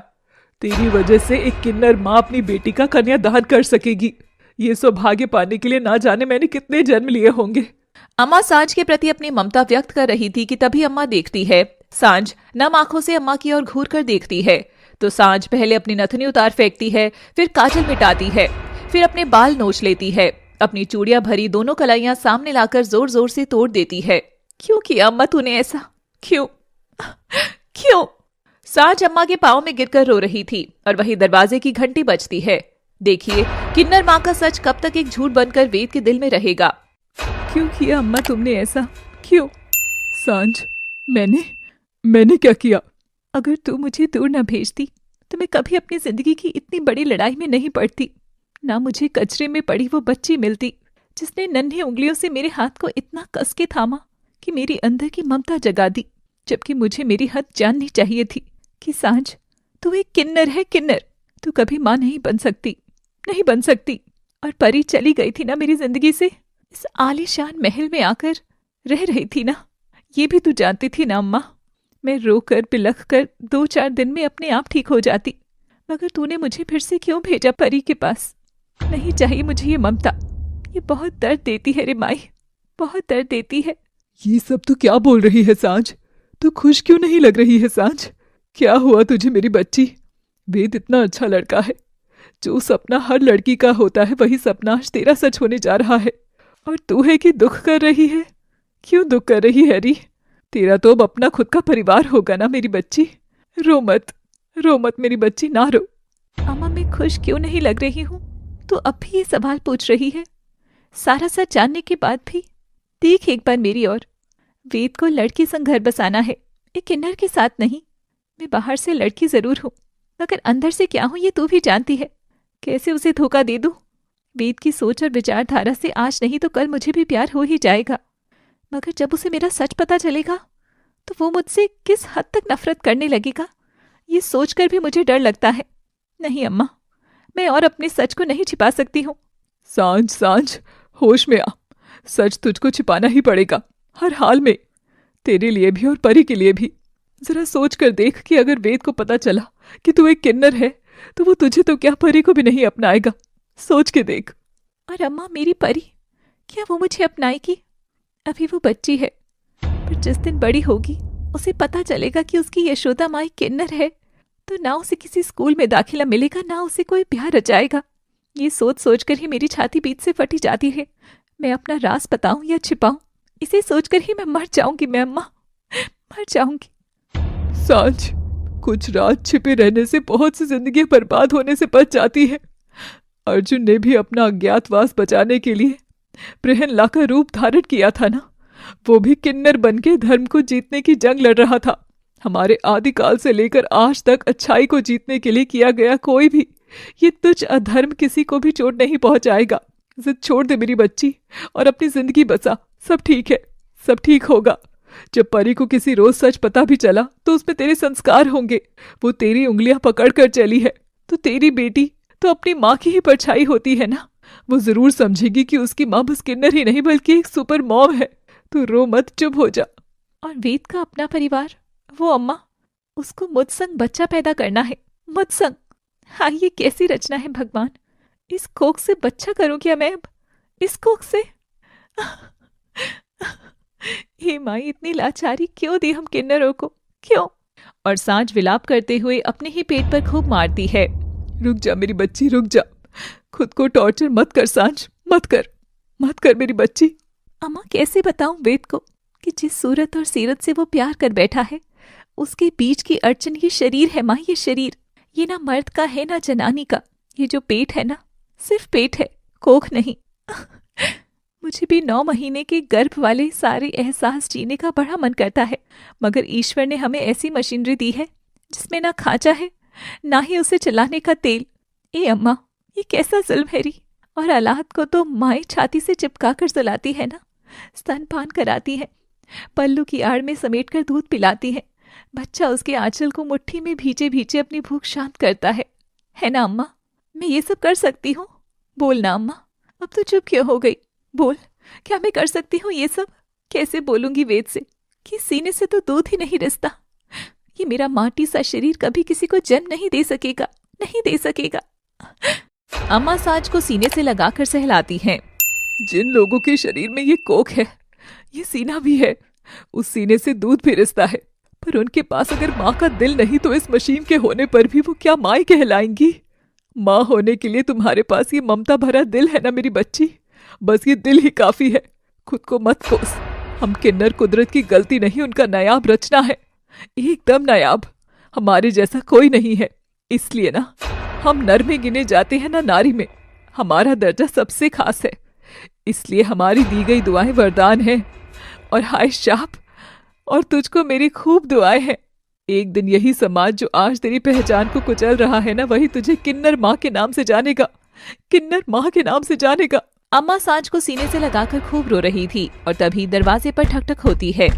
तेरी वजह से एक किन्नर माँ अपनी बेटी का कन्यादान कर सकेगी। ये सौभाग्य पाने के लिए ना जाने मैंने कितने जन्म लिए होंगे। अम्मा सांझ के प्रति अपनी ममता व्यक्त कर रही थी कि तभी अम्मा देखती है। सांझ नम आंखों से अम्मा की ओर घूर कर देखती है तो सांझ पहले अपनी नथनी उतार फेंकती है, फिर काजल मिटाती है, फिर अपने बाल नोच लेती है, अपनी चूड़ियां भरी दोनों कलाइयां सामने लाकर जोर जोर से तोड़ देती है। क्यों किया अम्मा तूने ऐसा? क्यों क्यों? सांझ अम्मा के पांव में गिरकर रो रही थी और वही दरवाजे की घंटी बजती है। देखिए किन्नर माँ का सच कब तक एक झूठ बनकर वेद के दिल में रहेगा। क्यों किया अम्मा तुमने ऐसा? क्यों? सांझ, मैंने क्या किया? अगर तू मुझे दूर न भेजती तो मैं कभी अपनी जिंदगी की इतनी बड़ी लड़ाई में नहीं पड़ती। ना मुझे कचरे में पड़ी वो बच्ची मिलती जिसने नन्ही उंगलियों से मेरे हाथ को इतना कस के थामा कि मेरी अंदर की ममता जगा दी। जबकि मुझे मेरी हद जाननी चाहिए थी कि सांझ तू एक किन्नर है, किन्नर। तू कभी माँ नहीं बन सकती, नहीं बन सकती। और परी चली गई थी ना मेरी जिंदगी से, इस आलीशान महल में आकर रह रही थी ना। ये भी तू जानती थी ना अम्मा। मैं रोकर बिलख कर 2-4 दिन में अपने आप ठीक हो जाती, मगर तूने मुझे फिर से क्यों भेजा परी के पास? नहीं चाहिए मुझे ये ममता, ये बहुत दर्द देती है रे माई, बहुत दर्द देती है। ये सब तू क्या बोल रही है सांझ? तू खुश क्यों नहीं लग रही है सांझ? क्या हुआ तुझे मेरी बच्ची? वेद इतना अच्छा लड़का है। जो सपना हर लड़की का होता है वही सपना आज तेरा सच होने जा रहा है। और तू है कि दुख कर रही है? क्यों दुख कर रही है री? तेरा तो अब अपना खुद का परिवार होगा ना मेरी बच्ची। रो मत मेरी बच्ची, ना रो। अम्मा मैं खुश क्यों नहीं लग रही हूँ? तो अब भी ये सवाल पूछ रही है, सारा सच जानने के बाद भी। देख एक बार मेरी ओर, वेद को लड़की संग घर बसाना है, एक किन्नर के साथ नहीं। मैं बाहर से लड़की जरूर हूं, मगर अंदर से क्या हूं ये तू भी जानती है। कैसे उसे धोखा दे दूं? वेद की सोच और विचारधारा से आज नहीं तो कल मुझे भी प्यार हो ही जाएगा, मगर जब उसे मेरा सच पता चलेगा तो वो मुझसे किस हद तक नफरत करने लगेगा, ये सोचकर भी मुझे डर लगता है। नहीं अम्मा, मैं और अपने सच को नहीं छिपा सकती हूँ। सांझ सांझ, होश में आ। सच तुझको छिपाना ही पड़ेगा, हर हाल में, तेरे लिए भी और परी के लिए भी। जरा सोच कर देख कि अगर वेद को पता चला कि तू एक किन्नर है तो वो तुझे तो क्या परी को भी नहीं अपनाएगा। सोच के देख। और अम्मा मेरी परी, क्या वो मुझे अपनाएगी? अभी वो बच्ची है, पर जिस दिन बड़ी होगी उसे पता चलेगा कि उसकी यशोदा माई किन्नर है, तो ना उसे किसी स्कूल में दाखिला मिलेगा, ना उसे कोई ब्याह रचाएगा। ये सोच सोचकर ही मेरी छाती बीच से फटी जाती है। मैं अपना राज बताऊं या छिपाऊं, इसे सोचकर ही मैं मर जाऊंगी। मैं अम्मा मर जाऊंगी। सांझ, कुछ राज छिपे रहने से बहुत सी जिंदगी बर्बाद होने से बच जाती है। अर्जुन ने भी अपना अज्ञातवास बचाने के लिए प्रहलाद का रूप धारण किया था ना। वो भी किन्नर बनके धर्म को जीतने की जंग लड़ रहा था। हमारे आदिकाल से लेकर आज तक अच्छाई को जीतने के लिए किया गया कोई भी ये तुच्छ अधर्म किसी को भी चोट नहीं पहुंचाएगा। जिद छोड़ दे मेरी बच्ची और अपनी जिंदगी बचा। सब ठीक है, सब ठीक होगा। जब परी को किसी रोज सच पता भी चला तो उसमें तेरे संस्कार होंगे। वो तेरी उंगलियां पकड़ कर चली है, तो तेरी बेटी तो अपनी माँ की ही परछाई होती है ना। वो जरूर समझेगी कि उसकी माँ बस किन्नर ही नहीं बल्कि एक सुपर मॉम है। तो रो मत, चुप हो जा। और वेद का अपना परिवार, वो अम्मा, उसको मुझ संग बच्चा पैदा करना है, मुझ संग। हाँ, ये कैसी रचना है भगवान। इस कोख से बच्चा करूं क्या मैं अब? इस कोख से? हे माई, इतनी लाचारी क्यों दी हम किन्नरों को, क्यों? और सांझ विलाप करते हुए अपने ही पेट पर खूब मारती है। रुक जा मेरी बच्ची, रुक जा। खुद को टॉर्चर मत कर सांझ, मत कर, मत कर मेरी बच्ची। अम्मा कैसे बताऊं वेद को कि जिस सूरत और सीरत से वो प्यार कर बैठा है, उसके बीच की अड़चन ये शरीर है माँ, ये शरीर। ये ना मर्द का है ना जनानी का। ये जो पेट है ना, सिर्फ पेट है, कोख नहीं। मुझे भी 9 महीने के गर्भ वाले सारे एहसास जीने का बड़ा मन करता है, मगर ईश्वर ने हमें ऐसी मशीनरी दी है जिसमें ना खांचा है ना ही उसे चलाने का तेल। ए अम्मा, ये कैसा जुल्म है री। और औलाद को तो माँ छाती से चिपका कर सुलाती है ना, स्तनपान कराती है, पल्लू की आड़ में समेटकर दूध पिलाती है। बच्चा उसके आंचल को मुट्ठी में भींचे भींचे अपनी भूख शांत करता है ना अम्मा? मैं ये सब कर सकती हूँ? बोल ना अम्मा, अब तो चुप क्यों हो गई? बोल, क्या मैं कर सकती हूँ ये सब? कैसे बोलूंगी वेद से कि सीने से तो दूध ही नहीं रिसता। ये मेरा माटी सा शरीर कभी किसी को जन्म नहीं दे सकेगा, नहीं दे सकेगा। अम्मा सांझ को सीने से लगाकर सहलाती हैं। जिन लोगों के शरीर में ये कोख है, ये सीना भी है, उस सीने से दूध भी रिसता है, पर उनके पास अगर माँ का दिल नहीं तो इस मशीन के होने पर भी वो क्या माँ कहलाएंगी? माँ होने के लिए तुम्हारे पास ये ममता भरा दिल है ना मेरी बच्ची, बस ये दिल ही काफी है। खुद को मत कोस। हम किन्नर कुदरत की गलती नहीं, उनका नायाब रचना है, एकदम नायाब। हमारे जैसा कोई नहीं है, इसलिए ना हम नर में गिने जाते हैं ना नारी में। हमारा दर्जा सबसे खास है, इसलिए हमारी दी गई दुआएं वरदान हैं, और हाय शाप, और तुझको मेरी खूब दुआएं हैं। एक दिन यही समाज जो आज तेरी पहचान को कुचल रहा है ना, वही तुझे किन्नर माँ के नाम से जानेगा, किन्नर माँ के नाम से जानेगा। अम्मा सांझ को सीने से लगाकर खूब रो रही थी और तभी दरवाजे पर ठक ठक होती है।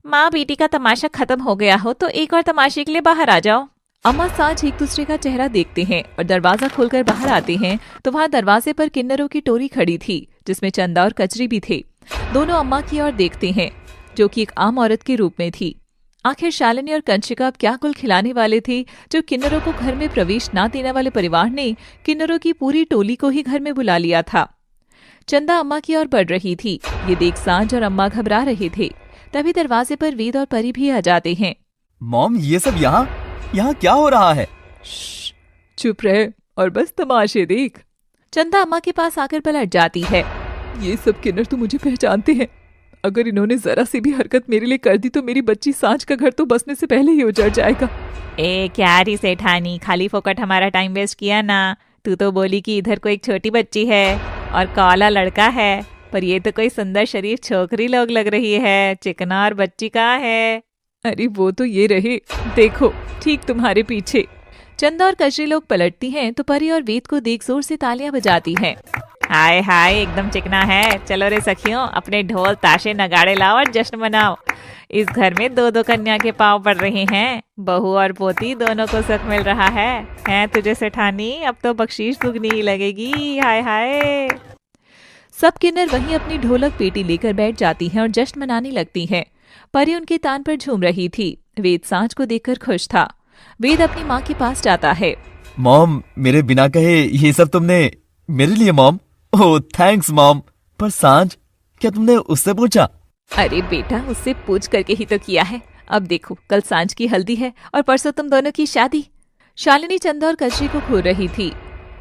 माँ बेटी का तमाशा खत्म हो गया हो तो एक और तमाशे के लिए बाहर आ जाओ। अम्मा सांझ एक दूसरे का चेहरा देखते हैं और दरवाजा खोलकर बाहर आते हैं तो वहाँ दरवाजे पर किन्नरों की टोली खड़ी थी, जिसमें चंदा और कचरी भी थे। दोनों अम्मा की ओर देखते हैं, जो कि एक आम औरत के रूप में थी। आखिर शालिनी और कंचिका अब क्या कुल खिलाने वाले थे जो किन्नरों को घर में प्रवेश न देने वाले परिवार ने किन्नरों की पूरी टोली को ही घर में बुला लिया था। चंदा अम्मा की ओर बढ़ रही थी। ये देख सांझ और अम्मा घबरा रहे थे। तभी दरवाजे पर वेद और परी भी आ जाते हैं। मॉम, ये सब यहाँ क्या हो रहा है? चुप रहे और बस तमाशे देख। चंदा अम्मा के पास आकर पलट जाती है। ये सब किन्नर तो मुझे पहचानते हैं। अगर इन्होंने जरा सी भी हरकत मेरे लिए कर दी तो मेरी बच्ची सांझ का घर तो बसने से पहले ही उजड़ जाएगा। ए क्या री सेठानी, खाली फोकट हमारा टाइम वेस्ट किया ना। तू तो बोली कि इधर कोई एक छोटी बच्ची है और काला लड़का है, पर ये तो कोई सुंदर शरीफ छोकरी लोग लग रही है। चिकना और बच्ची कहाँ है? अरे वो तो ये रहे, देखो ठीक तुम्हारे पीछे। चंदा और कजरी लोग पलटती हैं तो परी और वेद को देख जोर से तालियां बजाती हैं। हाय हाय, एकदम चिकना है। चलो रे सखियों, अपने ढोल ताशे नगाड़े लाओ और जश्न मनाओ। इस घर में 2-2 कन्या के पाँव पड़ रहे हैं। बहू और पोती दोनों को सुख मिल रहा है तुझे सेठानी? अब तो बख्शीश दुगनी ही लगेगी। हाय हाय। सब किन्नर वहीं अपनी ढोलक पेटी लेकर बैठ जाती हैं और जश्न मनाने लगती हैं। परी उनके तान पर झूम रही थी। वेद सांझ को देखकर खुश था। वेद अपनी माँ के पास जाता है। मॉम, मेरे बिना कहे ये सब तुमने मेरे लिए मॉम? ओह थैंक्स मॉम। पर सांझ, क्या तुमने उससे पूछा? अरे बेटा, उससे पूछ करके ही तो किया है। अब देखो, कल सांझ की हल्दी है और परसों तुम दोनों की शादी। शालिनी चंदा और कंशी को घूर रही थी।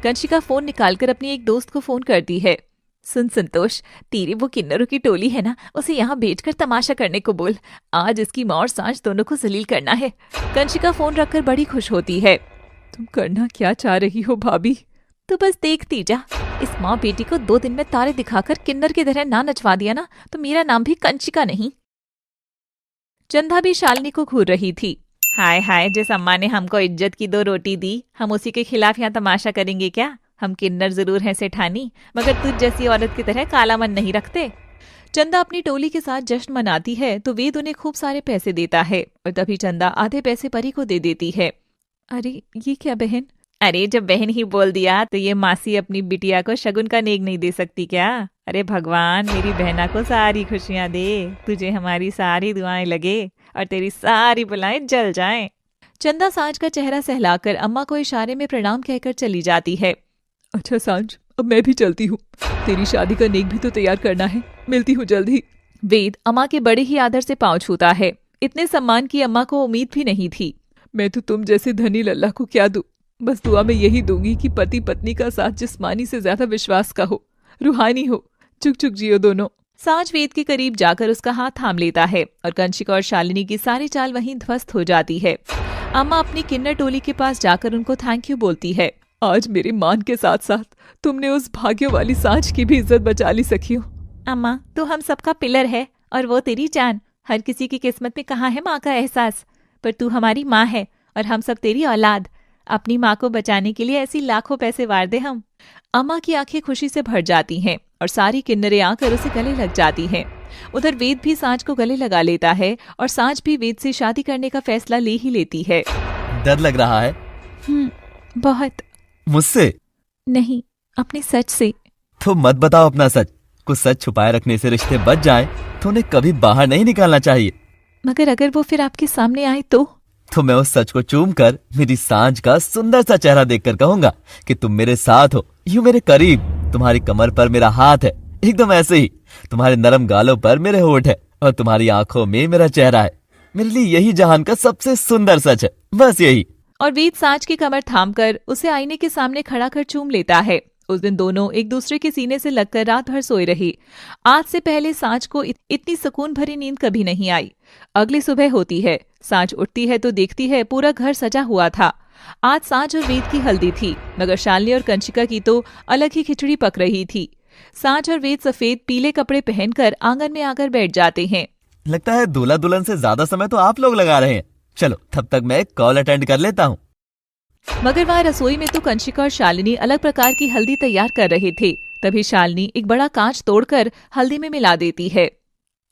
कंशिका फोन निकालकर अपनी एक दोस्त को फोन करती है। सुन संतोष, तेरी वो किन्नरों की टोली है ना, उसे यहाँ भेजकर तमाशा करने को बोल। आज इसकी माँ और सांझ दोनों को जलील करना है। कंशिका फोन रखकर बड़ी खुश होती है। तुम करना क्या चाह रही हो भाभी? तो बस देखती जा। इस माँ बेटी को 2 दिन में तारे दिखाकर किन्नर की तरह ना नचवा दिया ना, तो मेरा नाम भी कंशिका नहीं। चंदा भी शालिनी को घूर रही थी। हाय हाय, जिस अम्मा ने हमको इज्जत की 2 रोटी दी, हम उसी के खिलाफ यहाँ तमाशा करेंगे क्या? हम किन्नर जरूर हैं सेठानी, मगर तुझ जैसी औरत की तरह काला मन नहीं रखते। चंदा अपनी टोली के साथ जश्न मनाती है तो वेद उन्हें खूब सारे पैसे देता है और तभी चंदा आधे पैसे परी को दे देती है। अरे ये क्या बहन? अरे जब बहन ही बोल दिया तो ये मासी अपनी बिटिया को शगुन का नेक नहीं दे सकती क्या? अरे भगवान मेरी बहना को सारी खुशियां दे, तुझे हमारी सारी दुआएं लगे और तेरी सारी बुलाएं जल जाएं। चंदा सांझ का चेहरा सहलाकर अम्मा को इशारे में प्रणाम कहकर चली जाती है। अच्छा सांझ, अब मैं भी चलती हूँ। तेरी शादी का नेक भी तो तैयार करना है। मिलती हूँ जल्दी। वेद अम्मा के बड़े ही आदर से पांव छूता है। इतने सम्मान की अम्मा को उम्मीद भी नहीं थी। मैं तो तुम जैसे धनी लल्ला को क्या दूं? बस दुआ में यही दूंगी कि पति पत्नी का साथ जिस्मानी से ज्यादा विश्वास का हो, रूहानी हो। चुक चुक जियो दोनों। सांझ वेद के करीब जाकर उसका हाथ थाम लेता है और कंशिका और शालिनी की सारी चाल वहीं ध्वस्त हो जाती है। अम्मा अपनी किन्नर टोली के पास जाकर उनको थैंक यू बोलती है। आज मेरे मान के साथ साथ तुमने उस भाग्य वाली सांझ की भी इज्जत बचा ली सखियों। अम्मा, तू हम सबका पिलर है और वो तेरी जान। हर किसी की किस्मत में कहाँ है माँ का एहसास, पर तू हमारी माँ है और हम सब तेरी औलाद। अपनी माँ को बचाने के लिए ऐसी लाखों पैसे वार दे हम। अम्मा की आंखें खुशी से भर जाती हैं और सारी किन्नरें आकर उसे गले लग जाती हैं। उधर वेद भी सांझ को गले लगा लेता है और सांझ भी वेद से शादी करने का फैसला ले ही लेती है। डर लग रहा है? बहुत। मुझसे नहीं, अपने सच से। तो मत बताओ अपना सच। कुछ सच छुपाए रखने से रिश्ते बच जाएं तो उन्हें कभी बाहर नहीं निकालना चाहिए। मगर अगर वो फिर आपके सामने आए तो मैं उस सच को चूम कर मेरी सांझ का सुंदर सा चेहरा देखकर कहूंगा कि तुम मेरे साथ हो, यूं मेरे करीब। तुम्हारी कमर पर मेरा हाथ है, एकदम ऐसे ही। तुम्हारे नरम गालों पर मेरे होठ है और तुम्हारी आंखों में मेरा चेहरा है। मेरे लिए यही जहान का सबसे सुंदर सच है, बस यही। और वेद सांझ की कमर थामकर उसे आईने के सामने खड़ा कर चूम लेता है। उस दिन दोनों एक दूसरे के सीने से लगकर रात भर सोए रही। आज से पहले सांझ को इतनी सुकून भरी नींद कभी नहीं आई। अगली सुबह होती है। सांझ उठती है तो देखती है पूरा घर सजा हुआ था। आज सांझ और वेद की हल्दी थी, मगर शालिनी और कंशिका की तो अलग ही खिचड़ी पक रही थी। सांझ और वेद सफेद पीले कपड़े पहनकर आंगन में आकर बैठ जाते हैं। लगता है दूल्हा दुल्हन से ज्यादा समय तो आप लोग लगा रहे हैं। चलो तब तक मैं कॉल अटेंड कर लेता हूँ। मगर वहाँ रसोई में तो कंशिका और शालिनी अलग प्रकार की हल्दी तैयार कर रहे थे। तभी शालिनी एक बड़ा कांच तोड़कर हल्दी में मिला देती है।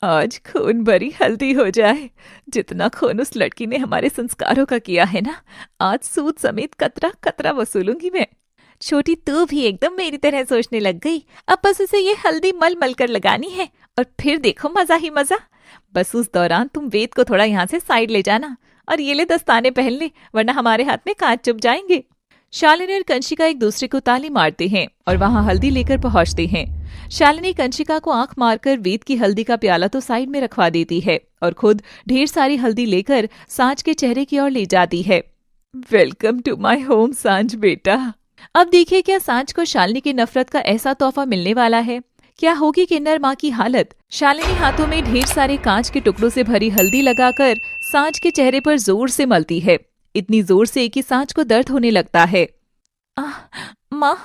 आज खून भरी हल्दी हो जाए। जितना खून उस लड़की ने हमारे संस्कारों का किया है ना, आज सूद समेत कतरा कतरा वसूलूंगी मैं। छोटी तू भी एकदम मेरी तरह सोचने लग गई। अब बस उसे ये हल्दी मल मल कर लगानी है और फिर देखो मजा ही मजा। बस उस दौरान तुम वेद को थोड़ा यहाँ से साइड ले जाना और ये ले दस्ताने पहन ले, वरना हमारे हाथ में कांच चुभ जाएंगे। शालिनी और कंशिका एक दूसरे को ताली मारते हैं और वहाँ हल्दी लेकर पहुँचते हैं। शालिनी कंशिका को आंख मारकर वेद की हल्दी का प्याला तो साइड में रखवा देती है और खुद ढेर सारी हल्दी लेकर सांझ के चेहरे की ओर ले जाती है। वेलकम टू माई होम सांझ बेटा। अब देखिए क्या सांझ को शालिनी की नफरत का ऐसा तोहफा मिलने वाला है। क्या होगी किन्नर माँ की हालत। शालिनी हाथों में ढेर सारे कांच के टुकड़ों से भरी हल्दी लगाकर सांझ के चेहरे पर जोर से मलती है, इतनी जोर से कि सांझ को दर्द होने लगता है। माँ।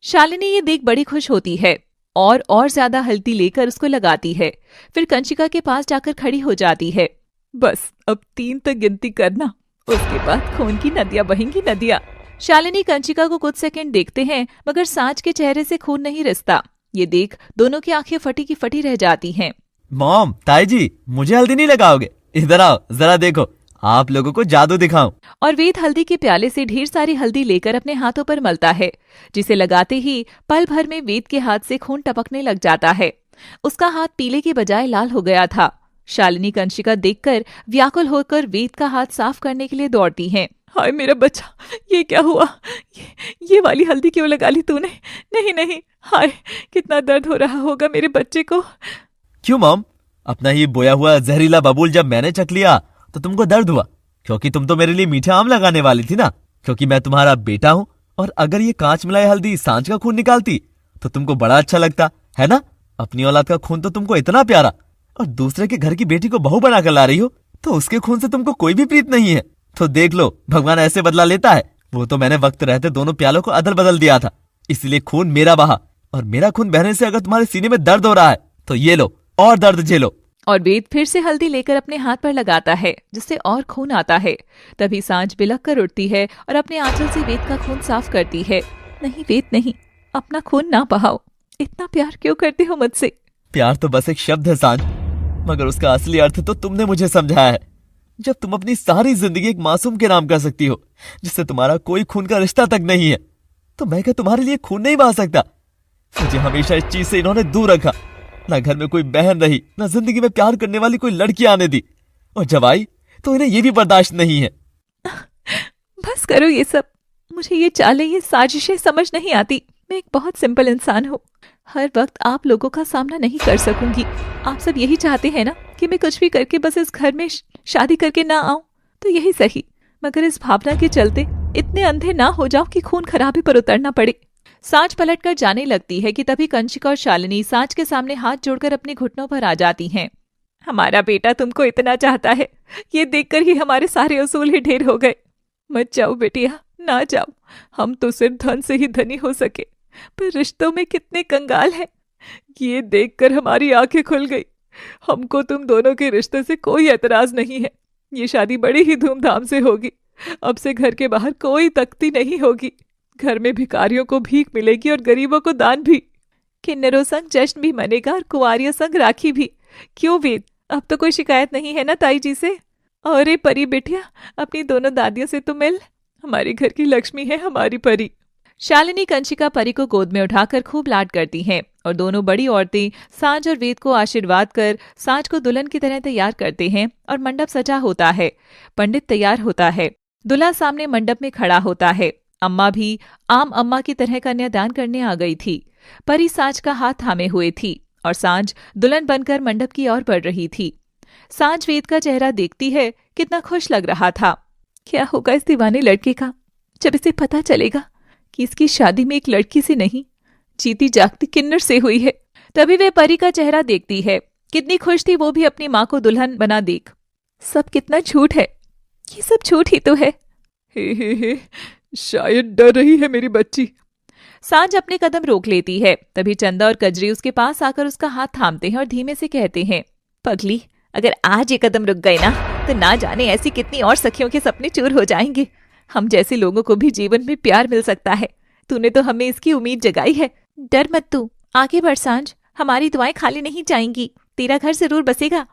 शालिनी ये देख बड़ी खुश होती है और ज्यादा हल्दी लेकर उसको लगाती है। फिर कंचिका के पास जाकर खड़ी हो जाती है। बस अब 3 तक गिनती करना, उसके बाद खून की नदियां बहेंगी नदियां। शालिनी कंचिका को कुछ सेकंड देखते हैं, मगर सांच के चेहरे से खून नहीं रिसता। ये देख दोनों की आंखें फटी की फटी रह जाती हैं। मॉम, ताई जी, मुझे हल्दी नहीं लगाओगे? इधर आओ, जरा देखो, आप लोगों को जादू दिखाऊं। और वेद हल्दी के प्याले से ढेर सारी हल्दी लेकर अपने हाथों पर मलता है, जिसे लगाते ही पल भर में वेद के हाथ से खून टपकने लग जाता है। उसका हाथ पीले के बजाय लाल हो गया था। शालिनी कंचिका देखकर व्याकुल होकर वेद का हाथ साफ करने के लिए दौड़ती हैं। हाय मेरा बच्चा, ये क्या हुआ? ये वाली हल्दी क्यों लगा ली तूने? नहीं नहीं, हाय कितना दर्द हो रहा होगा मेरे बच्चे को। क्यों मॉम? अपना ये बोया हुआ जहरीला बबूल जब मैंने चख लिया तो तुमको दर्द हुआ? क्योंकि तुम तो मेरे लिए मीठा आम लगाने वाली थी ना, क्योंकि मैं तुम्हारा बेटा हूँ। और अगर ये कांच मिलाई हल्दी सांच का खून निकालती तो तुमको बड़ा अच्छा लगता है ना? अपनी औलाद का खून तो तुमको इतना प्यारा, और दूसरे के घर की बेटी को बहू बना कर ला रही हो, तो उसके खून से तुमको कोई भी प्रीत नहीं है। तो देख लो, भगवान ऐसे बदला लेता है। वो तो मैंने वक्त रहते दोनों प्यालों को अदल बदल दिया था, इसलिए खून मेरा बहा। और मेरा खून बहने से अगर तुम्हारे सीने में दर्द हो रहा है तो ये लो और दर्द झेलो। और वेद फिर से हल्दी लेकर अपने हाथ पर लगाता है, जिससे और खून आता है। तभी सांच बिलख कर उठती है और अपने आंचल से वेद का खून साफ करती है। नहीं वेद नहीं, अपना खून ना बहाओ। इतना प्यार क्यों करते हो मुझसे? प्यार तो बस एक शब्द है सांच, मगर उसका असली अर्थ तो तुमने मुझे समझाया है। जब तुम अपनी सारी जिंदगी एक मासूम के नाम कर सकती हो, जिससे तुम्हारा कोई खून का रिश्ता तक नहीं है, तो मैं क्या तुम्हारे लिए खून नहीं बहा सकता? मुझे हमेशा इस चीज से इन्होंने दूर रखा। ना घर में कोई बहन रही, ना जिंदगी में प्यार करने वाली कोई लड़की आने दी, और जब आई तो इन्हें ये भी बर्दाश्त नहीं है। बस करो ये सब। मुझे ये चालें, ये साजिशें समझ नहीं आती। मैं एक बहुत सिंपल इंसान हूँ, हर वक्त आप लोगों का सामना नहीं कर सकूंगी। आप सब यही चाहते हैं ना कि मैं कुछ भी करके बस इस घर में शादी करके ना आऊं, तो यही सही। मगर इस भावना के चलते इतने अंधे ना हो जाओ कि खून खराबे पर उतरना पड़े। सांच पलटकर जाने लगती है कि तभी कंचिका और शालिनी सांच के सामने हाथ जोड़कर अपने घुटनों पर आ जाती हैं। हमारा बेटा तुमको इतना चाहता है, ये देखकर ही हमारे सारे उसूल ही ढेर हो गए। मत जाओ बेटिया, ना जाओ। हम तो सिर्फ धन से ही धनी हो सके, पर रिश्तों में कितने कंगाल हैं। ये देखकर हमारी आंखें खुल गई। हमको तुम दोनों के रिश्ते से कोई एतराज नहीं है। ये शादी बड़ी ही धूमधाम से होगी। अब से घर के बाहर कोई तख्ती नहीं होगी। घर में भिखारियों को भीख मिलेगी और गरीबों को दान भी। किन्नरों संग जश्न भी मनेगा और कुंवारियों संग राखी भी। क्यों वेद, अब तो कोई शिकायत नहीं है ना ताई जी से? अरे परी बेटिया, अपनी दोनों दादियों से तो मिल। हमारे घर की लक्ष्मी है हमारी परी। शालिनी कंचिका परी को गोद में उठाकर खूब लाड करती हैं और दोनों बड़ी औरतें सांच और वेद को आशीर्वाद कर सांच को दुल्हन की तरह तैयार करते हैं और मंडप सजा होता है। पंडित तैयार होता है। दूल्हा सामने मंडप में खड़ा होता है। अम्मा भी आम अम्मा की तरह कन्यादान करने आ गई थी। परी सांच का हाथ थामे हुए थी और सांच दुल्हन बनकर मंडप की ओर बढ़ रही थी। सांच वेद का चेहरा देखती है, कितना खुश लग रहा था। क्या होगा इस दीवाने लड़के का जब इसे पता चलेगा कि इसकी शादी में एक लड़की से नहीं, जीती जागती किन्नर से हुई है। तभी वे परी का चेहरा देखती है। कितनी खुश थी वो भी अपनी माँ को दुल्हन बना देख। सब कितना झूठ है, ये सब झूठ ही तो है। हे, शायद डर रही है मेरी बच्ची। सांझ अपने कदम रोक लेती है। तभी चंदा और कजरी उसके पास आकर उसका हाथ थामते हैं और धीमे से कहते हैं, पगली, अगर आज ये कदम रुक गए ना तो ना जाने ऐसी कितनी और सखियों के सपने चूर हो जाएंगे। हम जैसे लोगों को भी जीवन में प्यार मिल सकता है। तूने तो हमें इसकी उम्मीद जगाई है। डर मत तू, आगे बढ़ सांझ, हमारी दुआएं खाली नहीं जाएंगी, तेरा घर जरूर बसेगा।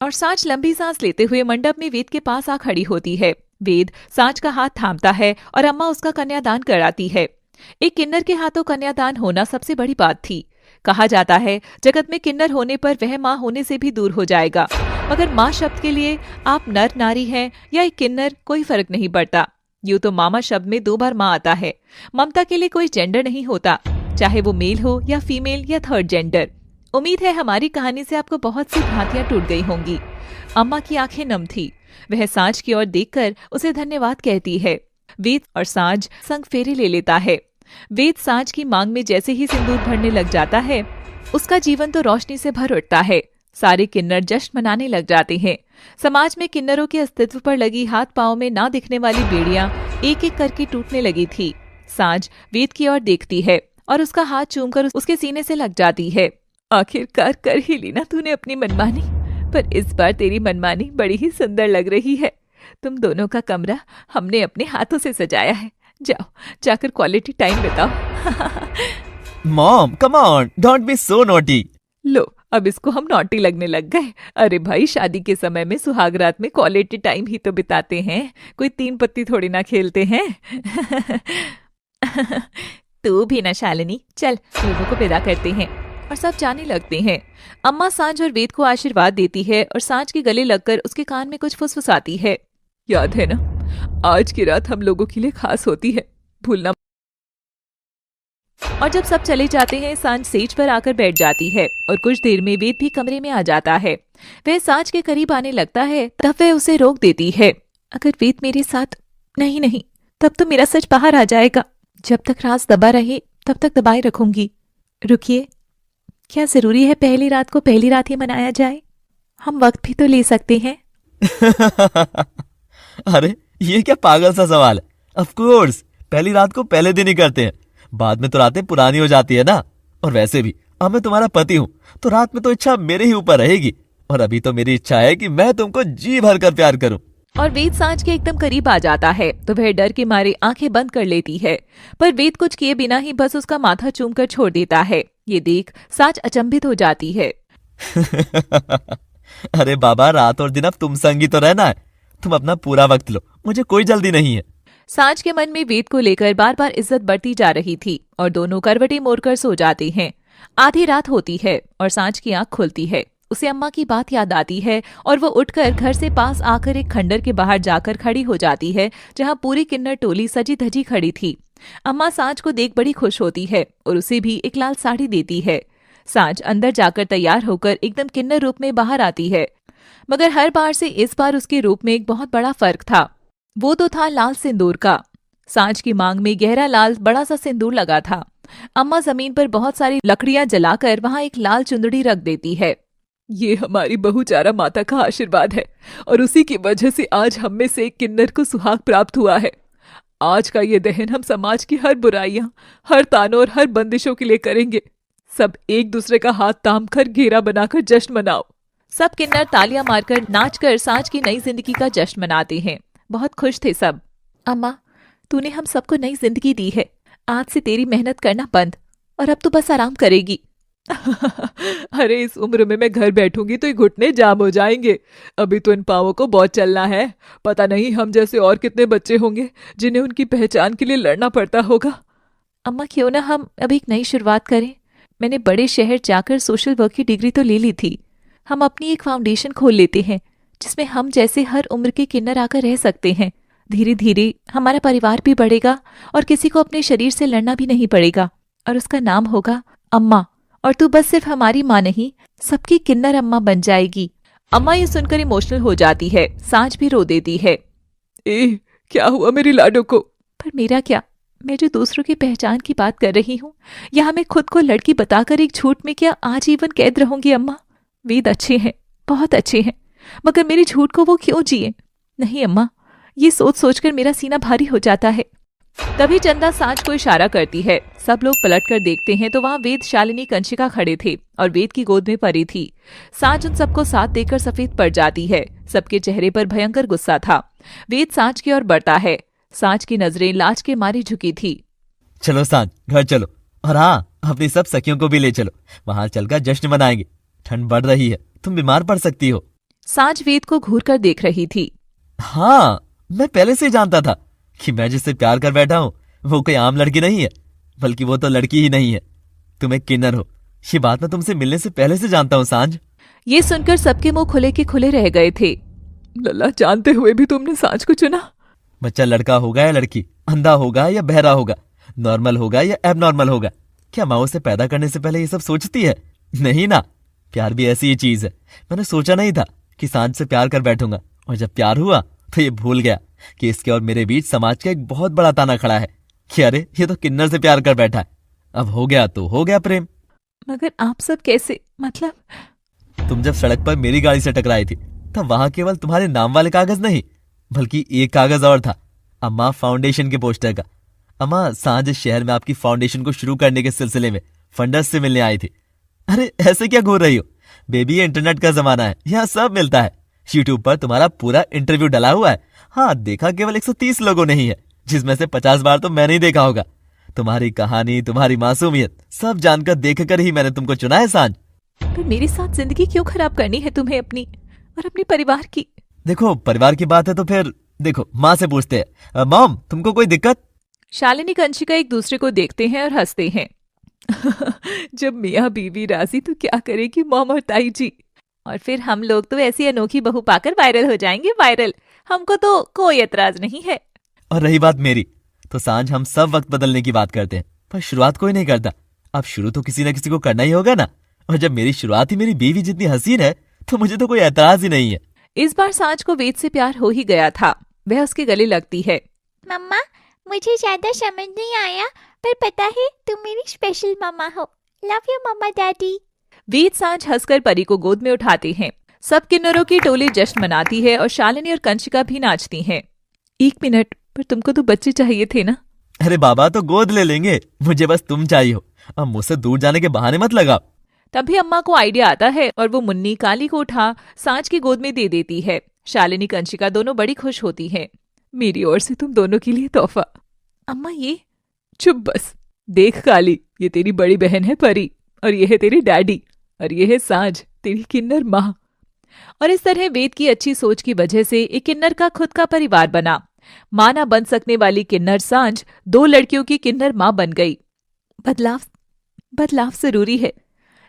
और सांझ लंबी सांस लेते हुए मंडप में वेद के पास आ खड़ी होती है। वेद सांझ का हाथ थामता है और अम्मा उसका कन्यादान कराती है। एक किन्नर के हाथों कन्यादान होना सबसे बड़ी बात थी। कहा जाता है जगत में किन्नर होने पर वह माँ होने से भी दूर हो जाएगा, मगर माँ शब्द के लिए आप नर नारी हैं या एक किन्नर कोई फर्क नहीं पड़ता। यूं तो मामा शब्द में 2 बार माँ आता है। ममता के लिए कोई जेंडर नहीं होता, चाहे वो मेल हो या फीमेल या थर्ड जेंडर। उम्मीद है हमारी कहानी से आपको बहुत सी भ्रांतियां टूट गई होंगी। अम्मा की आंखें नम थी। वह सांझ की ओर देखकर उसे धन्यवाद कहती है। वेद और सांझ संग फेरे ले लेता है। वेद सांझ की मांग में जैसे ही सिंदूर भरने लग जाता है, उसका जीवन तो रोशनी से भर उठता है। सारे किन्नर जश्न मनाने लग जाते हैं। समाज में किन्नरों के अस्तित्व पर लगी हाथ पांव में ना दिखने वाली बेड़ियां एक एक करके टूटने लगी थी। सांझ वेद की ओर देखती है और उसका हाथ चूमकर उसके सीने से लग जाती है। आखिरकार कर ही ली ना तूने अपनी मनमानी, पर इस बार तेरी मनमानी बड़ी ही सुंदर लग रही है। तुम दोनों का कमरा हमने अपने हाथों से सजाया है। जाओ जाकर क्वालिटी टाइम बिताओ। Mom come on, don't be so naughty. लो अब इसको हम नॉटी लगने लग गए। अरे भाई, शादी के समय में सुहागरात में क्वालिटी टाइम ही तो बिताते हैं, कोई 3 पत्ती थोड़ी ना खेलते हैं। तू भी ना शालिनी, चल लोगों को विदा करते हैं। और सब जाने लगते हैं। अम्मा सांझ और वेद को आशीर्वाद देती है और सांझ के गले लगकर उसके कान में कुछ फुसफुसाती है। याद है ना, आज की रात हम लोगों के लिए खास होती है, भूलना। और जब सब चले जाते हैं, सांझ सेज पर आकर बैठ जाती है और कुछ देर में वेद भी कमरे में आ जाता है। वह सांझ के करीब आने लगता है, तब वह उसे रोक देती है। अगर वेद मेरे साथ नहीं, तब तो मेरा सच बाहर आ जाएगा। जब तक राज दबा रहे तब तक दबाए रखूंगी। रुकिए, क्या जरूरी है पहली रात को पहली रात ही मनाया जाए? हम वक्त भी तो ले सकते हैं। अरे ये क्या पागल सा सवाल है। ऑफ कोर्स पहली रात को पहले दिन ही करते हैं, बाद में तो रातें पुरानी हो जाती है ना। और वैसे भी अब मैं तुम्हारा पति हूँ, तो रात में तो इच्छा मेरे ही ऊपर रहेगी। और अभी तो मेरी इच्छा है कि मैं तुमको जी भर कर प्यार करूं। और वेद सांझ के एकदम करीब आ जाता है तो वह डर के मारे आंखें बंद कर लेती है, पर वेद कुछ किए बिना ही बस उसका माथा चूमकर छोड़ देता है। ये देख सांझ अचंभित हो जाती है। अरे बाबा, रात और दिन अब तुम संग ही तो रहना है, तुम अपना पूरा वक्त लो, मुझे कोई जल्दी नहीं है। सांझ के मन में वेद को लेकर बार बार इज्जत बढ़ती जा रही थी और दोनों करवटें मोड़कर सो जाते हैं। आधी रात होती है और सांझ की आंख खुलती है। उसे अम्मा की बात याद आती है और वो उठकर घर से पास आकर एक खंडर के बाहर जाकर खड़ी हो जाती है, जहां पूरी किन्नर टोली सजी धजी खड़ी थी। अम्मा सांझ को देख बड़ी खुश होती है और उसे भी एक लाल साड़ी देती है। सांझ अंदर जाकर तैयार होकर एकदम किन्नर रूप में बाहर आती है, मगर हर बार से इस बार उसके रूप में एक बहुत बड़ा फर्क था। वो तो था लाल सिंदूर का। सांझ की मांग में गहरा लाल बड़ा सा सिंदूर लगा था। अम्मा जमीन पर बहुत सारी लकड़ियां जलाकर वहां एक लाल चुंदड़ी रख देती है। ये हमारी बहुचारा माता का आशीर्वाद है और उसी की वजह से आज हम में से एक किन्नर को सुहाग प्राप्त हुआ है। आज का ये दहन हम समाज की हर बुराइयां, हर तानों और हर बंदिशों के लिए करेंगे। सब एक दूसरे का हाथ थाम कर घेरा बनाकर जश्न मनाओ। सब किन्नर तालियां मारकर नाचकर सांझ की नई जिंदगी का जश्न मनाते हैं। बहुत खुश थे सब। अम्मा, तूने हम सबको नई जिंदगी दी है। आज से तेरी मेहनत करना बंद और अब तू बस आराम करेगी। अरे इस उम्र में मैं घर बैठूंगी तो ये घुटने जाम हो जाएंगे। अभी तो इन पांवों को बहुत चलना है। पता नहीं हम जैसे और कितने बच्चे होंगे जिन्हें उनकी पहचान के लिए लड़ना पड़ता होगा। अम्मा, क्यों ना हम अभी एक नई शुरुआत करें। मैंने बड़े शहर जाकर सोशल वर्क की डिग्री तो ले ली थी। हम अपनी एक फाउंडेशन खोल लेते हैं जिसमें हम जैसे हर उम्र के किन्नर आकर रह सकते हैं। धीरे धीरे हमारा परिवार भी बढ़ेगा और किसी को अपने शरीर से लड़ना भी नहीं पड़ेगा। और उसका नाम होगा अम्मा। और तू बस सिर्फ हमारी माँ नहीं, सबकी किन्नर अम्मा बन जाएगी। अम्मा ये सुनकर इमोशनल हो जाती है। सांझ भी रो देती है। क्या हुआ मेरी लाडो को? पर मेरा क्या, मैं जो दूसरों की पहचान की बात कर रही हूँ, यहाँ मैं खुद को लड़की बताकर एक झूठ में क्या आजीवन कैद रहूंगी अम्मा? वेद अच्छे हैं, बहुत अच्छे हैं, मगर मेरे झूठ को वो क्यों जिए? नहीं अम्मा, ये सोच सोचकर मेरा सीना भारी हो जाता है। तभी चंदा सांझ को इशारा करती है। सब लोग पलटकर देखते हैं तो वहाँ वेद, शालिनी, कंशिका खड़े थे और वेद की गोद में परी थी। सांझ उन सबको साथ देकर सफेद पड़ जाती है। सबके चेहरे पर भयंकर गुस्सा था। वेद सांझ की ओर बढ़ता है। सांझ की नजरें लाज के मारे झुकी थी। चलो सांझ, घर चलो, और हाँ, अपनी सब सखियों को भी ले चलो, वहां चलकर जश्न मनाएंगे। ठंड बढ़ रही है, तुम बीमार पड़ सकती हो। सांझ वेद को घूर कर देख रही थी। हाँ, मैं पहले से जानता था कि मैं जिससे प्यार कर बैठा हूँ वो कोई आम लड़की नहीं है, बल्कि वो तो लड़की ही नहीं है, तुम एक किन्नर हो। ये बात मैं तुमसे मिलने से पहले से जानता हूँ सांझ। ये सुनकर सबके मुंह खुले के खुले रह गए थे। लल्ला, जानते हुए भी तुमने सांझ को चुना? बच्चा लड़का होगा या लड़की, अंधा होगा या बहरा होगा, नॉर्मल होगा या एबनॉर्मल होगा, क्या माँ उसे पैदा करने से पहले ये सब सोचती है? नहीं ना। प्यार भी ऐसी ही चीज है। मैंने सोचा नहीं था कि सांझ से प्यार कर बैठूंगा, और जब प्यार हुआ तो ये भूल गया कि इसके और मेरे बीच समाज का एक बहुत बड़ा ताना खड़ा है कि अरे ये तो किन्नर से प्यार कर बैठा है। अब हो गया तो हो गया प्रेम। मगर आप सब कैसे, मतलब? तुम जब सड़क पर मेरी गाड़ी से टकराई थी तब वहां केवल तुम्हारे नाम वाले कागज नहीं, बल्कि एक कागज और था, अम्मा फाउंडेशन के पोस्टर का। अम्मा सांझ शहर में आपकी फाउंडेशन को शुरू करने के सिलसिले में फंडर्स से मिलने आई थी। अरे ऐसे क्या घूर रही हो बेबी, ये इंटरनेट का जमाना है, यहाँ सब मिलता है। यूट्यूब पर तुम्हारा पूरा इंटरव्यू डला हुआ है। हाँ, देखा केवल 130 लोगों ने ही है, जिसमें से 50 बार तो मैंने ही देखा होगा। तुम्हारी कहानी, तुम्हारी मासूमियत सब जानकर देखकर ही मैंने तुमको चुना है सांझ। पर मेरे साथ जिंदगी क्यों खराब करनी है तुम्हें अपनी और अपने परिवार की? देखो परिवार की बात है तो फिर देखो माँ से पूछते हैं। मॉम तुमको कोई दिक्कत? शालिनी कंशिका एक दूसरे को देखते हैं और हंसते हैं। जब मियाँ बीवी राजी तो क्या करेगी मॉम और ताई जी। और फिर हम लोग तो ऐसी अनोखी बहू पाकर वायरल हो जाएंगे, वायरल। हमको तो कोई एतराज नहीं है। और रही बात मेरी, तो सांझ हम सब वक्त बदलने की बात करते हैं, पर शुरुआत कोई नहीं करता। अब शुरू तो किसी न किसी को करना ही होगा ना। और जब मेरी शुरुआत ही मेरी बीवी जितनी हसीन है तो मुझे तो कोई एतराज ही नहीं है। इस बार सांझ को वेद से प्यार हो ही गया था। वह उसके गले लगती है। मम्मा, मुझे ज्यादा समझ नहीं आया, पर पता है तुम मेरी स्पेशल मम्मा हो। Love you mamma daddy. Ved Saanjh हंसकर परी को गोद में उठाते हैं। सब किन्नरों की टोली जश्न मनाती है और शालिनी और कंशिका भी नाचती हैं। 1 मिनट, पर तुमको तो बच्चे चाहिए थे ना? अरे बाबा तो गोद ले लेंगे, मुझे बस तुम चाहिए हो। अब मुझसे दूर जाने के बहाने मत लगाओ। तभी अम्मा को आइडिया आता है और वो मुन्नी काली को उठा सांझ की गोद में दे देती है। शालिनी कंशिका दोनों बड़ी खुश होती हैं। मेरी ओर से तुम दोनों के लिए तोहफा। अम्मा ये? चुप बस। देख काली, ये तेरी बड़ी बहन है परी, और ये है तेरी डैडी, और ये है सांझ तेरी किन्नर माँ। और इस तरह वेद की अच्छी सोच की वजह से एक किन्नर का खुद का परिवार बना। माँ ना बन सकने वाली किन्नर सांझ 2 लड़कियों की किन्नर माँ बन गई। बदलाव जरूरी है,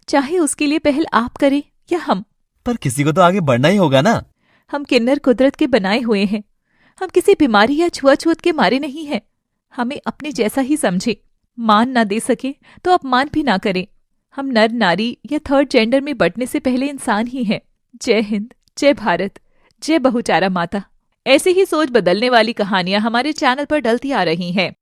चाहे उसके लिए पहल आप करें या हम। पर किसी को तो आगे बढ़ना ही होगा ना। हम किन्नर कुदरत के बनाए हुए हैं। हम किसी बीमारी या छुआछूत के मारे नहीं हैं। हमें अपने जैसा ही समझे। मान ना दे सके तो अपमान भी ना करें। हम नर नारी या थर्ड जेंडर में बंटने से पहले इंसान ही हैं। जय हिंद, जय भारत, जय बहुचारा माता। ऐसी ही सोच बदलने वाली कहानियां हमारे चैनल पर डलती आ रही हैं।